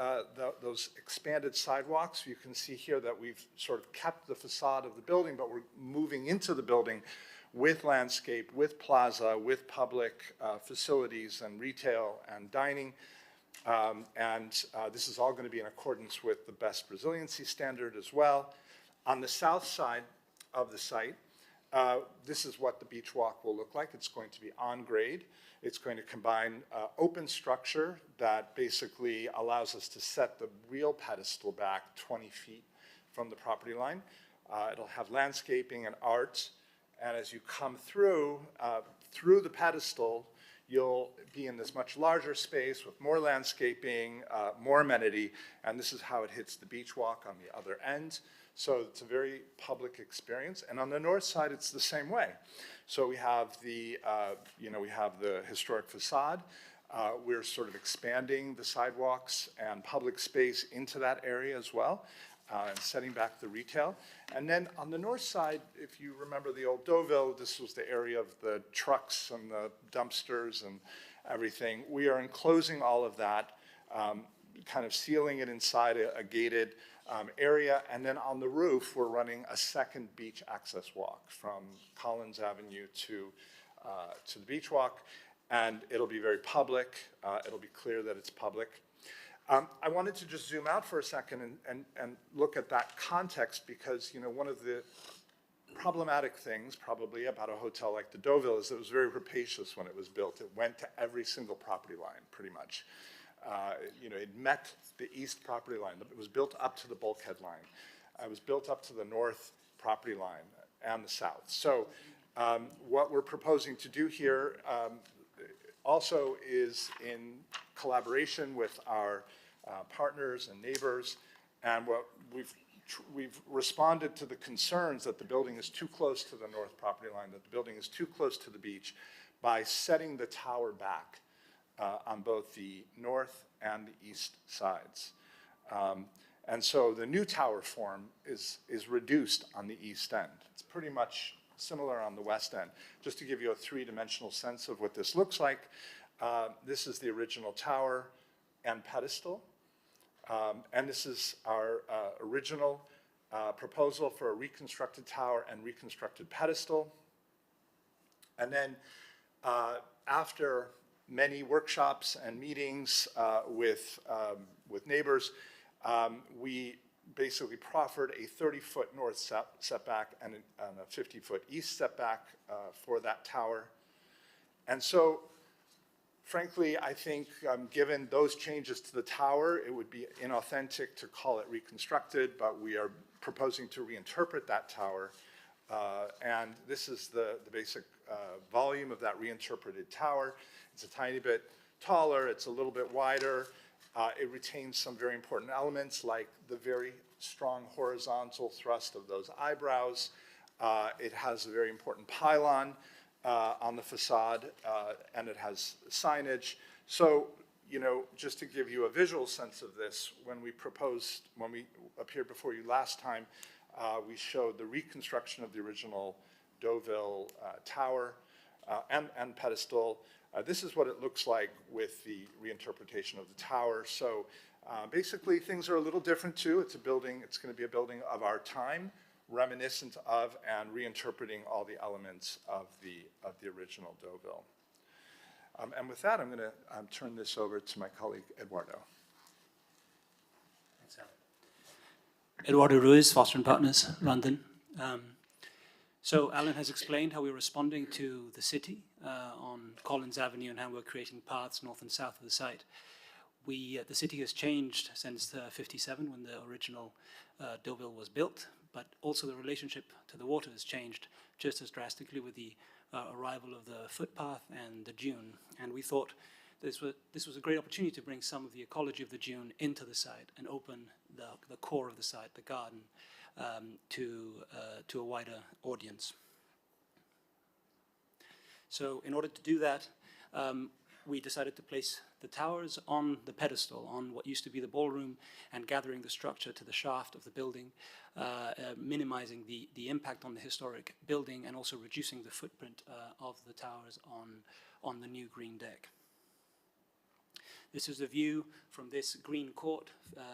Those expanded sidewalks, you can see here that we've sort of kept the facade of the building, but we're moving into the building with landscape, with plaza, with public facilities and retail and dining. This is all going to be in accordance with the best resiliency standard as well. On the south side of the site, this is what the beach walk will look like. It's going to be on grade. It's going to combine open structure that basically allows us to set the real pedestal back 20 feet from the property line. It'll have landscaping and art. And as you come through the pedestal, you'll be in this much larger space with more landscaping, more amenity, and this is how it hits the beach walk on the other end. So it's a very public experience. And on the north side, it's the same way. So we have the, we have the historic facade. We're sort of expanding the sidewalks and public space into that area as well, and setting back the retail. And then on the north side, if you remember the old Deauville, this was the area of the trucks and the dumpsters and everything. We are enclosing all of that, kind of sealing it inside a gated area. And then on the roof, we're running a second beach access walk from Collins Avenue to the beach walk. And it'll be very public. It'll be clear that it's public. I wanted to just zoom out for a second and look at that context because, one of the problematic things probably about a hotel like the Deauville is that it was very rapacious when it was built. It went to every single property line, pretty much. It met the east property line. It was built up to the bulkhead line. It was built up to the north property line and the south. So what we're proposing to do here also is in collaboration with our partners and neighbors, and what we've responded to the concerns that the building is too close to the north property line, that the building is too close to the beach, by setting the tower back on both the north and the east sides. And so the new tower form is reduced on the east end. It's pretty much similar on the west end. Just to give you a three-dimensional sense of what this looks like, this is the original tower and pedestal. And this is our original proposal for a reconstructed tower and reconstructed pedestal. And then after many workshops and meetings with neighbors, we basically proffered a 30-foot north setback and a 50-foot east setback for that tower. And so, frankly, I think given those changes to the tower, it would be inauthentic to call it reconstructed, but we are proposing to reinterpret that tower. And this is the basic volume of that reinterpreted tower. It's a tiny bit taller, it's a little bit wider. It retains some very important elements like the very strong horizontal thrust of those eyebrows. It has a very important pylon on the facade, and it has signage. So, just to give you a visual sense of this, when we appeared before you last time, we showed the reconstruction of the original Deauville tower and pedestal. This is what it looks like with the reinterpretation of the tower. So basically things are a little different too. It's going to be a building of our time, reminiscent of and reinterpreting all the elements of the original Deauville. And with that, I'm going to turn this over to my colleague, Eduardo. Thanks, Alan. Eduardo Ruiz, Foster & Partners, London. So Alan has explained how we're responding to the city on Collins Avenue and how we're creating paths north and south of the site. The city has changed since '57 when the original Deauville was built, but also the relationship to the water has changed just as drastically with the arrival of the footpath and the dune. And we thought this was a great opportunity to bring some of the ecology of the dune into the site and open the core of the site, the garden, to a wider audience. So in order to do that, we decided to place the towers on the pedestal, on what used to be the ballroom, and gathering the structure to the shaft of the building, minimizing the impact on the historic building and also reducing the footprint of the towers on the new green deck. This is a view from this green court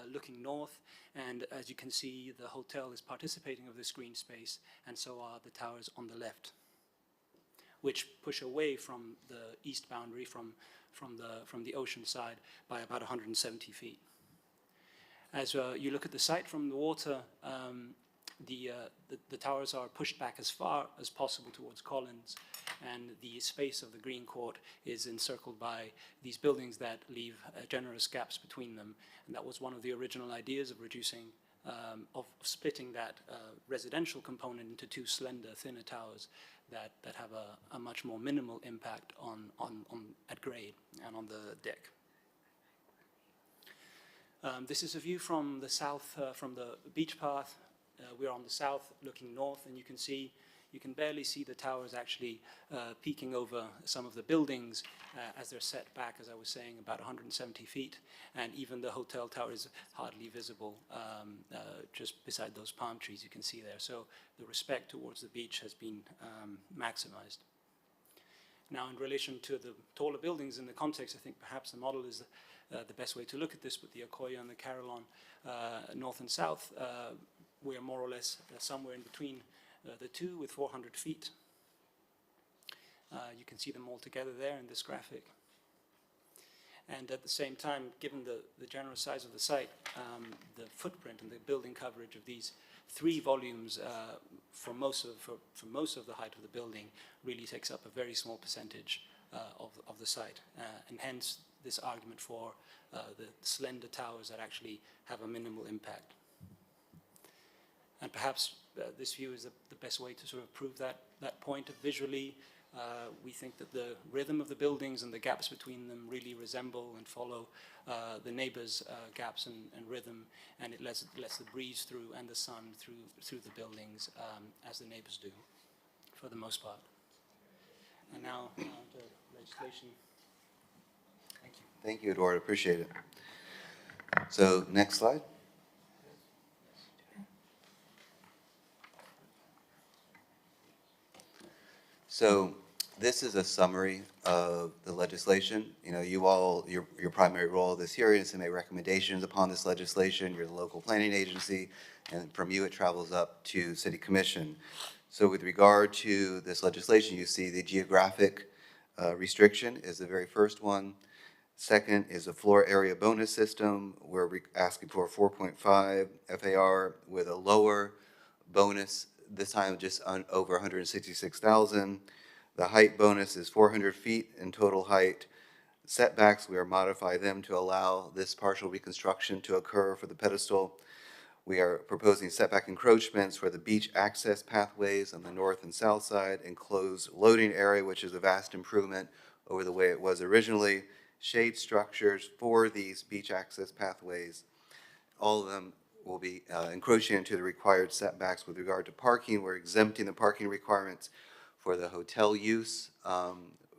looking north, and as you can see, the hotel is participating of this green space, and so are the towers on the left, which push away from the east boundary, from the ocean side, by about 170 feet. As you look at the site from the water, the towers are pushed back as far as possible towards Collins, and the space of the green court is encircled by these buildings that leave generous gaps between them. And that was one of the original ideas of reducing, of splitting that residential component into two slender, thinner towers that have a much more minimal impact at grade and on the deck. This is a view from the south, from the beach path. We're on the south looking north, and you can barely see the towers actually peeking over some of the buildings as they're set back, as I was saying, about 170 feet, and even the hotel tower is hardly visible just beside those palm trees you can see there. So the respect towards the beach has been maximized. Now, in relation to the taller buildings in the context, I think perhaps the model is the best way to look at this, with the Akoya and the Carillon north and south. We are more or less somewhere in between the two, with 400 feet. You can see them all together there in this graphic. And at the same time, given the generous size of the site, the footprint and the building coverage of these three volumes for most of the height of the building really takes up a very small percentage of the site. And hence this argument for the slender towers that actually have a minimal impact. And perhaps this view is the best way to sort of prove that point. Visually, we think that the rhythm of the buildings and the gaps between them really resemble and follow the neighbors' gaps and rhythm, and it lets the breeze through and the sun through the buildings as the neighbors do, for the most part. And now the legislation. Thank you. Thank you, Eduardo. Appreciate it. So next slide. So this is a summary of the legislation. You know, you all, your primary role of this hearing is to make recommendations upon this legislation. You're the local planning agency, and from you it travels up to City Commission. So with regard to this legislation, you see the geographic restriction is the very first one. Second is a floor area bonus system. We're asking for 4.5 FAR with a lower bonus, this time just over 166,000. The height bonus is 400 feet in total height. Setbacks, we are modify them to allow this partial reconstruction to occur for the pedestal. We are proposing setback encroachments for the beach access pathways on the north and south side, enclosed loading area, which is a vast improvement over the way it was originally, shade structures for these beach access pathways. All of them will be encroaching into the required setbacks. With regard to parking, we're exempting the parking requirements for the hotel use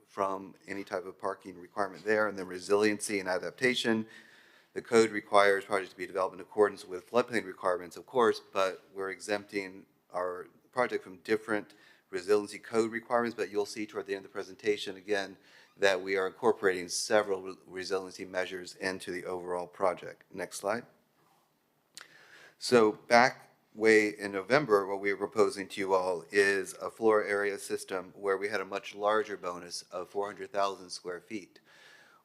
from any type of parking requirement there. And then resiliency and adaptation. The code requires projects to be developed in accordance with floodplain requirements, of course, but we're exempting our project from different resiliency code requirements, but you'll see toward the end of the presentation, again, that we are incorporating several resiliency measures into the overall project. Next slide. So back way in November, what we were proposing to you all is a floor area system where we had a much larger bonus of 400,000 square feet.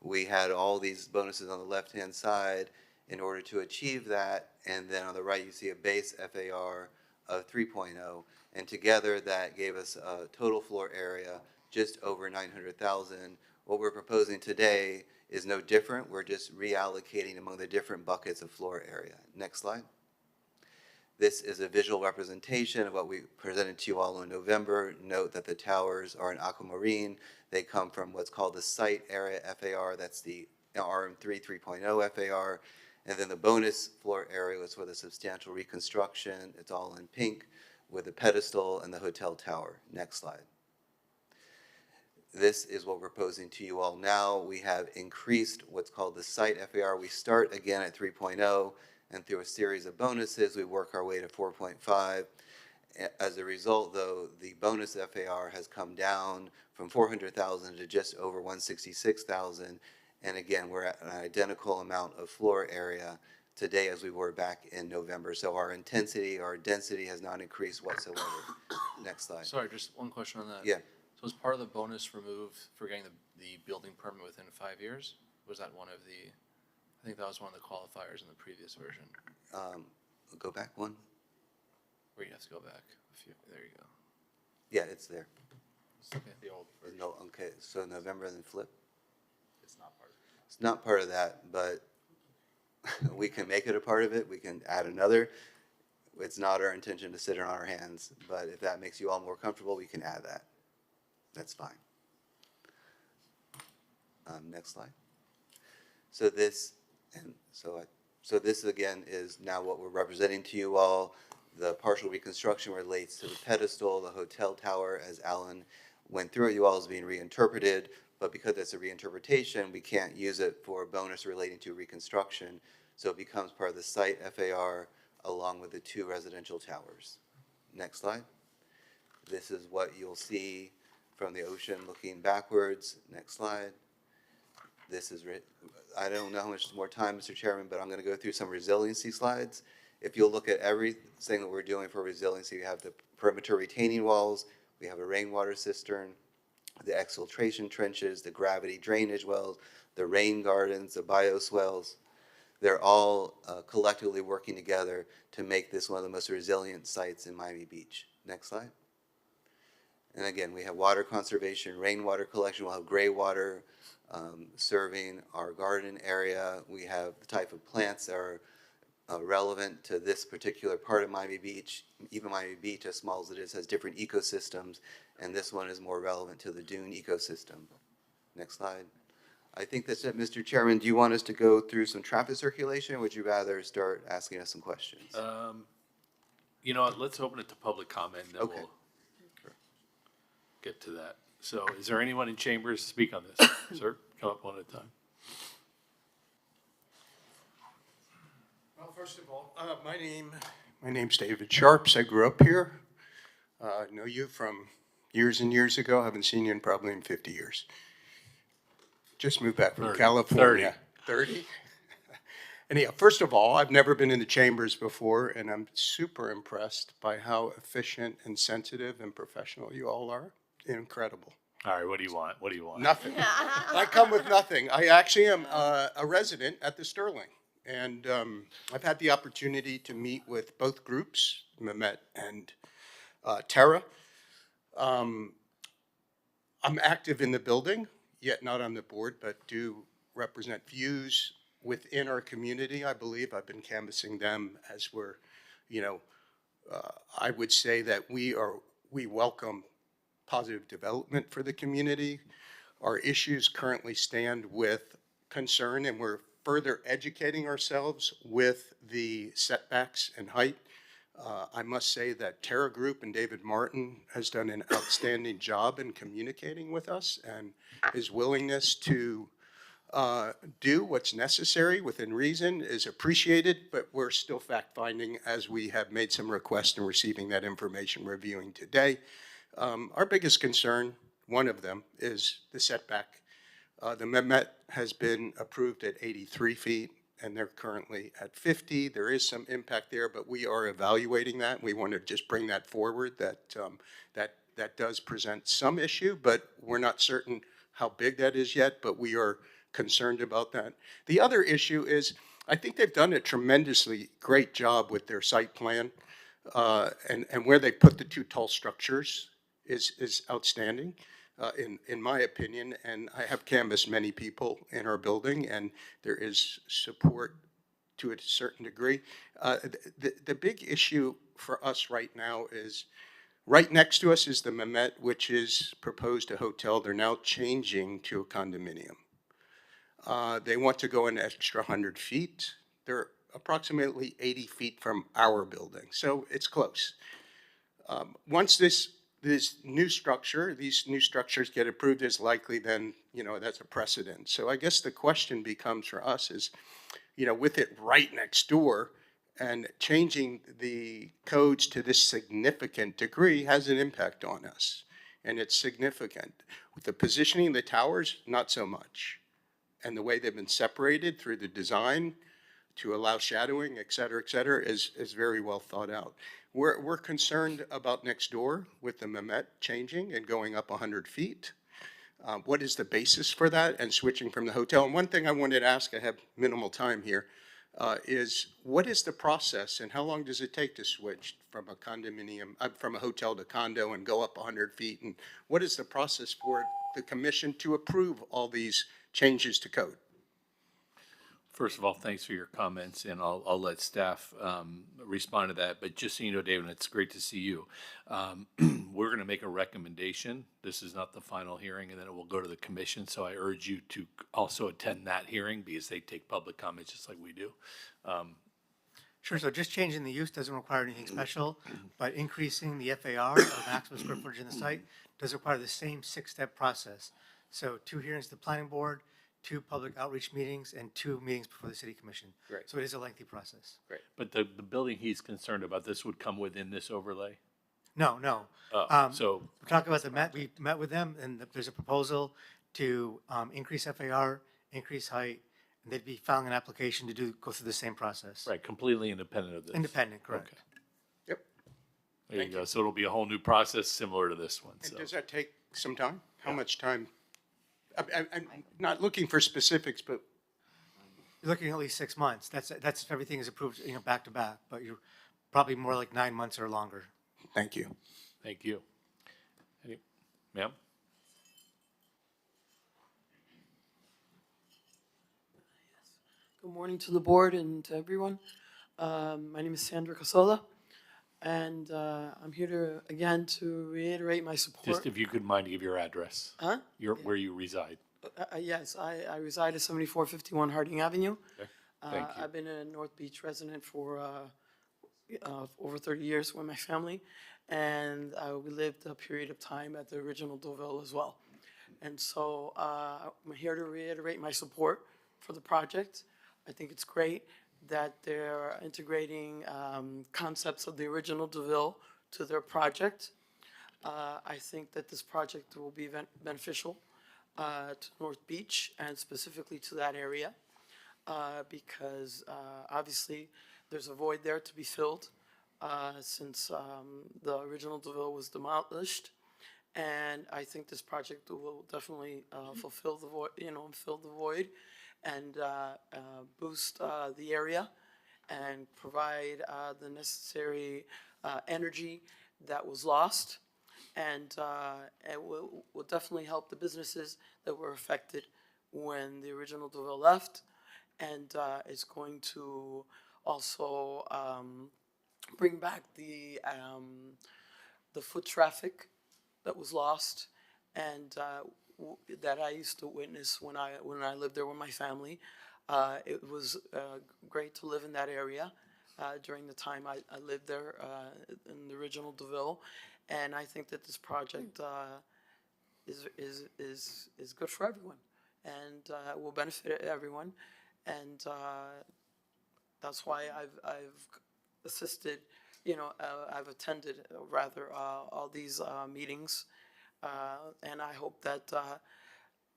We had all these bonuses on the left-hand side in order to achieve that, and then on the right you see a base FAR of 3.0, and together that gave us a total floor area just over 900,000. What we're proposing today is no different. We're just reallocating among the different buckets of floor area. Next slide. This is a visual representation of what we presented to you all in November. Note that the towers are in aquamarine. They come from what's called the site area FAR. That's the RM3 3.0 FAR. And then the bonus floor area was for the substantial reconstruction. It's all in pink with the pedestal and the hotel tower. Next slide. This is what we're proposing to you all now. We have increased what's called the site FAR. We start again at 3.0, and through a series of bonuses, we work our way to 4.5. As a result, though, the bonus FAR has come down from 400,000 to just over 166,000, And again, we're at an identical amount of floor area today as we were back in November. So our intensity, our density has not increased whatsoever. Next slide. Sorry, just one question on that. Yeah. So was part of the bonus removed for getting the building permit within 5 years? Was that one of the, I think that was one of the qualifiers in the previous version, Go back one. where you have to go back a few, there you go. Yeah, it's there. Okay. The old version. No, okay, so November then flip. It's not part of it. It's not part of that, but we can make it a part of it. We can add another. It's not our intention to sit on our hands, but if that makes you all more comfortable, we can add that. That's fine. Next slide. So this, and so this again is now what we're representing to you all. The partial reconstruction relates to the pedestal, the hotel tower, as Alan went through it. You all is being reinterpreted, but because it's a reinterpretation, we can't use it for a bonus relating to reconstruction. So it becomes part of the site FAR along with the 2 residential towers. Next slide. This is what you'll see from the ocean looking backwards. Next slide. This is, I don't know how much more time, Mr. Chairman, but I'm going to go through some resiliency slides. If you'll look at everything that we're doing for resiliency, we have the perimeter retaining walls, we have a rainwater cistern, the exfiltration trenches, the gravity drainage wells, the rain gardens, the bioswales. They're all collectively working together to make this one of the most resilient sites in Miami Beach. Next slide. And again, we have water conservation, rainwater collection. We'll have gray water serving our garden area. We have the type of plants that are relevant to this particular part of Miami Beach. Even Miami Beach, as small as it is, has different ecosystems, and this one is more relevant to the dune ecosystem. Next slide. I think that's it, Mr. Chairman. Do you want us to go through some traffic circulation, or would you rather start asking us some questions? You know what, let's open it to public comment, and then Okay. we'll get to that. So is there anyone in chambers to speak on this? Sir, come up one at a time. Well, first of all, my name's David Sharps. I grew up here. Know you from years and years ago. Haven't seen you in probably in 50 years. Just moved back from 30. California. 30? Anyhow, first of all, I've never been in the chambers before, and I'm super impressed by how efficient and sensitive and professional you all are. Incredible. All right, what do you want? What do you want? Nothing. I come with nothing. I actually am a resident at the Sterling. And I've had the opportunity to meet with both groups, Mehmet and Tara. I'm active in the building, yet not on the board, but do represent views within our community, I believe. I've been canvassing them as we're, I would say that we welcome positive development for the community. Our issues currently stand with concern, and we're further educating ourselves with the setbacks and height. I must say that Terra Group and David Martin has done an outstanding job in communicating with us, and his willingness to do what's necessary within reason is appreciated, but we're still fact-finding as we have made some requests and receiving that information reviewing today. Our biggest concern, one of them, is the setback. The Mehmet has been approved at 83 feet, and they're currently at 50. There is some impact there, but we are evaluating that. We want to just bring that forward, that does present some issue, but we're not certain how big that is yet, but we are concerned about that. The other issue is, I think they've done a tremendously great job with their site plan, and where they put the 2 tall structures is outstanding. In my opinion, and I have canvassed many people in our building, and there is support to a certain degree. The big issue for us right now is, right next to us is the Mehmet, which is proposed a hotel. They're now changing to a condominium. They want to go an extra 100 feet. They're approximately 80 feet from our building, so it's close. Once these new structures get approved, is likely then, that's a precedent. So I guess the question becomes for us is, with it right next door and changing the codes to this significant degree has an impact on us, and it's significant. With the positioning of the towers, not so much. and the way they've been separated through the design to allow shadowing, et cetera, is very well thought out. We're concerned about next door with the Mehmet changing and going up 100 feet. What is the basis for that and switching from the hotel? And one thing I wanted to ask, I have minimal time here, is what is the process and how long does it take to switch from a condominium, from a hotel to condo and go up 100 feet? And what is the process for the commission to approve all these changes to code? First of all, thanks for your comments, and I'll let staff respond to that. But just so you know, David, it's great to see you. We're going to make a recommendation. This is not the final hearing, and then it will go to the commission. So I urge you to also attend that hearing because they take public comments just like we do. Sure, so just changing the use doesn't require anything special, but increasing the FAR, or maximum square footage in the site, does require the same 6-step process. So 2 hearings to the planning board, 2 public outreach meetings, and 2 meetings before the city commission. Great. So it is a lengthy process. Great. But the building he's concerned about, this would come within this overlay? No. So We're talking about we met with them, and there's a proposal to increase FAR, increase height, and they'd be filing an application to go through the same process. right, completely independent of this? Independent, correct. Okay. Yep. There you go. So it'll be a whole new process similar to this one. And So does that take some time? How much time? I'm not looking for specifics, but You're looking at least 6 months. That's if everything is approved, back to back, but you're probably more like 9 months or longer. thank you. thank you. Ma'am? Good morning to the board and to everyone. My name is Sandra Casola, and I'm here to reiterate my support. Just if you could mind to give your address. Huh? Where you reside. Yes, I reside at 7451 Harding Avenue. Okay. Thank you. I've been a North Beach resident for over 30 years with my family, and we lived a period of time at the original Deauville as well. And so I'm here to reiterate my support for the project. I think it's great that they're integrating concepts of the original Deauville to their project. I think that this project will be beneficial to North Beach and specifically to that area because obviously there's a void there to be filled since the original Deauville was demolished. And I think this project will definitely fulfill the void, fill the void and boost the area and provide the necessary energy that was lost. And it will definitely help the businesses that were affected when the original Deauville left. And it's going to also bring back the foot traffic that was lost and that I used to witness when I lived there with my family. It was great to live in that area during the time I lived there in the original Deauville, and I think that this project is good for everyone and will benefit everyone, and that's why I've assisted. I've attended rather all these meetings, and I hope that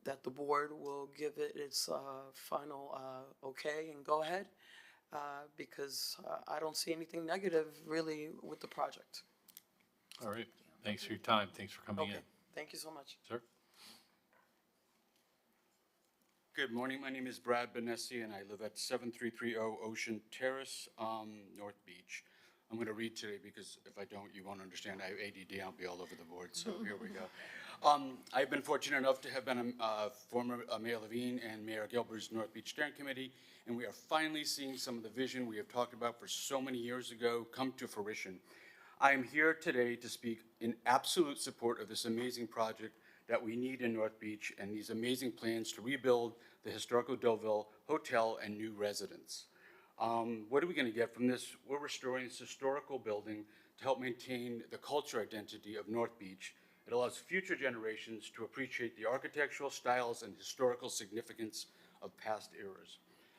that the board will give it its final okay and go ahead, because I don't see anything negative really with the project. All right. Thanks for your time. Thanks for coming in. Thank you so much. Sir? Good morning. My name is Brad Benessi, and I live at 7330 Ocean Terrace, North Beach. I'm going to read today because if I don't, you won't understand. I have ADD. I'll be all over the board. So here we go. I've been fortunate enough to have been a former Mayor Levine and Mayor Gilbert's North Beach Steering Committee, and we are finally seeing some of the vision we have talked about for so many years ago come to fruition. I am here today to speak in absolute support of this amazing project that we need in North Beach and these amazing plans to rebuild the historical Deauville Hotel and new residents. What are we going to get from this? We're restoring this historical building to help maintain the culture identity of North Beach. It allows future generations to appreciate the architectural styles and historical significance of past eras.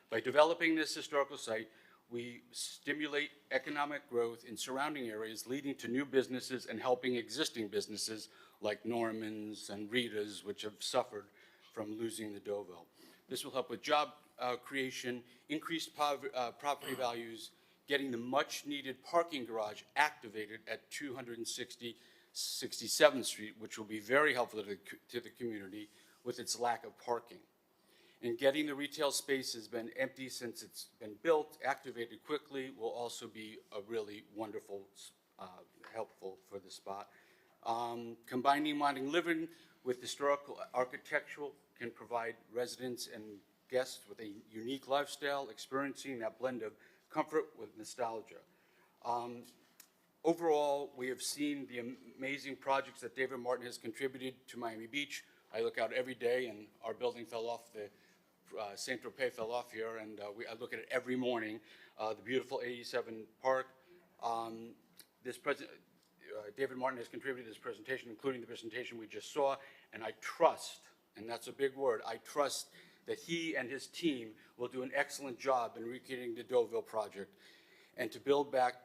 By developing this historical site, we stimulate economic growth in surrounding areas, leading to new businesses and helping existing businesses like Norman's and Rita's, which have suffered from losing the Deauville. This will help with job creation, increased property values, getting the much-needed parking garage activated at 267th Street, which will be very helpful to the community with its lack of parking. And getting the retail space has been empty since it's been built, activated quickly, will also be a really wonderful, helpful for the spot. Combining modern living with historical architectural can provide residents and guests with a unique lifestyle, experiencing that blend of comfort with nostalgia. Overall, we have seen the amazing projects that David Martin has contributed to Miami Beach. I look out every day and our building fell off, the Saint-Tropez fell off here, and I look at it every morning. The beautiful 87 Park. David Martin has contributed to this presentation, including the presentation we just saw, and I trust, and that's a big word, I trust that he and his team will do an excellent job in recreating the Deauville project and to build back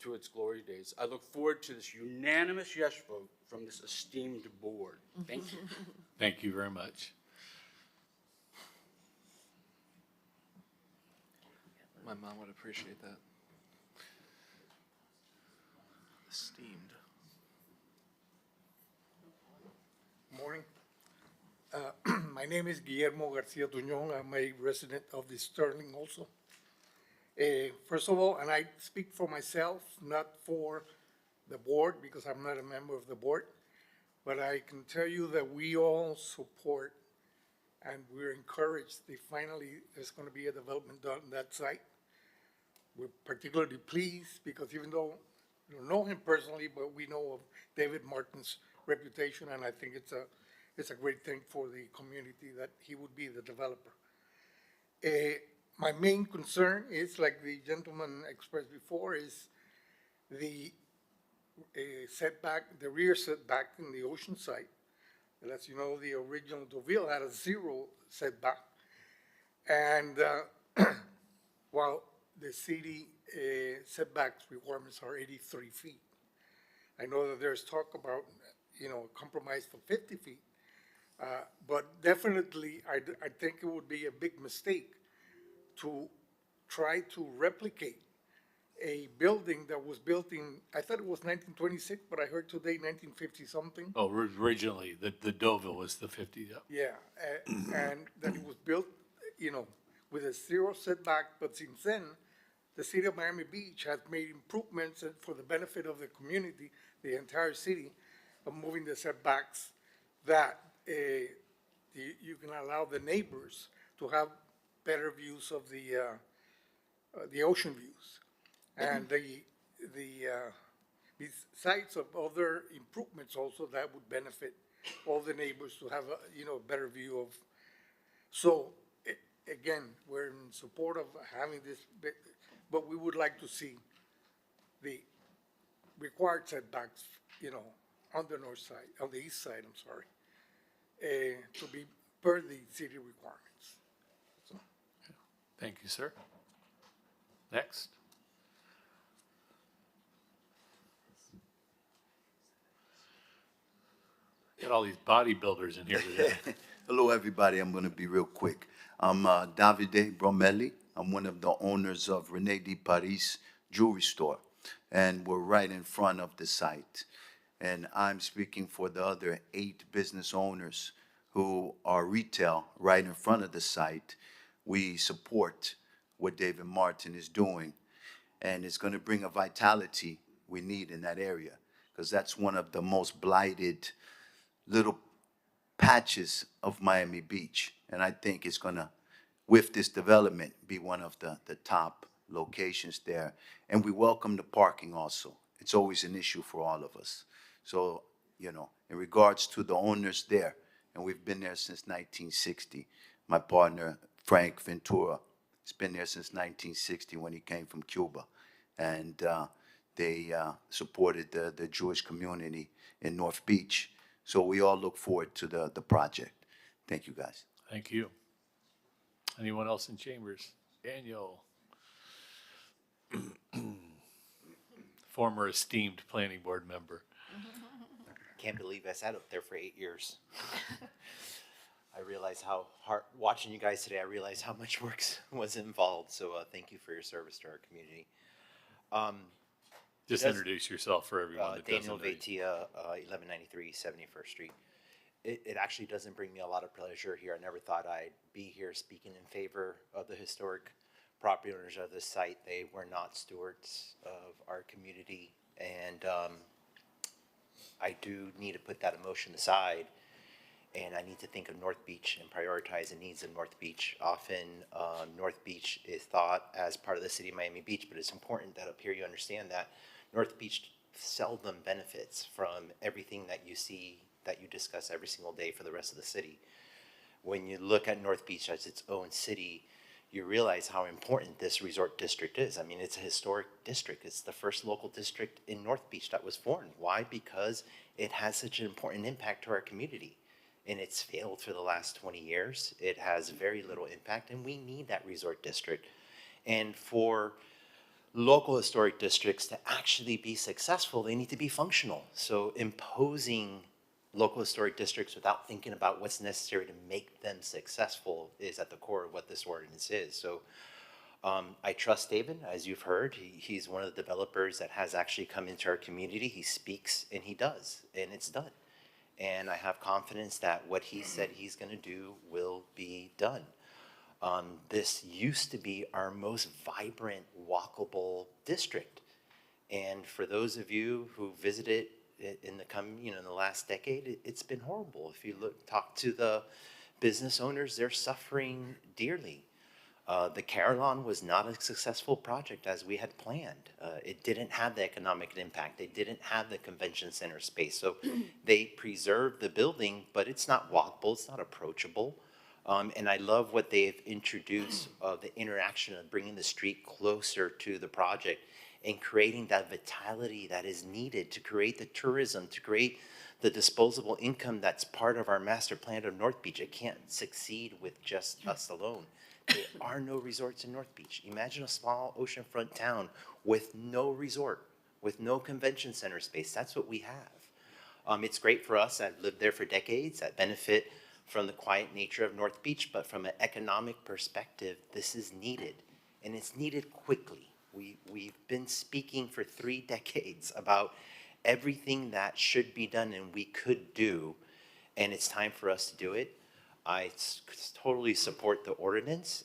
to its glory days. I look forward to this unanimous yes vote from this esteemed board. Thank you. Thank you very much. My mom would appreciate that. Esteemed. Morning. My name is Guillermo Garcia Tuñón. I'm a resident of the Sterling also. First of all, and I speak for myself, not for the board, because I'm not a member of the board, but I can tell you that we all support and we're encouraged that finally there's going to be a development done on that site. We're particularly pleased because even though we don't know him personally, but we know of David Martin's reputation, and I think it's a great thing for the community that he would be the developer. My main concern is, like the gentleman expressed before, is the setback, the rear setback in the ocean side. And as you know, the original Deauville had a 0 setback. And while the city setbacks requirements are 83 feet. I know that there's talk about, a compromise for 50 feet. But definitely, I think it would be a big mistake to try to replicate a building that was built in, I thought it was 1926, but I heard today 1950 something. Oh, originally, the Deauville was the 50, yeah. Yeah, and that it was built, with a 0 setback, but since then, the city of Miami Beach has made improvements for the benefit of the community, the entire city, of moving the setbacks that you can allow the neighbors to have better views of the ocean views. And besides of other improvements also that would benefit all the neighbors to have a better view of. So again, we're in support of having this, but we would like to see the required setbacks, on the north side, on the east side, I'm sorry, to be per the city requirements. So. Thank you, sir. Next. Got all these bodybuilders in here today. Hello, everybody. I'm going to be real quick. I'm Davide Bromelli. I'm one of the owners of Rene de Paris Jewelry Store, and we're right in front of the site. And I'm speaking for the other 8 business owners who are retail right in front of the site. We support what David Martin is doing, and it's going to bring a vitality we need in that area, because that's one of the most blighted little patches of Miami Beach. And I think it's going to, with this development, be one of the top locations there. And we welcome the parking also. It's always an issue for all of us. So, in regards to the owners there, and we've been there since 1960. My partner, Frank Ventura, has been there since 1960 when he came from Cuba. And they supported the Jewish community in North Beach. So we all look forward to the project. Thank you, guys. Thank you. Anyone else in chambers? Daniel. Former esteemed planning board member. Can't believe I sat up there for 8 years. I realize how hard, watching you guys today, I realize how much work was involved. So thank you for your service to our community. Just introduce yourself for everyone that doesn't Daniel know you. Vaitia, 1193 71st Street. It actually doesn't bring me a lot of pleasure here. I never thought I'd be here speaking in favor of the historic property owners of this site. They were not stewards of our community, and I do need to put that emotion aside, and I need to think of North Beach and prioritize the needs of North Beach. Often, North Beach is thought as part of the city of Miami Beach, but it's important that up here you understand that North Beach seldom benefits from everything that you see, that you discuss every single day for the rest of the city. When you look at North Beach as its own city, you realize how important this resort district is. I mean, it's a historic district. It's the first local district in North Beach that was formed. Why? Because it has such an important impact to our community. And it's failed for the last 20 years. It has very little impact, and we need that resort district. And for local historic districts to actually be successful, they need to be functional. So imposing local historic districts without thinking about what's necessary to make them successful is at the core of what this ordinance is. So I trust David, as you've heard. He's one of the developers that has actually come into our community. He speaks and he does, and it's done. And I have confidence that what he said he's going to do will be done. This used to be our most vibrant, walkable district. And for those of you who visited in the last decade, it's been horrible. If you talk to the business owners, they're suffering dearly. The Carillon was not a successful project as we had planned. It didn't have the economic impact. They didn't have the convention center space. So they preserved the building, but it's not walkable, it's not approachable. And I love what they've introduced of the interaction of bringing the street closer to the project and creating that vitality that is needed to create the tourism, to create the disposable income that's part of our master plan of North Beach. It can't succeed with just us alone. There are no resorts in North Beach. Imagine a small oceanfront town with no resort, with no convention center space. That's what we have. It's great for us that lived there for decades, that benefit from the quiet nature of North Beach, but from an economic perspective, this is needed, and it's needed quickly. We've been speaking for 3 decades about everything that should be done and we could do, and it's time for us to do it. I totally support the ordinance.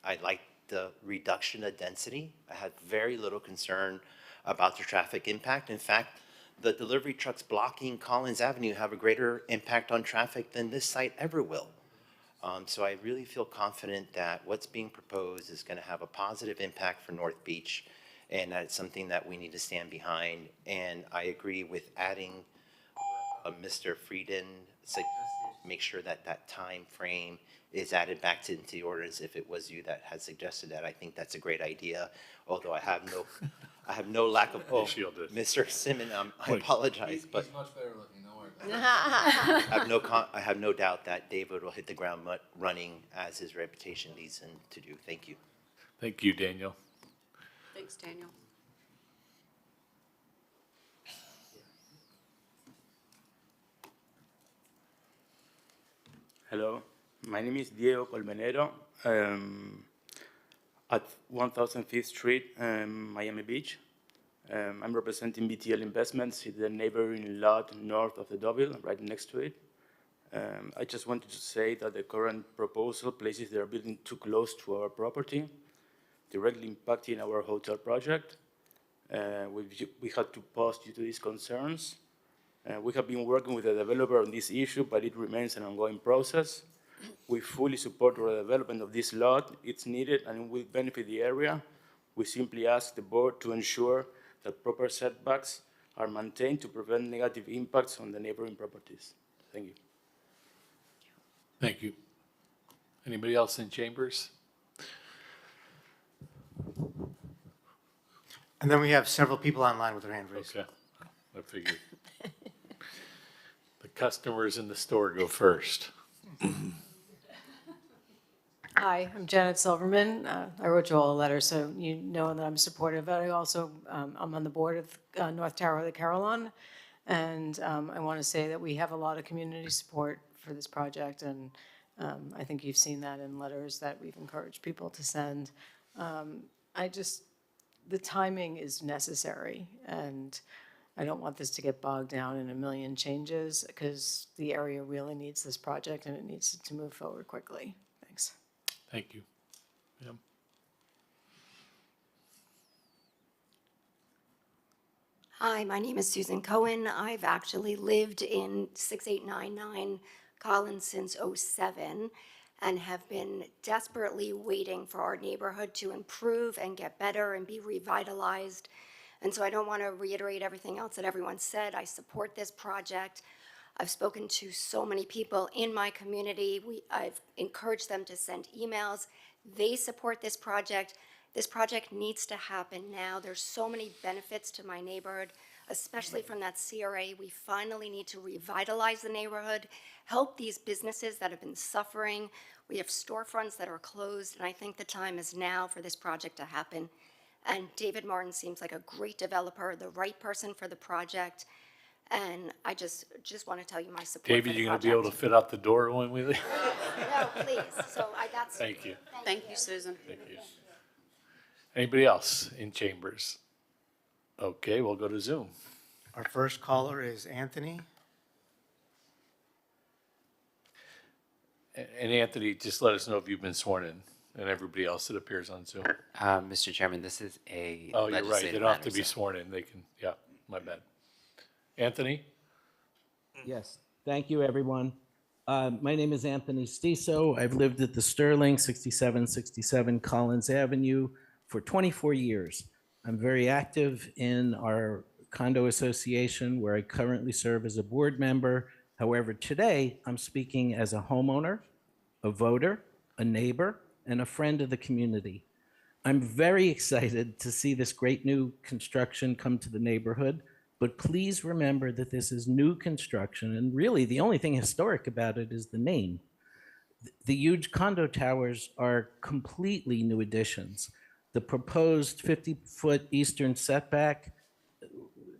I like the reduction of density. I had very little concern about the traffic impact. In fact, the delivery trucks blocking Collins Avenue have a greater impact on traffic than this site ever will. So I really feel confident that what's being proposed is going to have a positive impact for North Beach, and that it's something that we need to stand behind. And I agree with adding Mr. Frieden suggested, make sure that that time frame is added back into the ordinance. If it was you that had suggested that, I think that's a great idea. Although I have no lack of Mr. Simmons, I apologize, but He's much better looking, don't worry about it. I have no doubt that David will hit the ground running as his reputation leads him to do. Thank you. Thank you, Daniel. Thanks, Daniel. Hello, my name is Diego Colmenero. At 1005th Street, Miami Beach. I'm representing BTL Investments in the neighboring lot north of the Double, right next to it. I just wanted to say that the current proposal places their building too close to our property, directly impacting our hotel project. We had to pause due to these concerns. We have been working with the developer on this issue, but it remains an ongoing process. We fully support the development of this lot. It's needed and it will benefit the area. We simply ask the board to ensure that proper setbacks are maintained to prevent negative impacts on the neighboring properties. Thank you. Thank you. Anybody else in chambers? And then we have several people online with their hand raised. Okay, I figured. The customers in the store go first. Hi, I'm Janet Silverman. I wrote you all a letter, so you know that I'm supportive. But I also, I'm on the board of North Tower of the Carillon, and I want to say that we have a lot of community support for this project, and I think you've seen that in letters that we've encouraged people to send. The timing is necessary, and I don't want this to get bogged down in a million changes, because the area really needs this project and it needs to move forward quickly. Thanks. Thank you. Yeah. Hi, my name is Susan Cohen. I've actually lived in 6899 Collins since '07 and have been desperately waiting for our neighborhood to improve and get better and be revitalized. And so I don't want to reiterate everything else that everyone said. I support this project. I've spoken to so many people in my community. I've encouraged them to send emails. They support this project. This project needs to happen now. There's so many benefits to my neighborhood, especially from that CRA. We finally need to revitalize the neighborhood, help these businesses that have been suffering. We have storefronts that are closed, and I think the time is now for this project to happen. And David Martin seems like a great developer, the right person for the project. And I just want to tell you my support for David, the you gonna project. be able to fit out the door when we leave? No, please. So that's. Thank you. Thank you, Susan. Thank you. Anybody else in chambers? Okay, we'll go to Zoom. Our first caller is Anthony. And Anthony, just let us know if you've been sworn in, and everybody else that appears on Zoom. Mr. Chairman, this is a Oh, you're right, they legislative don't have to matter, be so- sworn in, they can, yeah, my bad. Anthony? Yes, thank you, everyone. My name is Anthony Stiso. I've lived at the Sterling, 6767 Collins Avenue, for 24 years. I'm very active in our condo association, where I currently serve as a board member. However, today, I'm speaking as a homeowner, a voter, a neighbor, and a friend of the community. I'm very excited to see this great new construction come to the neighborhood. But please remember that this is new construction, and really the only thing historic about it is the name. The huge condo towers are completely new additions. The proposed 50-foot eastern setback,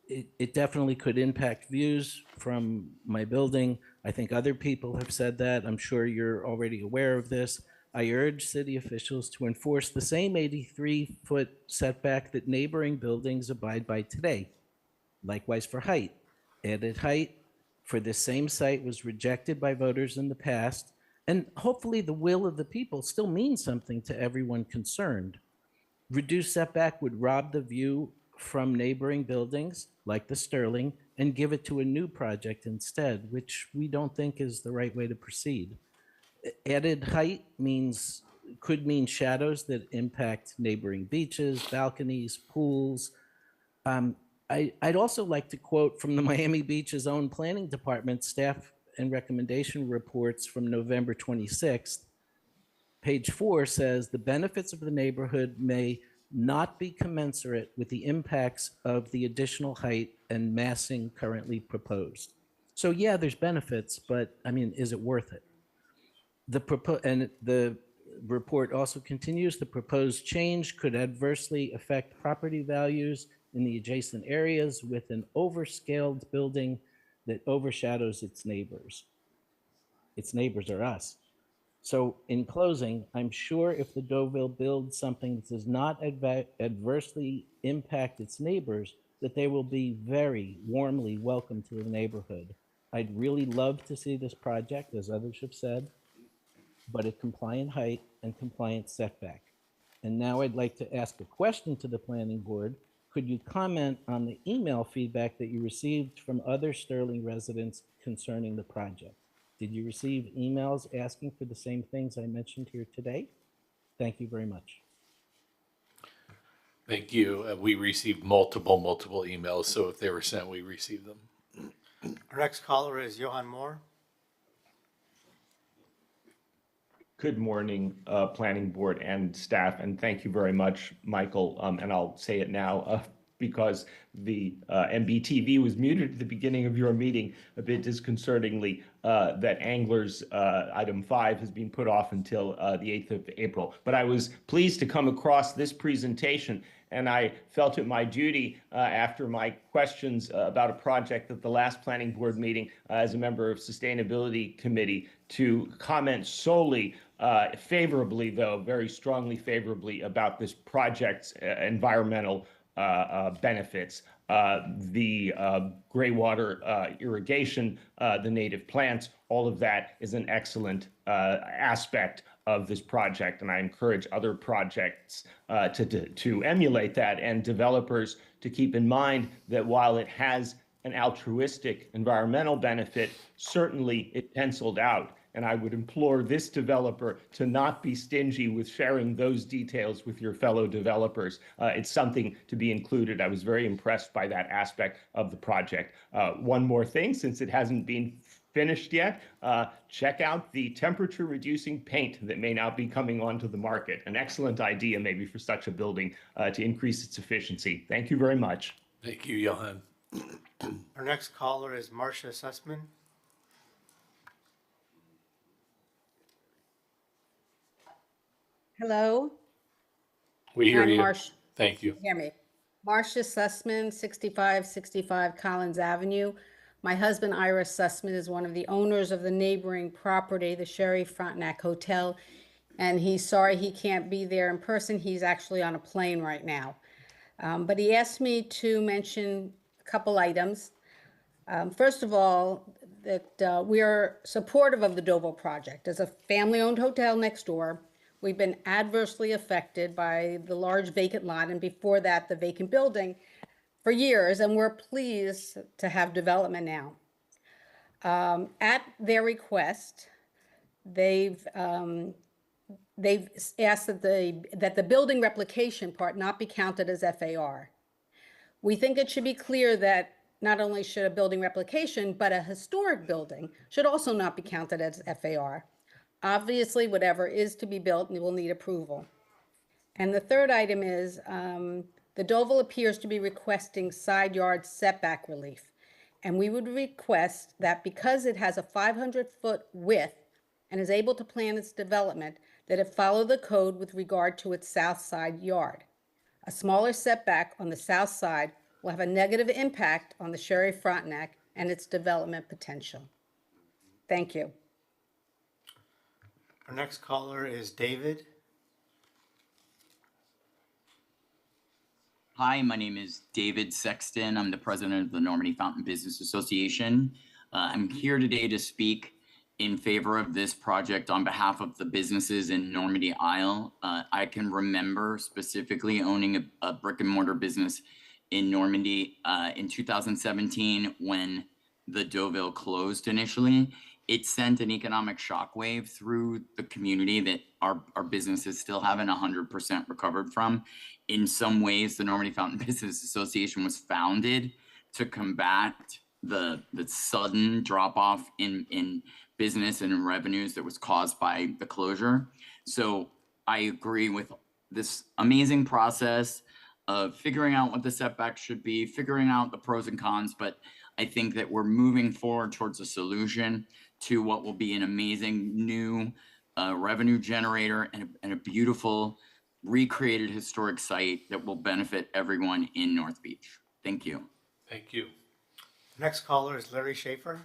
it definitely could impact views from my building. I think other people have said that. I'm sure you're already aware of this. I urge city officials to enforce the same 83-foot setback that neighboring buildings abide by today. Likewise for height. Added height for this same site was rejected by voters in the past, and hopefully the will of the people still means something to everyone concerned. Reduced setback would rob the view from neighboring buildings like the Sterling and give it to a new project instead, which we don't think is the right way to proceed. Added height could mean shadows that impact neighboring beaches, balconies, pools. I'd also like to quote from the Miami Beach's own planning department staff and recommendation reports from November 26th. Page 4 says the benefits of the neighborhood may not be commensurate with the impacts of the additional height and massing currently proposed. So yeah, there's benefits, but I mean, is it worth it? The report also continues, the proposed change could adversely affect property values in the adjacent areas with an overscaled building that overshadows its neighbors. Its neighbors are us. So in closing, I'm sure if the Deauville builds something that does not adversely impact its neighbors, that they will be very warmly welcome to the neighborhood. I'd really love to see this project, as others have said, but at compliant height and compliant setback. And now I'd like to ask a question to the planning board. Could you comment on the email feedback that you received from other Sterling residents concerning the project? Did you receive emails asking for the same things I mentioned here today? Thank you very much. Thank you. We received multiple emails, so if they were sent, we received them. Our next caller is Johan Moore. Good morning, Planning Board and staff, and thank you very much, Michael, and I'll say it now, because the MBTV was muted at the beginning of your meeting a bit disconcertingly, that Angler's item 5 has been put off until the 8th of April. But I was pleased to come across this presentation, and I felt it my duty after my questions about a project at the last planning board meeting as a member of Sustainability Committee to comment solely favorably, though very strongly favorably, about this project's environmental benefits. The gray water irrigation, the native plants, all of that is an excellent aspect of this project, and I encourage other projects to emulate that, and developers to keep in mind that while it has an altruistic environmental benefit, certainly it penciled out. And I would implore this developer to not be stingy with sharing those details with your fellow developers. It's something to be included. I was very impressed by that aspect of the project. One more thing, since it hasn't been finished yet, check out the temperature reducing paint that may now be coming onto the market. An excellent idea maybe for such a building to increase its efficiency. Thank you very much. Thank you, Johan. Our next caller is Marcia Sussman. Hello? We hear I'm you. Marcia. Thank you. Hear me. Marcia Sussman, 6565 Collins Avenue. My husband, Ira Sussman, is one of the owners of the neighboring property, the Sherry Frontenac Hotel, and he's sorry he can't be there in person. He's actually on a plane right now. But he asked me to mention a couple items. First of all, that we are supportive of the Deauville project. As a family-owned hotel next door, we've been adversely affected by the large vacant lot, and before that, the vacant building for years, and we're pleased to have development now. At their request, they've asked that the building replication part not be counted as FAR. We think it should be clear that not only should a building replication, but a historic building should also not be counted as FAR. Obviously, whatever is to be built will need approval. And the third item is the Deauville appears to be requesting side yard setback relief. And we would request that because it has a 500-foot width and is able to plan its development, that it follow the code with regard to its south side yard. A smaller setback on the south side will have a negative impact on the Sherry Frontenac and its development potential. Thank you. Our next caller is David. Hi, my name is David Sexton. I'm the president of the Normandy Fountain Business Association. I'm here today to speak in favor of this project on behalf of the businesses in Normandy Isle. I can remember specifically owning a brick and mortar business in Normandy in 2017 when the Deauville closed initially. It sent an economic shockwave through the community that our businesses still haven't 100% recovered from. In some ways, the Normandy Fountain Business Association was founded to combat the sudden drop off in business and in revenues that was caused by the closure. So I agree with this amazing process of figuring out what the setbacks should be, figuring out the pros and cons, but I think that we're moving forward towards a solution to what will be an amazing new revenue generator and a beautiful recreated historic site that will benefit everyone in North Beach. Thank you. Thank you. Next caller is Larry Schaefer.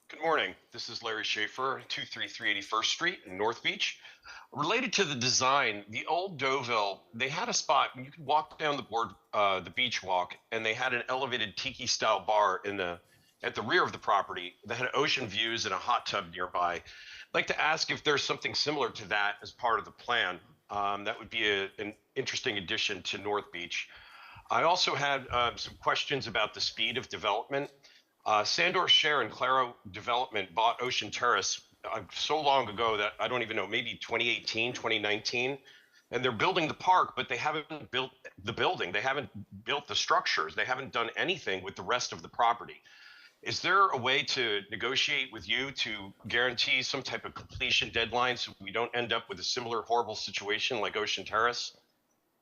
Good morning. This is Larry Schaefer, 233 81st Street in North Beach. Related to the design, the old Deauville, they had a spot you could walk down the beach walk, and they had an elevated tiki-style bar at the rear of the property that had ocean views and a hot tub nearby. I'd like to ask if there's something similar to that as part of the plan. That would be an interesting addition to North Beach. I also had some questions about the speed of development. Sandor Share and Claro Development bought Ocean Terrace so long ago that I don't even know, maybe 2018, 2019. And they're building the park, but they haven't built the building. They haven't built the structures. They haven't done anything with the rest of the property. Is there a way to negotiate with you to guarantee some type of completion deadline so we don't end up with a similar horrible situation like Ocean Terrace?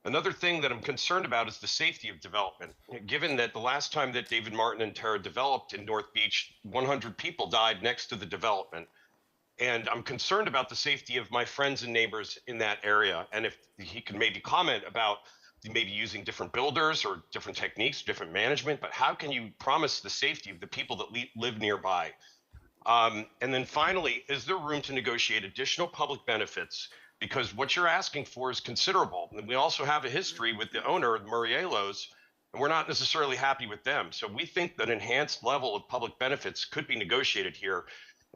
Another thing that I'm concerned about is the safety of development. Given that the last time that David Martin and Terra developed in North Beach, 100 people died next to the development. And I'm concerned about the safety of my friends and neighbors in that area. And if he could maybe comment about maybe using different builders or different techniques, different management, but how can you promise the safety of the people that live nearby? And then finally, is there room to negotiate additional public benefits? Because what you're asking for is considerable. And we also have a history with the owner, Murielos, and we're not necessarily happy with them. So we think that enhanced level of public benefits could be negotiated here.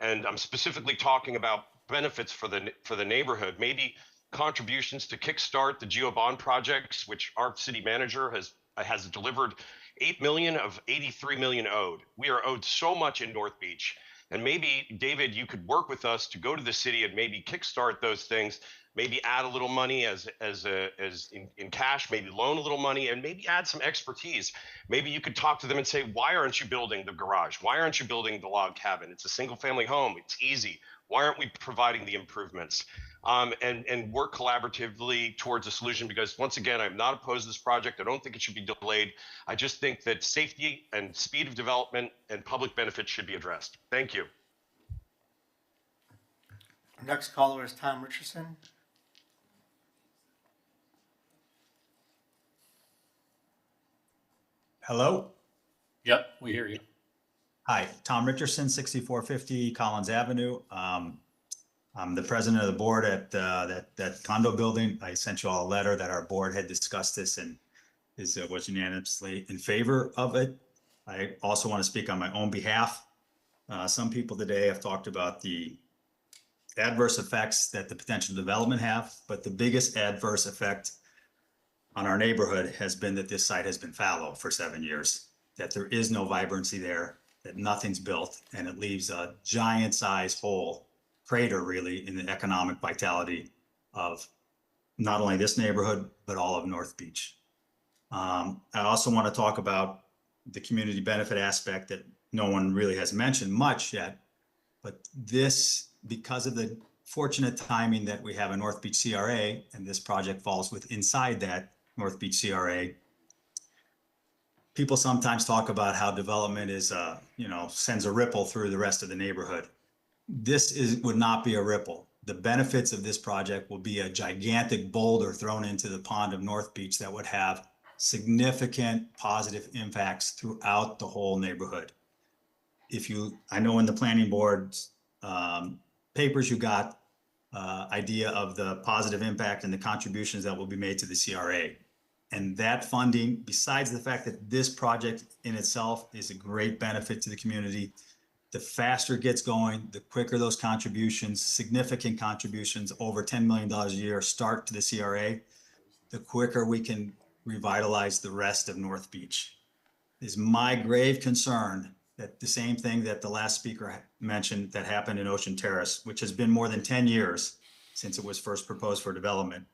And I'm specifically talking about benefits for the neighborhood, maybe contributions to kickstart the Geo Bond projects, which our city manager has delivered 8 million of 83 million owed. We are owed so much in North Beach. And maybe, David, you could work with us to go to the city and maybe kickstart those things, maybe add a little money as in cash, maybe loan a little money, and maybe add some expertise. Maybe you could talk to them and say, why aren't you building the garage? Why aren't you building the log cabin? It's a single family home. It's easy. Why aren't we providing the improvements? And work collaboratively towards a solution, because once again, I'm not opposed to this project. I don't think it should be delayed. I just think that safety and speed of development and public benefits should be addressed. Thank you. Our next caller is Tom Richardson. Hello? Yep, we hear you. Hi, Tom Richardson, 6450 Collins Avenue. I'm the president of the board at that condo building. I sent you all a letter that our board had discussed this and was unanimously in favor of it. I also want to speak on my own behalf. Some people today have talked about the adverse effects that the potential development have, but the biggest adverse effect on our neighborhood has been that this site has been fallow for 7 years, that there is no vibrancy there, that nothing's built, and it leaves a giant size hole, crater really, in the economic vitality of not only this neighborhood, but all of North Beach. I also want to talk about the community benefit aspect that no one really has mentioned much yet, but this, because of the fortunate timing that we have a North Beach CRA, and this project falls inside that North Beach CRA, people sometimes talk about how development is, sends a ripple through the rest of the neighborhood. This would not be a ripple. The benefits of this project will be a gigantic boulder thrown into the pond of North Beach that would have significant positive impacts throughout the whole neighborhood. I know in the planning board's papers, you got idea of the positive impact and the contributions that will be made to the CRA. And that funding, besides the fact that this project in itself is a great benefit to the community, the faster it gets going, the quicker those contributions, significant contributions, over $10 million a year, start to the CRA, the quicker we can revitalize the rest of North Beach. It is my grave concern that the same thing that the last speaker mentioned that happened in Ocean Terrace, which has been more than 10 years since it was first proposed for development,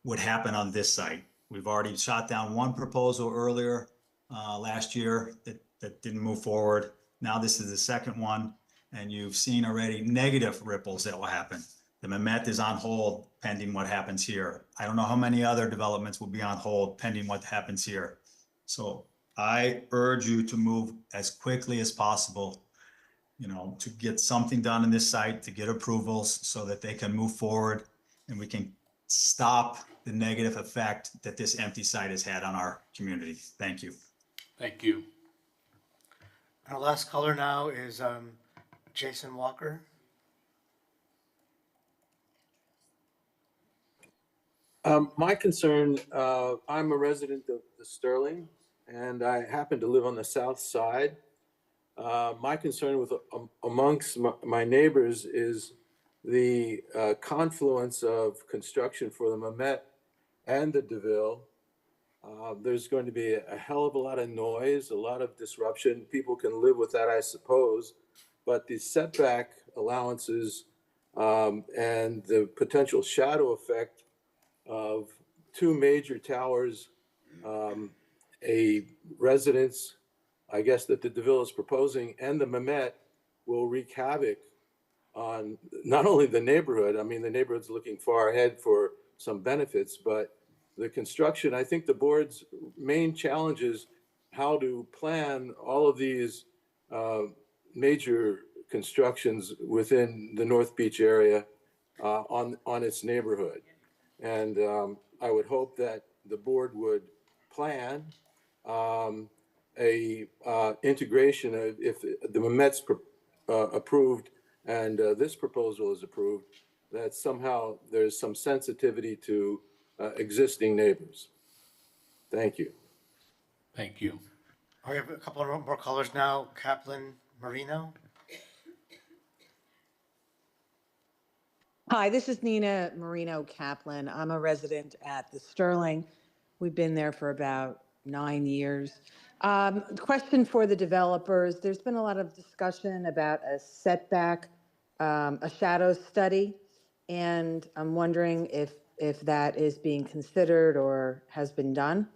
would happen on this site. We've already shot down one proposal earlier last year that didn't move forward. Now this is the second one, and you've seen already negative ripples that will happen. The Mamet is on hold pending what happens here. I don't know how many other developments will be on hold pending what happens here. So I urge you to move as quickly as possible, to get something done in this site, to get approvals so that they can move forward and we can stop the negative effect that this empty site has had on our community. Thank you. Thank you. Our last caller now is Jason Walker. My concern, I'm a resident of the Sterling, and I happen to live on the south side. My concern with amongst my neighbors is the confluence of construction for the Mamet and the DeVille. There's going to be a hell of a lot of noise, a lot of disruption. People can live with that, I suppose, but the setback allowances and the potential shadow effect of two major towers, a residence I guess, that the DeVille is proposing and the Mehmet will wreak havoc on not only the neighborhood, I mean, the neighborhood's looking far ahead for some benefits, but the construction, I think the board's main challenge is how to plan all of these major constructions within the North Beach area on its neighborhood. And I would hope that the board would plan a integration of, if the Mehmet's approved and this proposal is approved, that somehow there's some sensitivity to existing neighbors. Thank you. Thank you. We have a couple of more callers now. Kaplan Marino. Hi, this is Nina Marino Kaplan. I'm a resident at the Sterling. We've been there for about 9 years. Question for the developers. There's been a lot of discussion about a setback, a shadow study, and I'm wondering if that is being considered or has been done.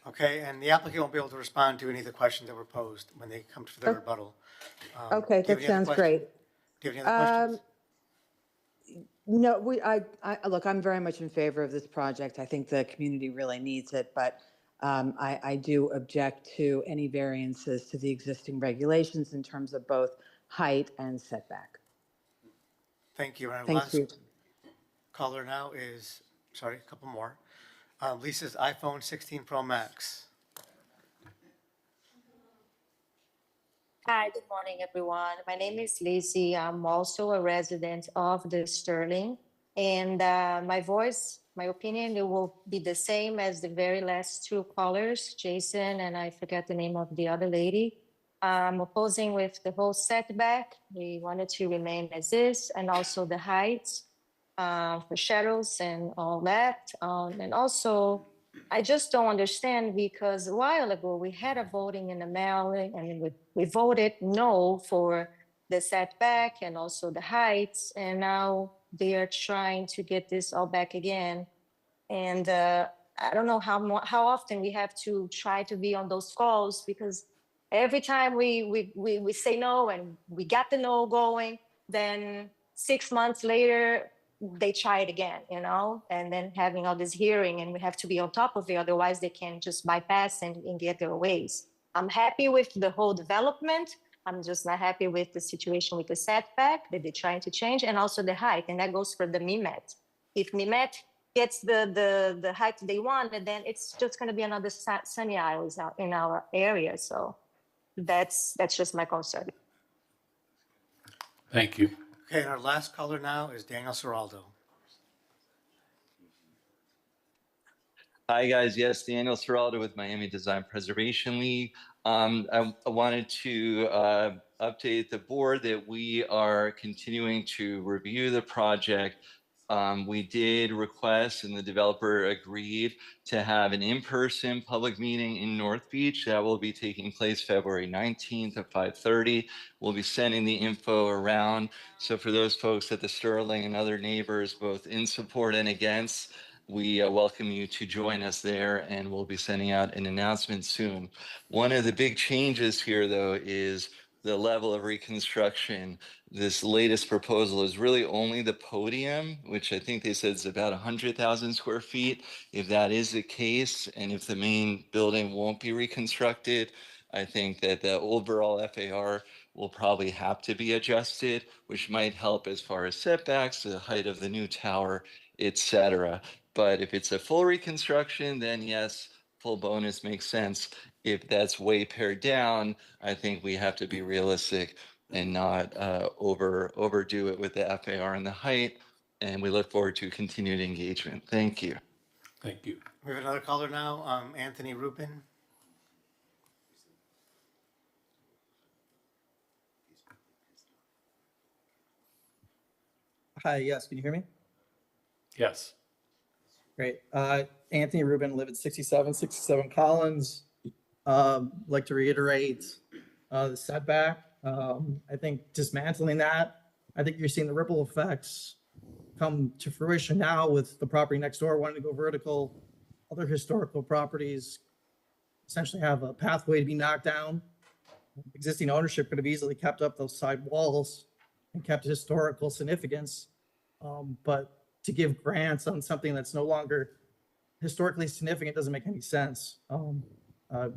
Okay, and the applicant won't be able to respond to any of the questions that were posed when they come to their rebuttal. Okay, do you have that any other sounds great. Do you have any other questions? No, look, I'm very much in favor of this project. I think the community really needs it, but I do object to any variances to the existing regulations in terms of both height and setback. Thank you. And our Thank last you. caller now is, sorry, a couple more. Lisa's iPhone 16 Pro Max. Hi, good morning, everyone. My name is Lizzie. I'm also a resident of the Sterling. And my opinion, it will be the same as the very last two callers, Jason, and I forget the name of the other lady. I'm opposing with the whole setback. We wanted to remain as is, and also the heights for shadows and all that. And also, I just don't understand, because a while ago we had a voting in the mail and we voted no for the setback and also the heights, and now they are trying to get this all back again. And I don't know how often we have to try to be on those calls, because every time we say no and we got the no going, then 6 months later they try it again, and then having all this hearing, and we have to be on top of it, otherwise they can just bypass and get their ways. I'm happy with the whole development. I'm just not happy with the situation with the setback that they're trying to change, and also the height, and that goes for the Mehmet. If Mehmet gets the height they want, then it's just going to be another sunny isles out in our area. So that's just my concern. Thank you. Okay, and our last caller now is Daniel Seraldo. Hi, guys. Yes, Daniel Seraldo with Miami Design Preservation League. I wanted to update the board that we are continuing to review the project. We did request, and the developer agreed, to have an in-person public meeting in North Beach. That will be taking place February 19th at 5:30. We'll be sending the info around. So for those folks at the Sterling and other neighbors, both in support and against, we welcome you to join us there, and we'll be sending out an announcement soon. One of the big changes here, though, is the level of reconstruction. This latest proposal is really only the podium, which I think they said is about 100,000 square feet. If that is the case, and if the main building won't be reconstructed, I think that the overall FAR will probably have to be adjusted, which might help as far as setbacks, the height of the new tower, etc. But if it's a full reconstruction, then yes, full bonus makes sense. If that's way pared down, I think we have to be realistic and not overdo it with the FAR and the height. And we look forward to continued engagement. Thank you. Thank you. We have another caller now, Anthony Rubin. Hi, yes, can you hear me? Yes. Great. Anthony Rubin, live at 67 Collins. Like to reiterate the setback. I think dismantling that, I think you're seeing the ripple effects come to fruition now with the property next door wanting to go vertical. other historical properties essentially have a pathway to be knocked down. Existing ownership could have easily kept up those side walls and kept historical significance. But to give grants on something that's no longer historically significant doesn't make any sense.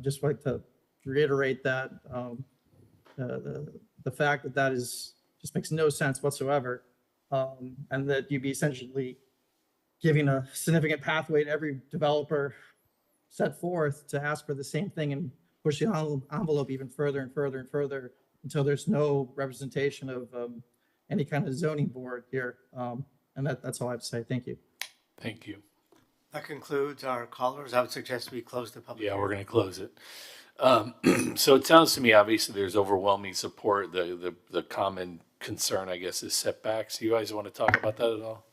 Just like to reiterate that the fact that that is just makes no sense whatsoever, and that you'd be essentially giving a significant pathway to every developer set forth to ask for the same thing and push the envelope even further and further and further until there's no representation of any kind of zoning board here. And that's all I have to say. Thank you. Thank you. That concludes our callers. I would suggest we close the public. Yeah, we're going to close it. So it sounds to me, obviously, there's overwhelming support. The common concern, I guess, is setbacks. You guys want to talk about that at all?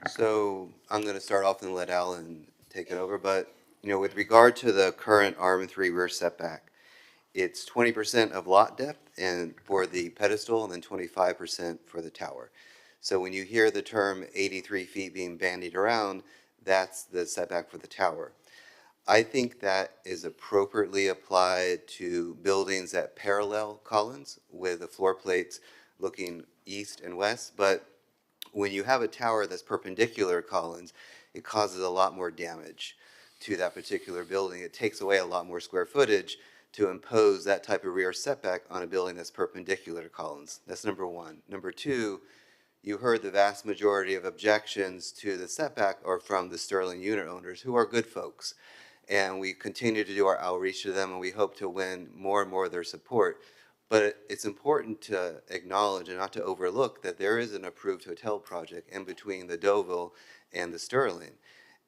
So I'm going to start off and let Alan take it over. But, you know, with regard to the current RM3 rear setback, it's 20% of lot depth and for the pedestal and then 25% for the tower. So when you hear the term 83 feet being bandied around, that's the setback for the tower. I think that is appropriately applied to buildings that parallel Collins with the floor plates looking east and west. But when you have a tower that's perpendicular to Collins, it causes a lot more damage to that particular building. It takes away a lot more square footage to impose that type of rear setback on a building that's perpendicular to Collins. That's number one. Number two, you heard the vast majority of objections to the setback are from the Sterling unit owners, who are good folks. And we continue to do our outreach to them, and we hope to win more and more of their support. But it's important to acknowledge and not to overlook that there is an approved hotel project in between the Deauville and the Sterling.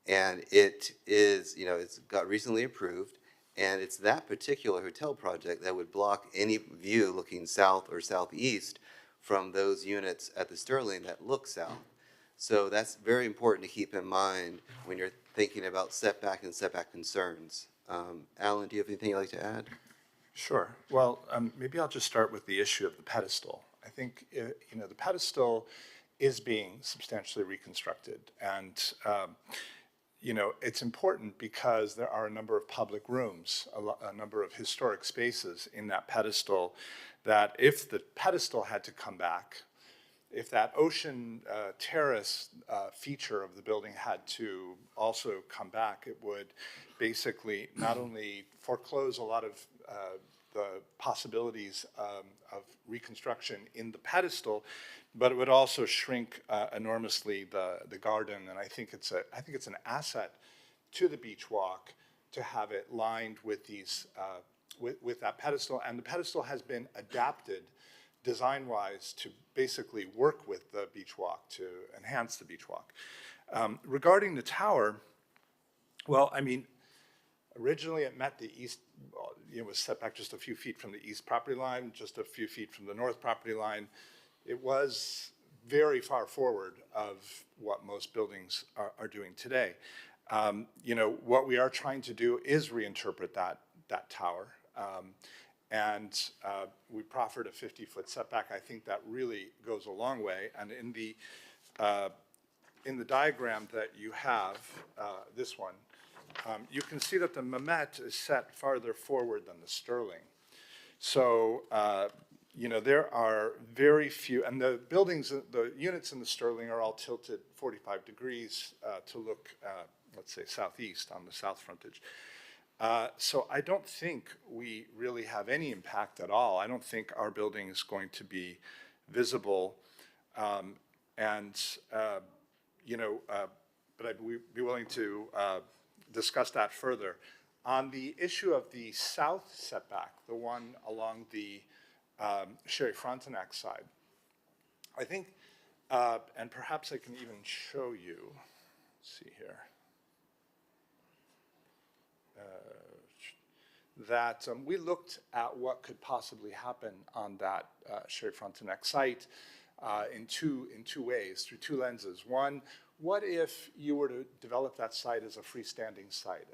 And it is, you know, it's got recently approved, and it's that particular hotel project that would block any view looking south or southeast from those units at the Sterling that look south. So that's very important to keep in mind when you're thinking about setback and setback concerns. Alan, do you have anything you'd like to add? Sure. Well, maybe I'll just start with the issue of the pedestal. I think, you know, the pedestal is being substantially reconstructed. And, you know, it's important because there are a number of public rooms, a number of historic spaces in that pedestal that if the pedestal had to come back, if that ocean terrace feature of the building had to also come back, it would basically not only foreclose a lot of the possibilities of reconstruction in the pedestal, but it would also shrink enormously the garden. And I think it's an asset to the beach walk to have it lined with these with that pedestal. And the pedestal has been adapted design-wise to basically work with the beach walk to enhance the beach walk. Regarding the tower, well, I mean, originally it met the east, it was set back just a few feet from the east property line, just a few feet from the north property line. It was very far forward of what most buildings are doing today. You know, what we are trying to do is reinterpret that tower. And we proffered a 50-foot setback. I think that really goes a long way. And in the diagram that you have, this one, you can see that the Mamet is set farther forward than the Sterling. So, you know, there are very few, and the buildings, the units in the Sterling are all tilted 45 degrees to look, let's say, southeast on the south frontage. So I don't think we really have any impact at all. I don't think our building is going to be visible. You know, but I'd be willing to discuss that further. On the issue of the south setback, the one along the Sherry Frontenac side, I think, and perhaps I can even show you, let's see here. That we looked at what could possibly happen on that Sherry Frontenac site in two ways, through two lenses. One, what if you were to develop that site as a freestanding site,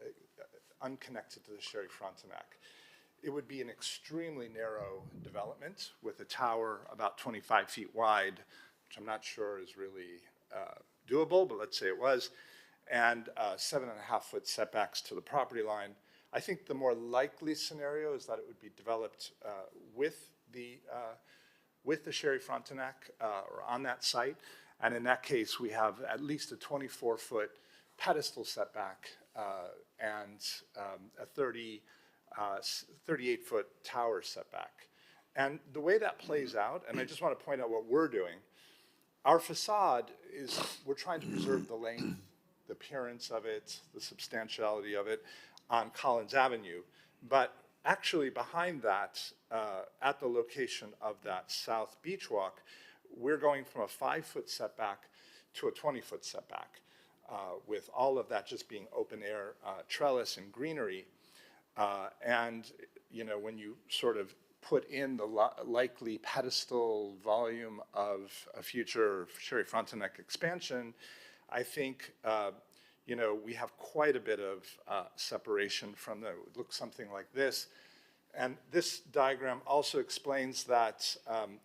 unconnected to the Sherry Frontenac? It would be an extremely narrow development with a tower about 25 feet wide, which I'm not sure is really doable, but let's say it was, and 7.5-foot setbacks to the property line. I think the more likely scenario is that it would be developed with the Sherry Frontenac or on that site. And in that case, we have at least a 24-foot pedestal setback and a 38-foot tower setback. And the way that plays out, and I just want to point out what we're doing, our facade is, we're trying to preserve the length, the appearance of it, the substantiality of it on Collins Avenue. But actually behind that, at the location of that south beach walk, we're going from a 5-foot setback to a 20-foot setback, with all of that just being open air trellis and greenery. And, you know, when you sort of put in the likely pedestal volume of a future Sherry Frontenac expansion, I think, you know, we have quite a bit of separation from the, it would look something like this. And this diagram also explains that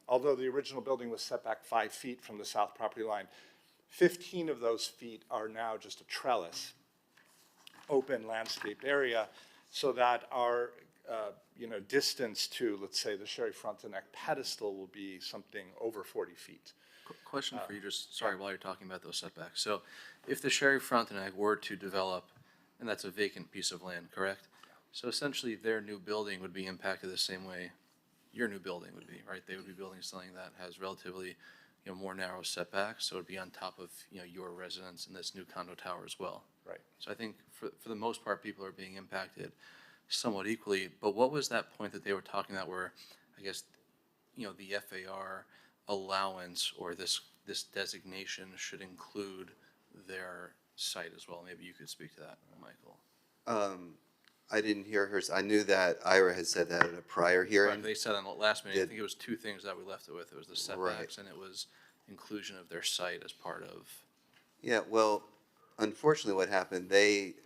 although the original building was set back 5 feet from the south property line, 15 of those feet are now just a trellis, open landscaped area, so that our you know, distance to, let's say, the Sherry Frontenac pedestal will be something over 40 feet. Question for you, just sorry, while you're talking about those setbacks. So if the Sherry Frontenac were to develop, and that's a vacant piece of land, correct? So essentially their new building would be impacted the same way your new building would be, right? They would be building something that has relatively, you know, more narrow setbacks, so it would be on top of, you know, your residence in this new condo tower as well. Right. So I think for the most part, people are being impacted somewhat equally, but what was that point that they were talking about where, I guess, you know, the FAR allowance or this designation should include their site as well? Maybe you could speak to that, Michael. I didn't hear hers. I knew that Ira had said that at a prior hearing. Right, they said on the last meeting, I think it was 2 things that we left it with. It was the setbacks Right. and it was inclusion of their site as part of. Yeah, well, unfortunately what happened, they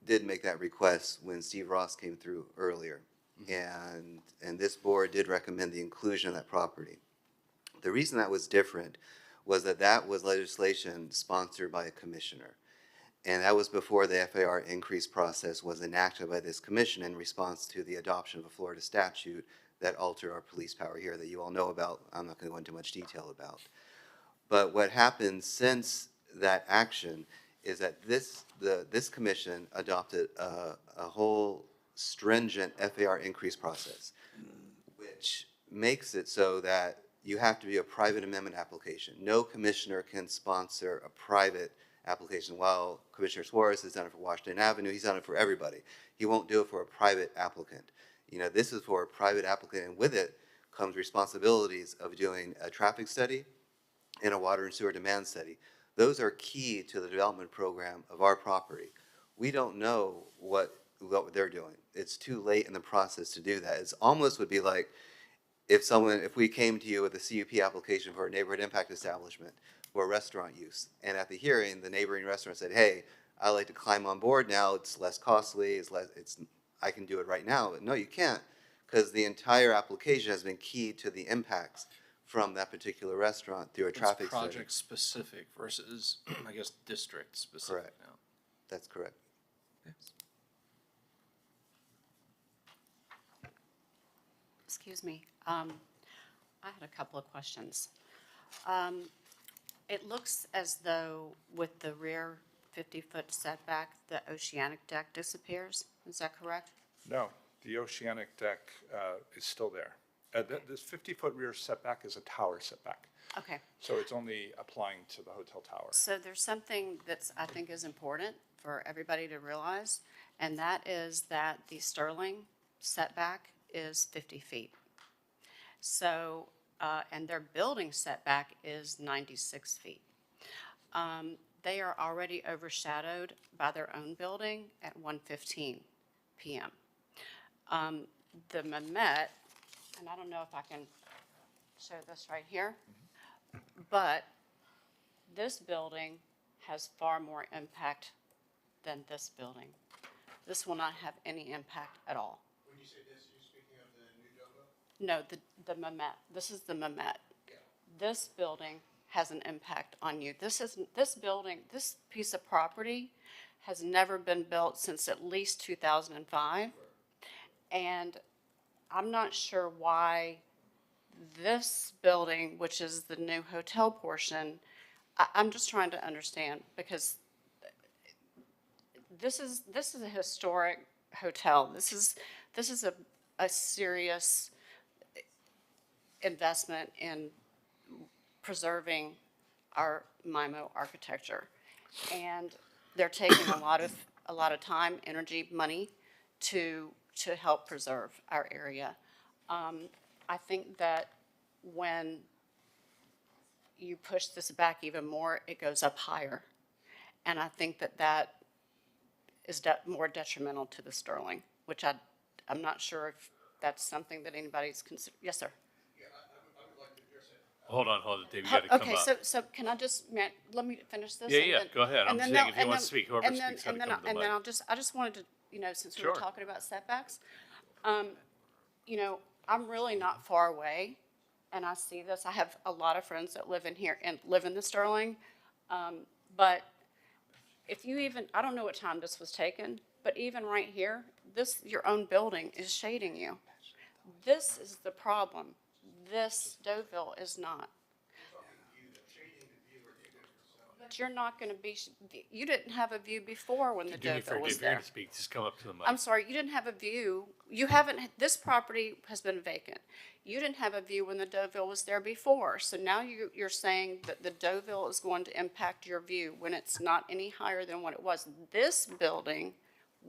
did make that request when Steve Ross came through earlier. And this board did recommend the inclusion of that property. The reason that was different was that that was legislation sponsored by a commissioner. And that was before the FAR increase process was enacted by this commission in response to the adoption of a Florida statute that altered our police power here that you all know about. I'm not going to go into much detail about. But what happened since that action is that this commission adopted a whole stringent FAR increase process, which makes it so that you have to be a private amendment application. No commissioner can sponsor a private application. While Commissioner Suarez has done it for Washington Avenue, he's done it for everybody. He won't do it for a private applicant. You know, this is for a private applicant, and with it comes responsibilities of doing a traffic study and a water and sewer demand study. Those are key to the development program of our property. We don't know what they're doing. It's too late in the process to do that. It's almost would be like if we came to you with a CUP application for a neighborhood impact establishment for restaurant use, and at the hearing, the neighboring restaurant said, hey, I'd like to climb on board now, it's less costly, I can do it right now. But no, you can't, because the entire application has been key to the impacts from that particular restaurant through a traffic study. Project specific versus, I guess, district specific. Correct. Now. That's correct. Excuse me. I had a couple of questions. It looks as though with the rear 50-foot setback, the oceanic deck disappears. Is that correct? No, the oceanic deck is still there. This 50-foot rear setback is a tower setback. Okay. So it's only applying to the hotel tower. So there's something that's, I think, is important for everybody to realize, and that is that the Sterling setback is 50 feet. So, and their building setback is 96 feet. They are already overshadowed by their own building at 1:15 p.m. The Mamet, and I don't know if I can show this right here, but this building has far more impact than this building. This will not have any impact at all. When you say this, you're speaking of the new Dovo? No, the Mamet. This is the Mamet. this building has an impact on you. This building, this piece of property has never been built since at least 2005. And I'm not sure why this building, which is the new hotel portion, I'm just trying to understand, because this is a historic hotel. This is a serious investment in preserving our MIMO architecture, and they're taking a lot of time, energy, money to help preserve our area. I think that when you push this back even more, it goes up higher, and I think that is more detrimental to the Sterling, which I'm not sure if that's something that anybody's considered. Yes, sir. Hold on, Dave, you gotta come Okay, up. so can I just, let me finish this? Yeah, and yeah, then- go ahead. I'm and then saying they'll- if you and want to then- speak, whoever and then- speaks, gotta and then come to the And then mic. I just wanted to, since we were Sure. talking about setbacks, I'm really not far away, and I see this. I have a lot of friends that live in here and live in the Sterling, but if you even, I don't know what time this was taken, but even right here, your own building is shading you. This is the problem. This Deauville is not. But you're not going to be, you didn't have a view before when the Do me a favor, Deauville was Dave, you're there. gonna speak, just come up to the mic. I'm sorry, you didn't have a view. You haven't, this property has been vacant. You didn't have a view when the Deauville was there before. So now you're saying that the Deauville is going to impact your view when it's not any higher than what it was. This building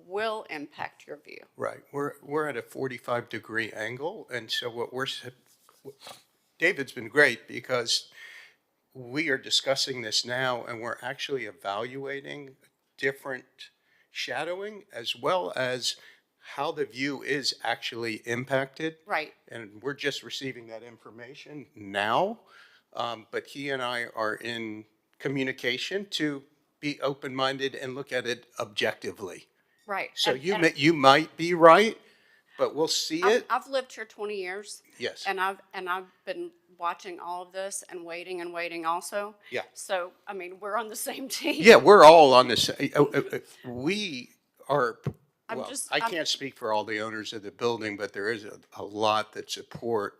will impact your view. Right, we're at a 45-degree angle, and so David's been great because we are discussing this now, and we're actually evaluating different shadowing as well as how the view is actually impacted. Right. And we're just receiving that information now, but he and I are in communication to be open-minded and look at it objectively. Right. So And- you and may, you might be right, but we'll see it. I've lived here 20 years. Yes. And I've been watching all of this and waiting also. Yeah. So, I mean, we're on the same team. Yeah, we're all on this. We are, I'm well, just- I I'm- can't speak for all the owners of the building, but there is a lot that support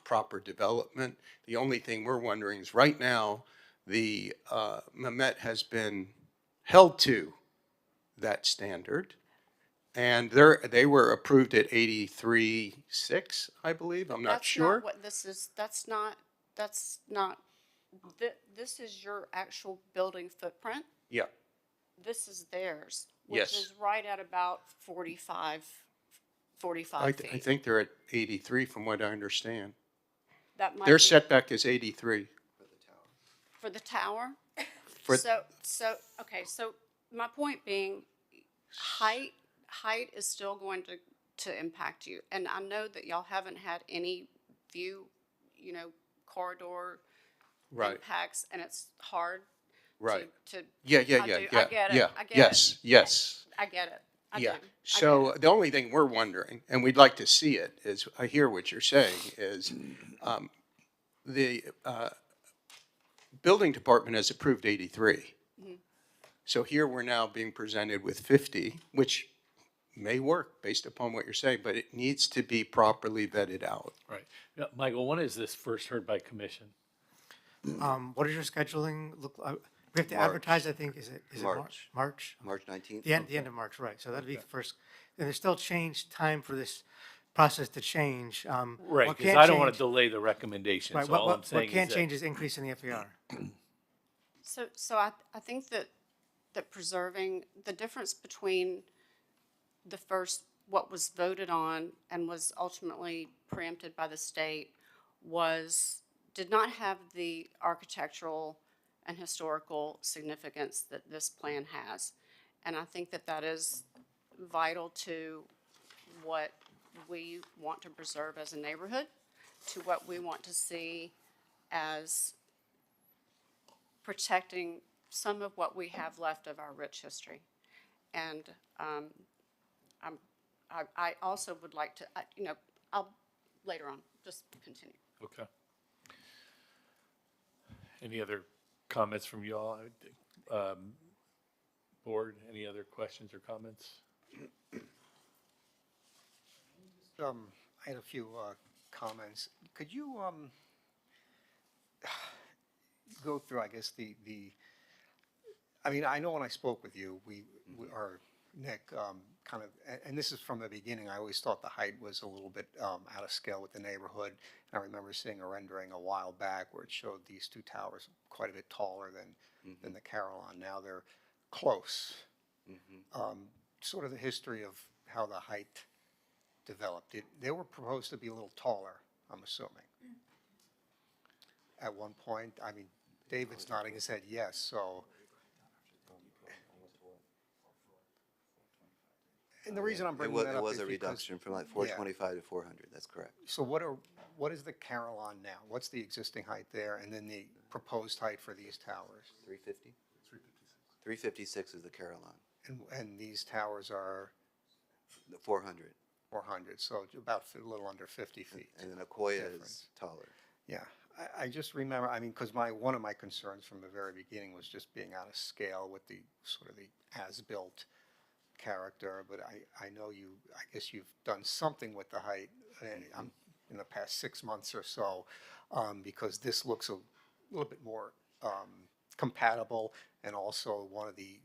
proper development. The only thing we're wondering is right now, the Mamet has been held to that standard. And they were approved at 83.6, I believe. I'm not sure. That's not what this is. That's not, this is your actual building footprint. Yeah. This is theirs, which Yes. is right at about 45 I feet. think they're at 83 from what I understand. That might Their be setback is 83. for the tower. For- So, okay, so my point being, height is still going to impact you. And I know that y'all haven't had any view, corridor Right. impacts, and it's hard Right. to. Yeah. I get it. I get Yes, it. yes. I get it. I Yeah. do. So the only thing we're wondering, and we'd like to see it, is, I hear what you're saying, is the building department has approved 83. Mhm. So here we're now being presented with 50, which may work based upon what you're saying, but it needs to be properly vetted out. Right. Yeah, Michael, when is this first heard by commission? What does your scheduling look like? We have to March. advertise, I think, is it March. March? March 19th. The end of March, right. So that'd be the first, and there's still time for this process to change. Right, What because can't I don't want to change- delay the recommendation, Right, so all I'm what saying can't is change that. is increase in the FAR. So I think that preserving the difference between the first, what was voted on and was ultimately preempted by the state did not have the architectural and historical significance that this plan has. And I think that is vital to what we want to preserve as a neighborhood, to what we want to see as protecting some of what we have left of our rich history. And I also would like to, I'll later on just continue. Okay. Any other comments from you all? Board, any other questions or comments? I had a few comments. Could you go through, I guess, I mean, I know when I spoke with you, or Nick, kind of, and this is from the beginning, I always thought the height was a little bit out of scale with the neighborhood. And I remember seeing a rendering a while back where it showed these two towers quite a bit taller than the Carillon. Now they're close. Sort of the history of how the height developed. They were proposed to be a little taller, I'm assuming. At one point, I mean, David's nodding his head yes, so. And the reason I'm bringing that up It was is a because- reduction from like Yeah. 425 to 400, that's correct. So what is the Carillon now? What's the existing height there, and then the proposed height for these towers? 350? 356 is the Carillon. And these towers are? 400. 400, so about a little under 50 feet. And then Akoya difference. is taller. Yeah, I just remember, I mean, because one of my concerns from the very beginning was just being out of scale with the sort of the as-built character, but I know I guess you've done something with the height in the past 6 months or so, because this looks a little bit more compatible, and also one of the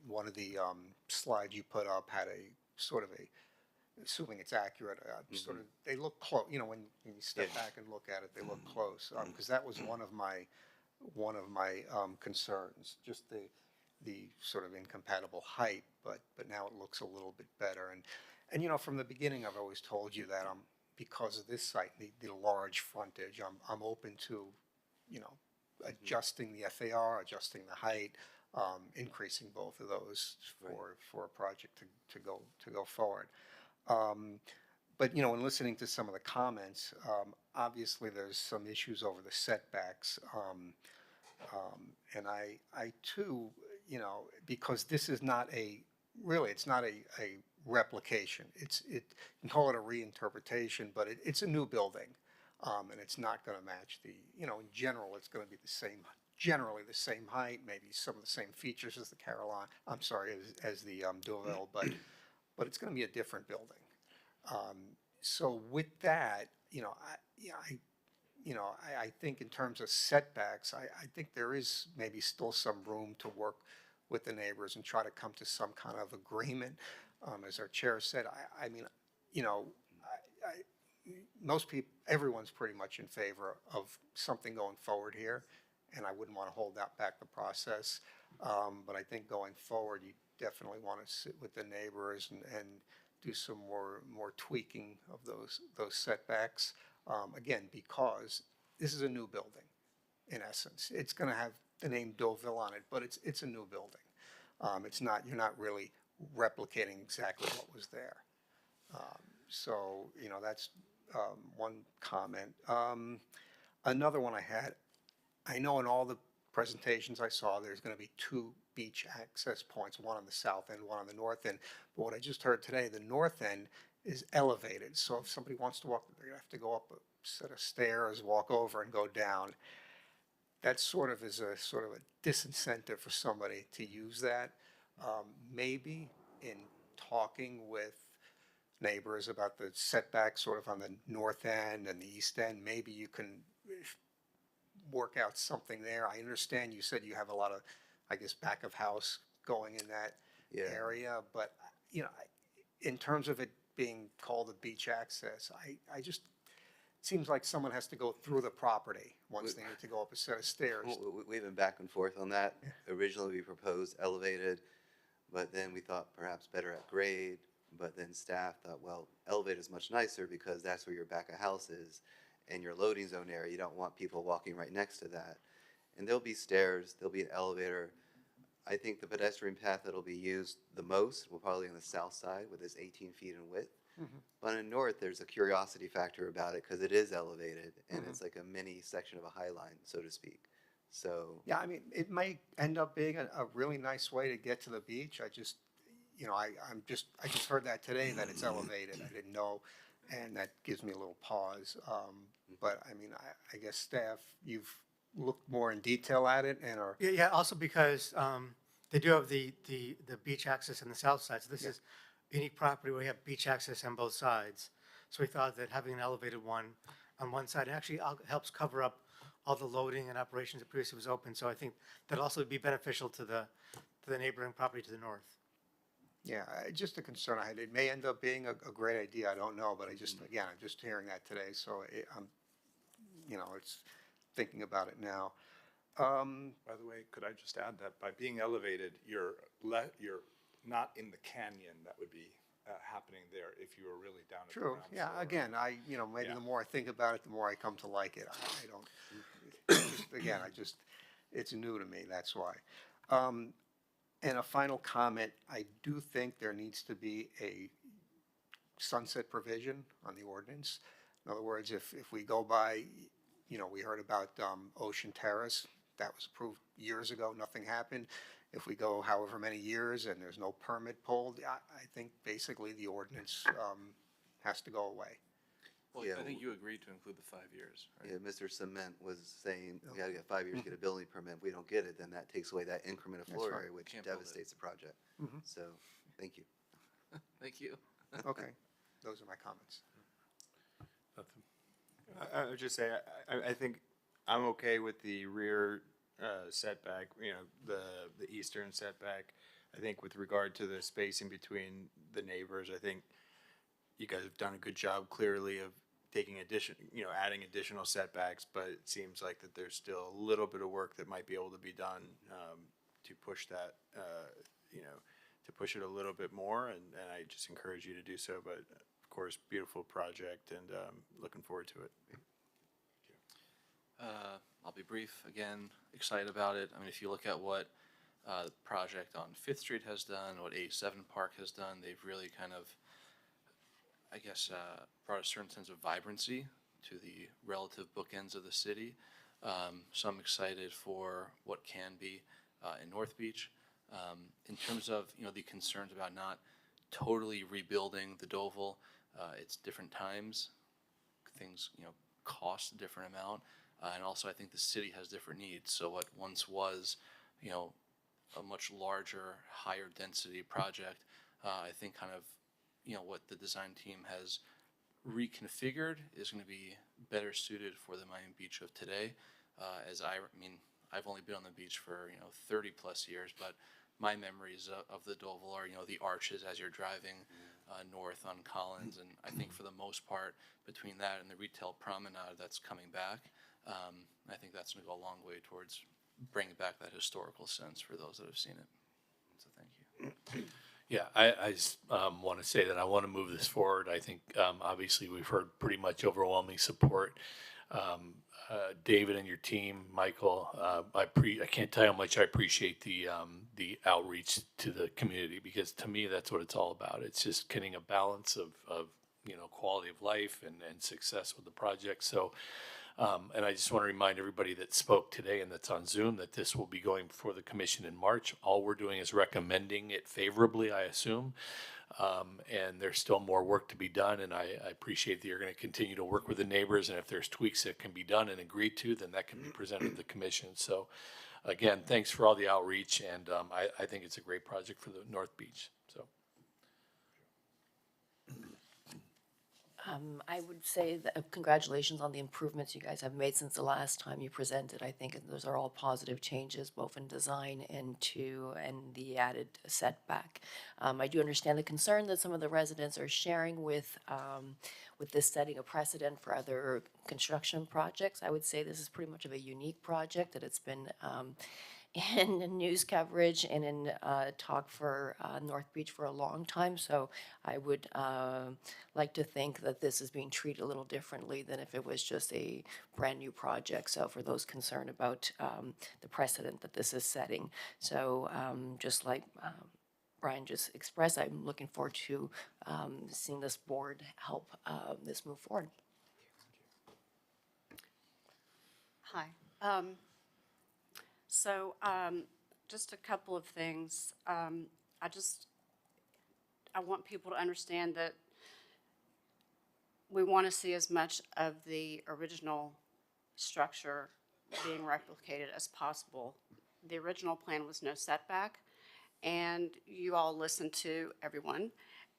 slides you put up had a sort of assuming it's accurate, sort of, they look close, you know, when you step back and look at it, they look close, because that was one of my concerns, just the sort of incompatible height, but now it looks a little bit better. And you know, from the beginning, I've always told you that because of this site, the large frontage, I'm open to, you know, adjusting the FAR, adjusting the height, increasing both of those for a project to go forward. But you know, in listening to some of the comments, obviously there's some issues over the setbacks, and I too, you know, because this is not it's not a replication. You can call it a reinterpretation, but it's a new building, and it's not going to match you know, in general, it's going to be generally the same height, maybe some of the same features as the Carillon, I'm sorry, as the Deauville, but it's going to be a different building. So with that, you know, I think in terms of setbacks, I think there is maybe still some room to work with the neighbors and try to come to some kind of agreement. As our chair said, I mean, you know, most people, everyone's pretty much in favor of something going forward here, and I wouldn't want to hold back the process. But I think going forward, you definitely want to sit with the neighbors and do some more tweaking of those setbacks. Again, because this is a new building, in essence. It's going to have the name Deauville on it, but it's a new building. You're not really replicating exactly what was there. So, you know, that's one comment. Another one I had, I know in all the presentations I saw, there's going to be 2 beach access points, one on the south end, one on the north end. But what I just heard today, the north end is elevated. So if somebody wants to walk, they're going to have to go up a set of stairs, walk over and go down. That sort of is a disincentive for somebody to use that. Maybe in talking with neighbors about the setbacks sort of on the north end and the east end, maybe you can work out something there. I understand you said you have a lot of, I guess, back of house going in that area, but you know, in terms of it being called a beach access, I just, it seems like someone has to go through the property once they need to go up a set of stairs. We've been back and forth on that. Originally, we proposed elevated, but then we thought perhaps better at grade, but then staff thought, well, elevated is much nicer because that's where your back of house is and your loading zone area. You don't want people walking right next to that. And there'll be stairs, there'll be an elevator. I think the pedestrian path that'll be used the most will probably on the south side with this 18 feet in width. But in north, there's a curiosity factor about it because it is elevated and it's like a mini section of a High Line, so to speak. So yeah, I mean, it might end up being a really nice way to get to the beach. I just, you know, I just heard that today that it's elevated. I didn't know, and that gives me a little pause. But I mean, I guess staff, you've looked more in detail at it and are, Yeah, yeah, also because they do have the beach access on the south side. So this is unique property where we have beach access on both sides. So we thought that having an elevated one on one side actually helps cover up all the loading and operations that previously was open. So I think that'll also be beneficial to the neighboring property to the north. yeah, just a concern I had. It may end up being a great idea, I don't know, but I just, again, I'm just hearing that today, so I'm, it's thinking about it now. By the way, could I just add that by being elevated, you're not in the canyon that would be happening there if you were really down at the True, ground yeah, floor. again, maybe Yeah. the more I think about it, the more I come to like it. I don't, again, it's new to me, that's why. And a final comment, I do think there needs to be a sunset provision on the ordinance. In other words, if we go by, we heard about Ocean Terrace, that was approved years ago, nothing happened. If we go however many years and there's no permit pulled, I think basically the ordinance has to go away. Well, Yeah, I think you agreed to include the 5 years, right? Yeah, Mr. Cement was saying, we gotta get 5 years to get a building permit. If we don't get it, then that takes away that increment of That's floor right. area, which Can't build it. devastates the project. Mhm. So, thank you. Thank you. Okay, those are my comments. Nothing. I would just say, I think I'm okay with the rear setback, the eastern setback. I think with regard to the spacing between the neighbors, I think you guys have done a good job clearly of taking adding additional setbacks, but it seems like that there's still a little bit of work that might be able to be done to push that, to push it a little bit more, and I just encourage you to do so. But of course, beautiful project, and looking forward to it. I'll be brief. Again, excited about it. I mean, if you look at what the project on Fifth Street has done, what 87 Park has done, they've really kind of, I guess, brought a certain sense of vibrancy to the relative bookends of the city. So I'm excited for what can be in North Beach. In terms of, the concerns about not totally rebuilding the Deauville, it's different times. Things, cost a different amount. And also I think the city has different needs. So what once was, a much larger, higher density project, I think kind of, what the design team has reconfigured is going to be better suited for the Miami Beach of today. I've only been on the beach for, 30 plus years, but my memories of the Deauville are, the arches as you're driving north on Collins. And I think for the most part, between that and the retail promenade that's coming back, I think that's going to go a long way towards bringing back that historical sense for those that have seen it. So thank you. Yeah, I just want to say that I want to move this forward. I think obviously we've heard pretty much overwhelming support. David and your team, Michael, I can't tell you how much I appreciate the outreach to the community, because to me that's what it's all about. It's just getting a balance of quality of life and success with the project. So. And I just want to remind everybody that spoke today and that's on Zoom that this will be going before the commission in March. All we're doing is recommending it favorably, I assume. And there's still more work to be done. And I appreciate that you're going to continue to work with the neighbors. And if there's tweaks that can be done and agreed to, then that can be presented to the commission. So again, thanks for all the outreach. And I think it's a great project for the North Beach. So. I would say that congratulations on the improvements you guys have made since the last time you presented. I think those are all positive changes, both in design and the added setback. I do understand the concern that some of the residents are sharing with this setting a precedent for other construction projects. I would say this is pretty much of a unique project, that it's been in news coverage and in talk for North Beach for a long time. So I would like to think that this is being treated a little differently than if it was just a brand new project. So for those concerned about the precedent that this is setting. So just like Brian just expressed, I'm looking forward to seeing this board help this move forward. Hi. So just a couple of things. I want people to understand that we want to see as much of the original structure being replicated as possible. The original plan was no setback, and you all listened to everyone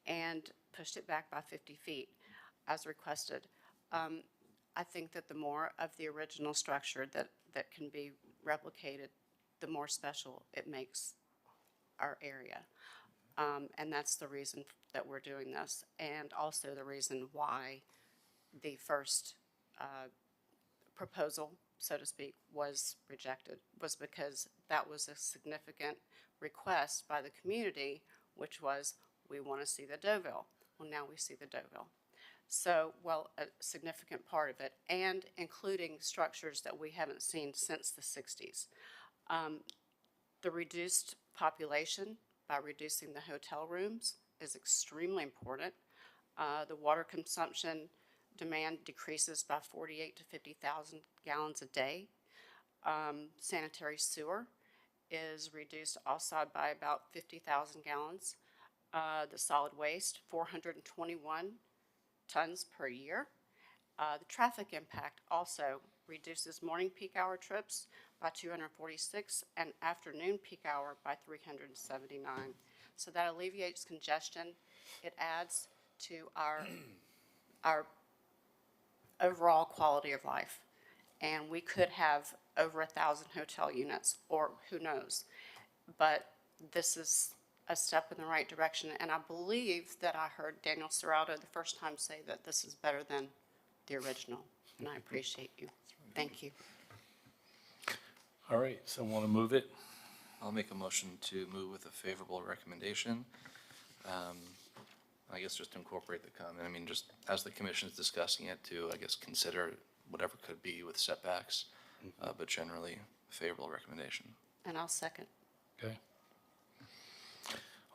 and pushed it back by 50 feet as requested. I think that the more of the original structure that can be replicated, the more special it makes our area. And that's the reason that we're doing this, and also the reason why the first proposal, so to speak, was rejected, was because that was a significant request by the community, which was, we want to see the Deauville. Well, now we see the Deauville. So, well, a significant part of it, and including structures that we haven't seen since the 60s. The reduced population by reducing the hotel rooms is extremely important. The water consumption demand decreases by 48 to 50,000 gallons a day. Sanitary sewer is reduced also by about 50,000 gallons. The solid waste, 421 tons per year. The traffic impact also reduces morning peak hour trips by 246 and afternoon peak hour by 379. So that alleviates congestion. It adds to our overall quality of life. And we could have over 1,000 hotel units, or who knows. But this is a step in the right direction. And I believe that I heard Daniel Serrato the first time say that this is better than the original. And I appreciate you. Thank you. All right, someone want to move it? I'll make a motion to move with a favorable recommendation. I guess just to incorporate the comment, I mean, just as the commission is discussing it, to, I guess, consider whatever could be with setbacks, but generally a favorable recommendation. And I'll second. Okay.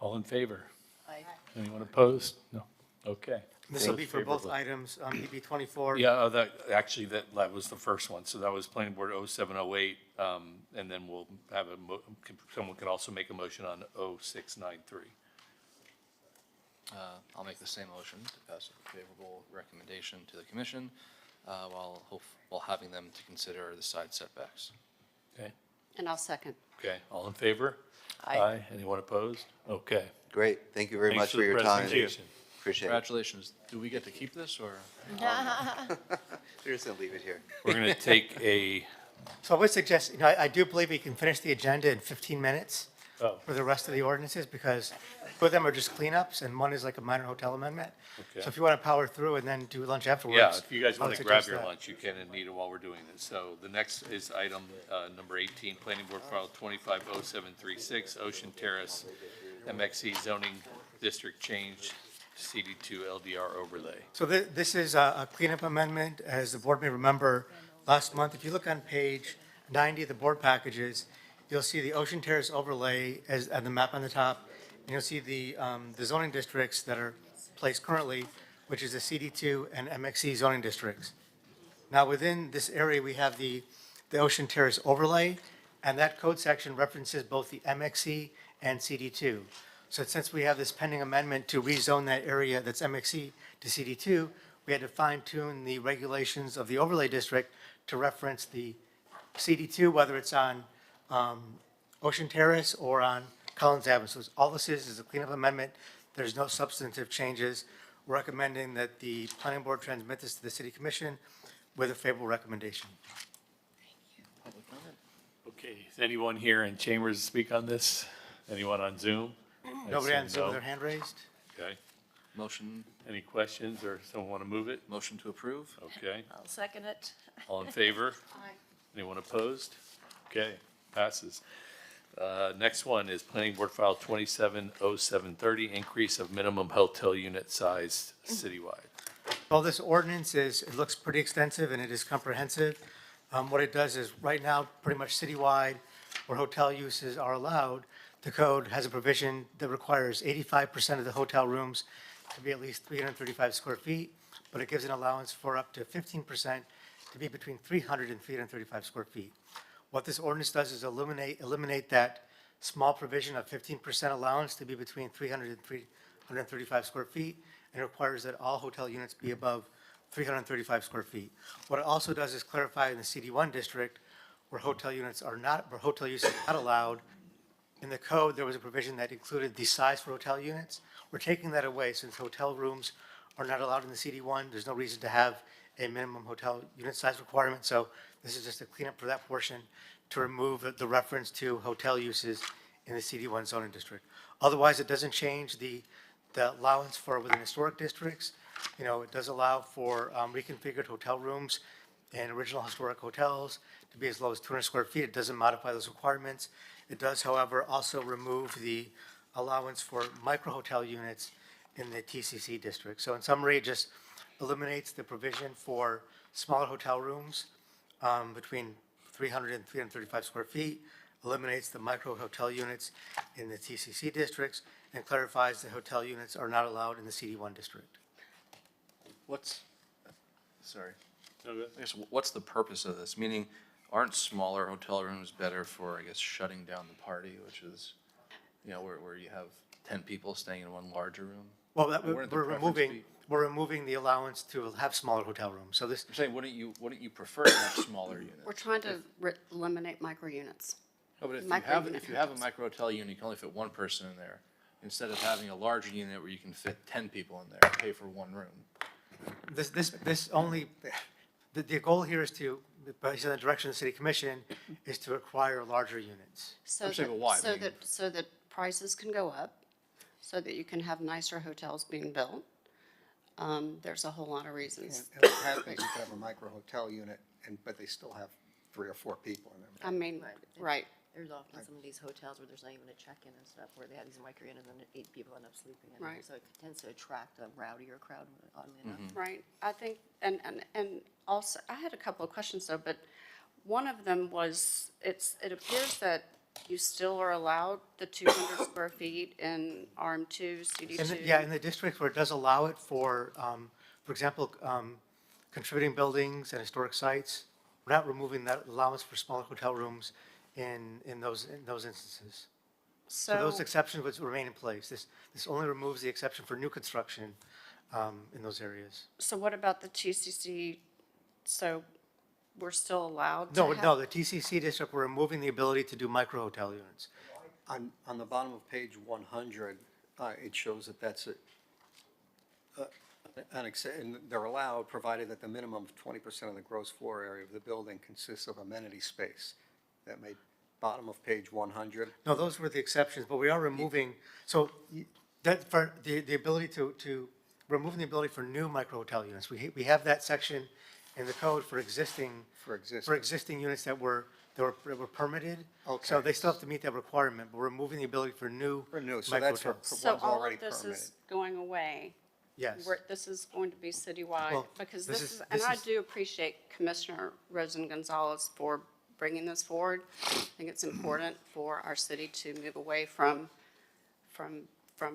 All in favor? Aye. Anyone opposed? No. Okay. This will be for both Favorably. items, PB 24. Yeah, actually, that was the first one. So that was Planning Board 0708, and then we'll have someone can also make a motion on 0693. I'll make the same motion to pass a favorable recommendation to the commission, while having them to consider the side setbacks. Okay. And I'll second. Okay. All in favor? Aye. Anyone opposed? Okay. Great. Thank you very Thanks much for for the your time. presentation. Appreciate it. Congratulations. Do we get to keep this, or? We're just gonna leave it here. We're going to take a, So I would suggest, I do believe we can finish the agenda in 15 minutes oh, for the rest of the ordinances, because two of them are just cleanups, and one is like a minor hotel amendment. Okay. So if you want to power through and then do lunch afterwards. yeah, if you guys I want would to grab suggest your that. lunch, you can, Anita, while we're doing this. So the next is item number 18, Planning Board File 250736, Ocean Terrace MXC zoning district change, CD2 LDR overlay. So this is a cleanup amendment, as the board may remember, last month. If you look on page 90 of the board packages, you'll see the Ocean Terrace overlay as the map on the top. And you'll see the zoning districts that are placed currently, which is the CD2 and MXC zoning districts. Now, within this area, we have the Ocean Terrace overlay, and that code section references both the MXC and CD2. So since we have this pending amendment to rezone that area that's MXC to CD2, we had to fine tune the regulations of the overlay district to reference the CD2, whether it's on Ocean Terrace or on Collins Avenue. So all this is a cleanup amendment. There's no substantive changes. We're recommending that the planning board transmit this to the city commission with a favorable recommendation. Public comment? Okay, is anyone here in chambers to speak on this? Anyone on Zoom? I Nobody on assume Zoom no. with their hand raised? Okay. Motion, Any questions, or someone want to move it? motion to approve? Okay. I'll second it. All in favor? Aye. Anyone opposed? Okay, passes. Next one is Planning Board File 270730, increase of minimum hotel unit size citywide. Well, this ordinance it looks pretty extensive and it is comprehensive. What it does is, right now, pretty much citywide, where hotel uses are allowed, the code has a provision that requires 85% of the hotel rooms to be at least 335 square feet, but it gives an allowance for up to 15% to be between 300 and 335 square feet. What this ordinance does is eliminate that small provision of 15% allowance to be between 300 and 335 square feet, and it requires that all hotel units be above 335 square feet. What it also does is clarify in the CD1 district where hotel units are not, where hotel use is not allowed. In the code, there was a provision that included the size for hotel units. We're taking that away since hotel rooms are not allowed in the CD1. There's no reason to have a minimum hotel unit size requirement. So this is just a cleanup for that portion to remove the reference to hotel uses in the CD1 zoning district. Otherwise, it doesn't change the allowance for within historic districts. You know, it does allow for reconfigured hotel rooms and original historic hotels to be as low as 200 square feet. It doesn't modify those requirements. It does, however, also remove the allowance for micro-hotel units in the TCC district. So in summary, it just eliminates the provision for smaller hotel rooms between 300 and 335 square feet, eliminates the micro-hotel units in the TCC districts, and clarifies that hotel units are not allowed in the CD1 district. Sorry. I guess, what's the purpose of this? Meaning, aren't smaller hotel rooms better for, I guess, shutting down the party, which is, you know, where you have 10 people staying in one larger room? Well, Wouldn't the preference be- we're removing the allowance to have smaller hotel rooms. So this, I'm saying, wouldn't you prefer to have smaller units? We're trying to eliminate micro units. No, but if you Micro have, unit if you have a hotels. micro hotel unit, you can only fit one person in there, instead of having a larger unit where you can fit 10 people in there, pay for one room. this only, the goal here is to, based on the direction of the city commission, is to acquire larger units. So I'm saying, that, but why? so I mean- so that prices can go up, so that you can have nicer hotels being built. There's a whole lot of reasons. And what happens, you can have a micro hotel unit, but they still have 3 or 4 people in them. I mean, right. There's often some of these hotels where there's not even a check-in and stuff, where they have these micro units and then 8 people end up sleeping in them. Right. So it tends to attract a rowdier crowd, oddly enough. Right, I think, and also, I had a couple of questions though, but one of them was, it appears that you still are allowed the 200 square feet in RM2, CD2. Yeah, in the district where it does allow it for example, contributing buildings and historic sites, we're not removing that allowance for smaller hotel rooms in those instances. So those exceptions would remain in place. This only removes the exception for new construction in those areas. So what about the TCC? So we're still allowed to No, have? no, the TCC district, we're removing the ability to do micro hotel units. On the bottom of page 100, it shows that that's and they're allowed, provided that the minimum of 20% of the gross floor area of the building consists of amenity space. That may, bottom of page 100. No, those were the exceptions, but we are removing, so that, for the ability to, removing the ability for new micro hotel units. We have that section in the code for existing units that were permitted. Okay. So they still have to meet that requirement, but we're removing the ability for new So micro that's for hotels. So one's all already of this permitted. is going away? Yes. This is going to be citywide? Well, Because this this is- is, and this I is- do appreciate Commissioner Rosen Gonzalez for bringing this forward. I think it's important for our city to move away from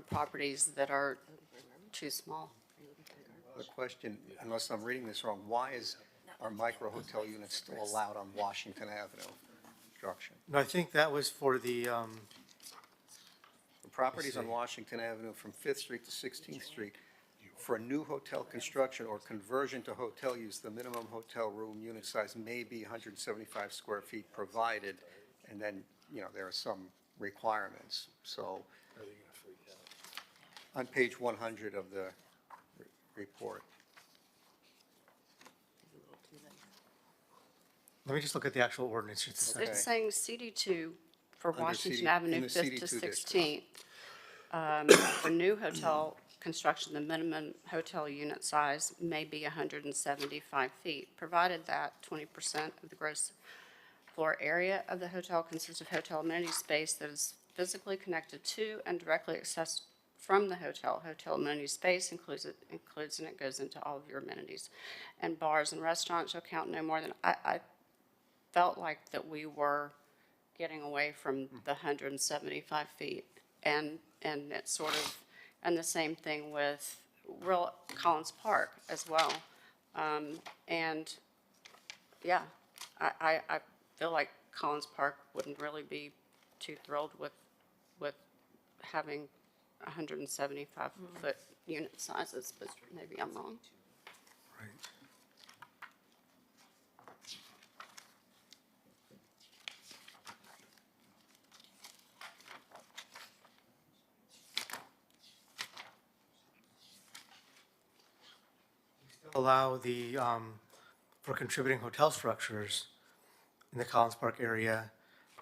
properties that are too small. The question, unless I'm reading this wrong, why are micro hotel units still allowed on Washington Avenue construction? No, I think that was for the, The properties on Washington Avenue from 5th Street to 16th Street, for a new hotel construction or conversion to hotel use, the minimum hotel room unit size may be 175 square feet provided, and then, you know, there are some requirements. So on page 100 of the report. let me just look at the actual ordinance. Just a second. It's saying CD2 for Under Washington CD Avenue, in the 5th to CD2 16th. For new hotel construction, the minimum hotel unit size may be 175 feet, provided that 20% of the gross floor area of the hotel consists of hotel amenity space that is physically connected to and directly accessed from the hotel. Hotel amenity space includes and it goes into all of your amenities. And bars and restaurants shall count no more than, I felt like that we were getting away from the 175 feet. And it's sort of, and the same thing with Real Collins Park as well. And yeah, I feel like Collins Park wouldn't really be too thrilled with having 175-foot unit sizes, but maybe I'm wrong. allow for contributing hotel structures in the Collins Park area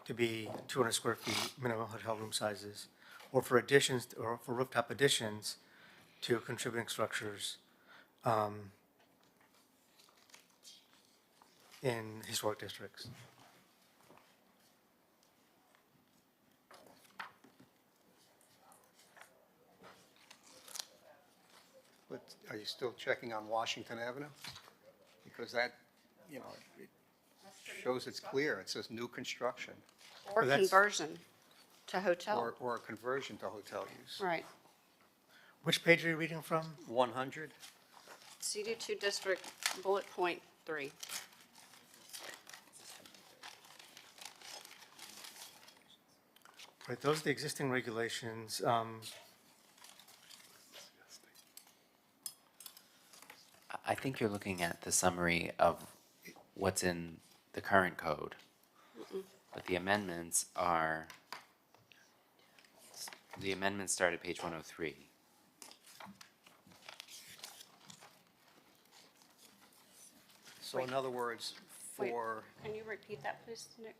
to be 200 square feet minimum hotel room sizes, or for additions, or for rooftop additions to contributing structures in historic districts. But are you still checking on Washington Avenue? Because that, you know, it shows it's clear. It says new construction. Or conversion to hotel. Or a conversion to hotel use. Right. Which page are you reading from? 100? CD2 District, bullet point 3. Right, those are the existing regulations. I think you're looking at the summary of what's in the current code. But the amendments start at page 103. So in other words, Wait, for, can you repeat that, please, Nick?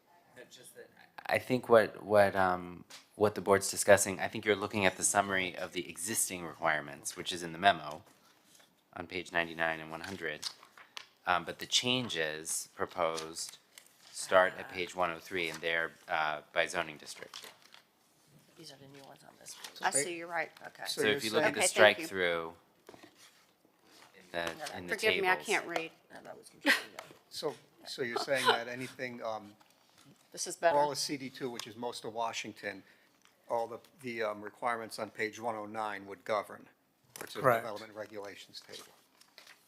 I think what the board's discussing, I think you're looking at the summary of the existing requirements, which is in the memo on page 99 and 100. But the changes proposed start at page 103, and they're by zoning district. These are the new ones on this page. I see, you're right. Okay. So if you look at the Okay, strike thank you. through in the tables. Forgive me, I can't read. so you're saying that anything, This is better. all of CD2, which is most of Washington, all the requirements on page 109 would govern, which is the Correct. development regulations table.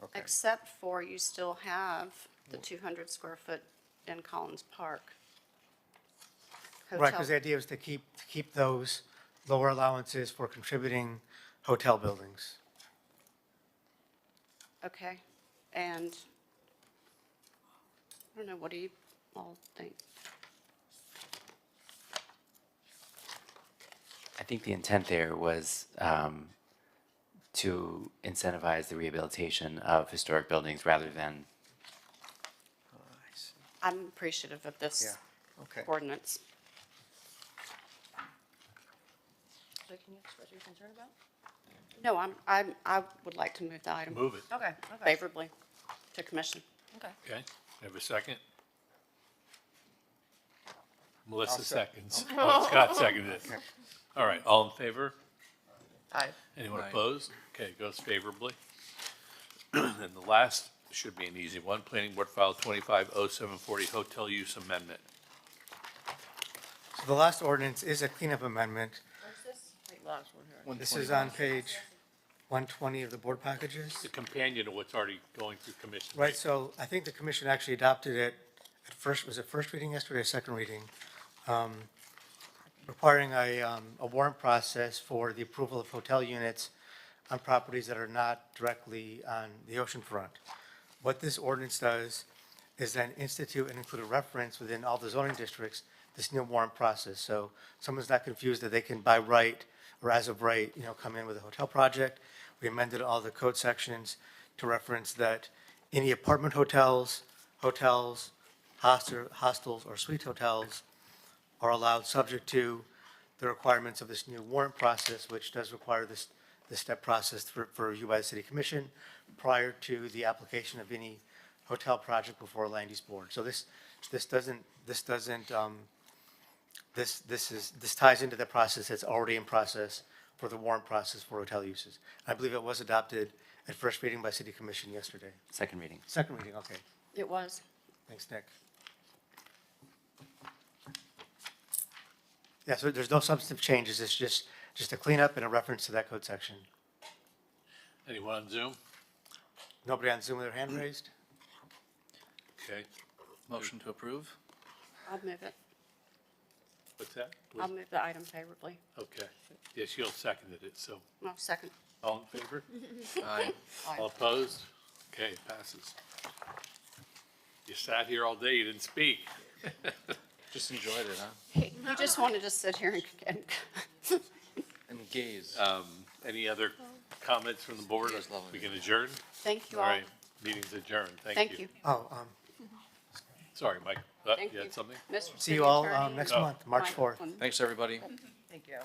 Okay. Except for you still have the 200 square foot in Collins Park. Right, Hotel. because the idea was to keep those lower allowances for contributing hotel buildings. Okay, and I don't know, what do you all think? I think the intent there was to incentivize the rehabilitation of historic buildings rather than. I'm appreciative of this Yeah, okay. ordinance. So can you express your concern about? No, I would like to move the item. Move it. Okay, okay. Favorably to commission. Okay. Okay, have a second? Melissa I'll second. seconds. Oh, Scott seconded it. All right, all in favor? Aye. Anyone Aye. opposed? Okay, goes favorably. And the last should be an easy one, Planning Board File 250740, Hotel Use Amendment. So the last ordinance is a cleanup amendment. What's this? Wait, last one here. This is on page 120 of the board packages. The companion of what's already going through commission. Right, so I think the commission actually adopted it at first, was it first reading yesterday or second reading? Requiring a warrant process for the approval of hotel units on properties that are not directly on the ocean front. What this ordinance does is then institute and include a reference within all the zoning districts, this new warrant process. So someone's not confused that they can by right or as of right, come in with a hotel project. We amended all the code sections to reference that any apartment hotels, hostels, or suite hotels are allowed subject to the requirements of this new warrant process, which does require this step process for review by the city commission prior to the application of any hotel project before a land use board. So this ties into the process that's already in process for the warrant process for hotel uses. I believe it was adopted at first reading by city commission yesterday. Second reading. Second reading, okay. It was. Thanks, Nick. Yeah, so there's no substantive changes. It's just a cleanup and a reference to that code section. Anyone on Zoom? Nobody on Zoom with their hand raised? Okay, Motion to approve? I'll move it. what's that? I'll move the item favorably. Okay, yeah, she'll seconded it, so, No, second. all in favor? Aye. All opposed? Okay, it passes. You sat here all day, you didn't speak. Just enjoyed it, huh? Hey, you just wanted to sit here and And gaze. Any other comments from the board? We can adjourn? Thank you All all. right, meeting's adjourned. Thank Thank you. you. Oh, Sorry, Mike. Thank You had something? Mr. see you City all Attorney next Oh. month, March Mike 4th. Thanks, everybody. Thank you.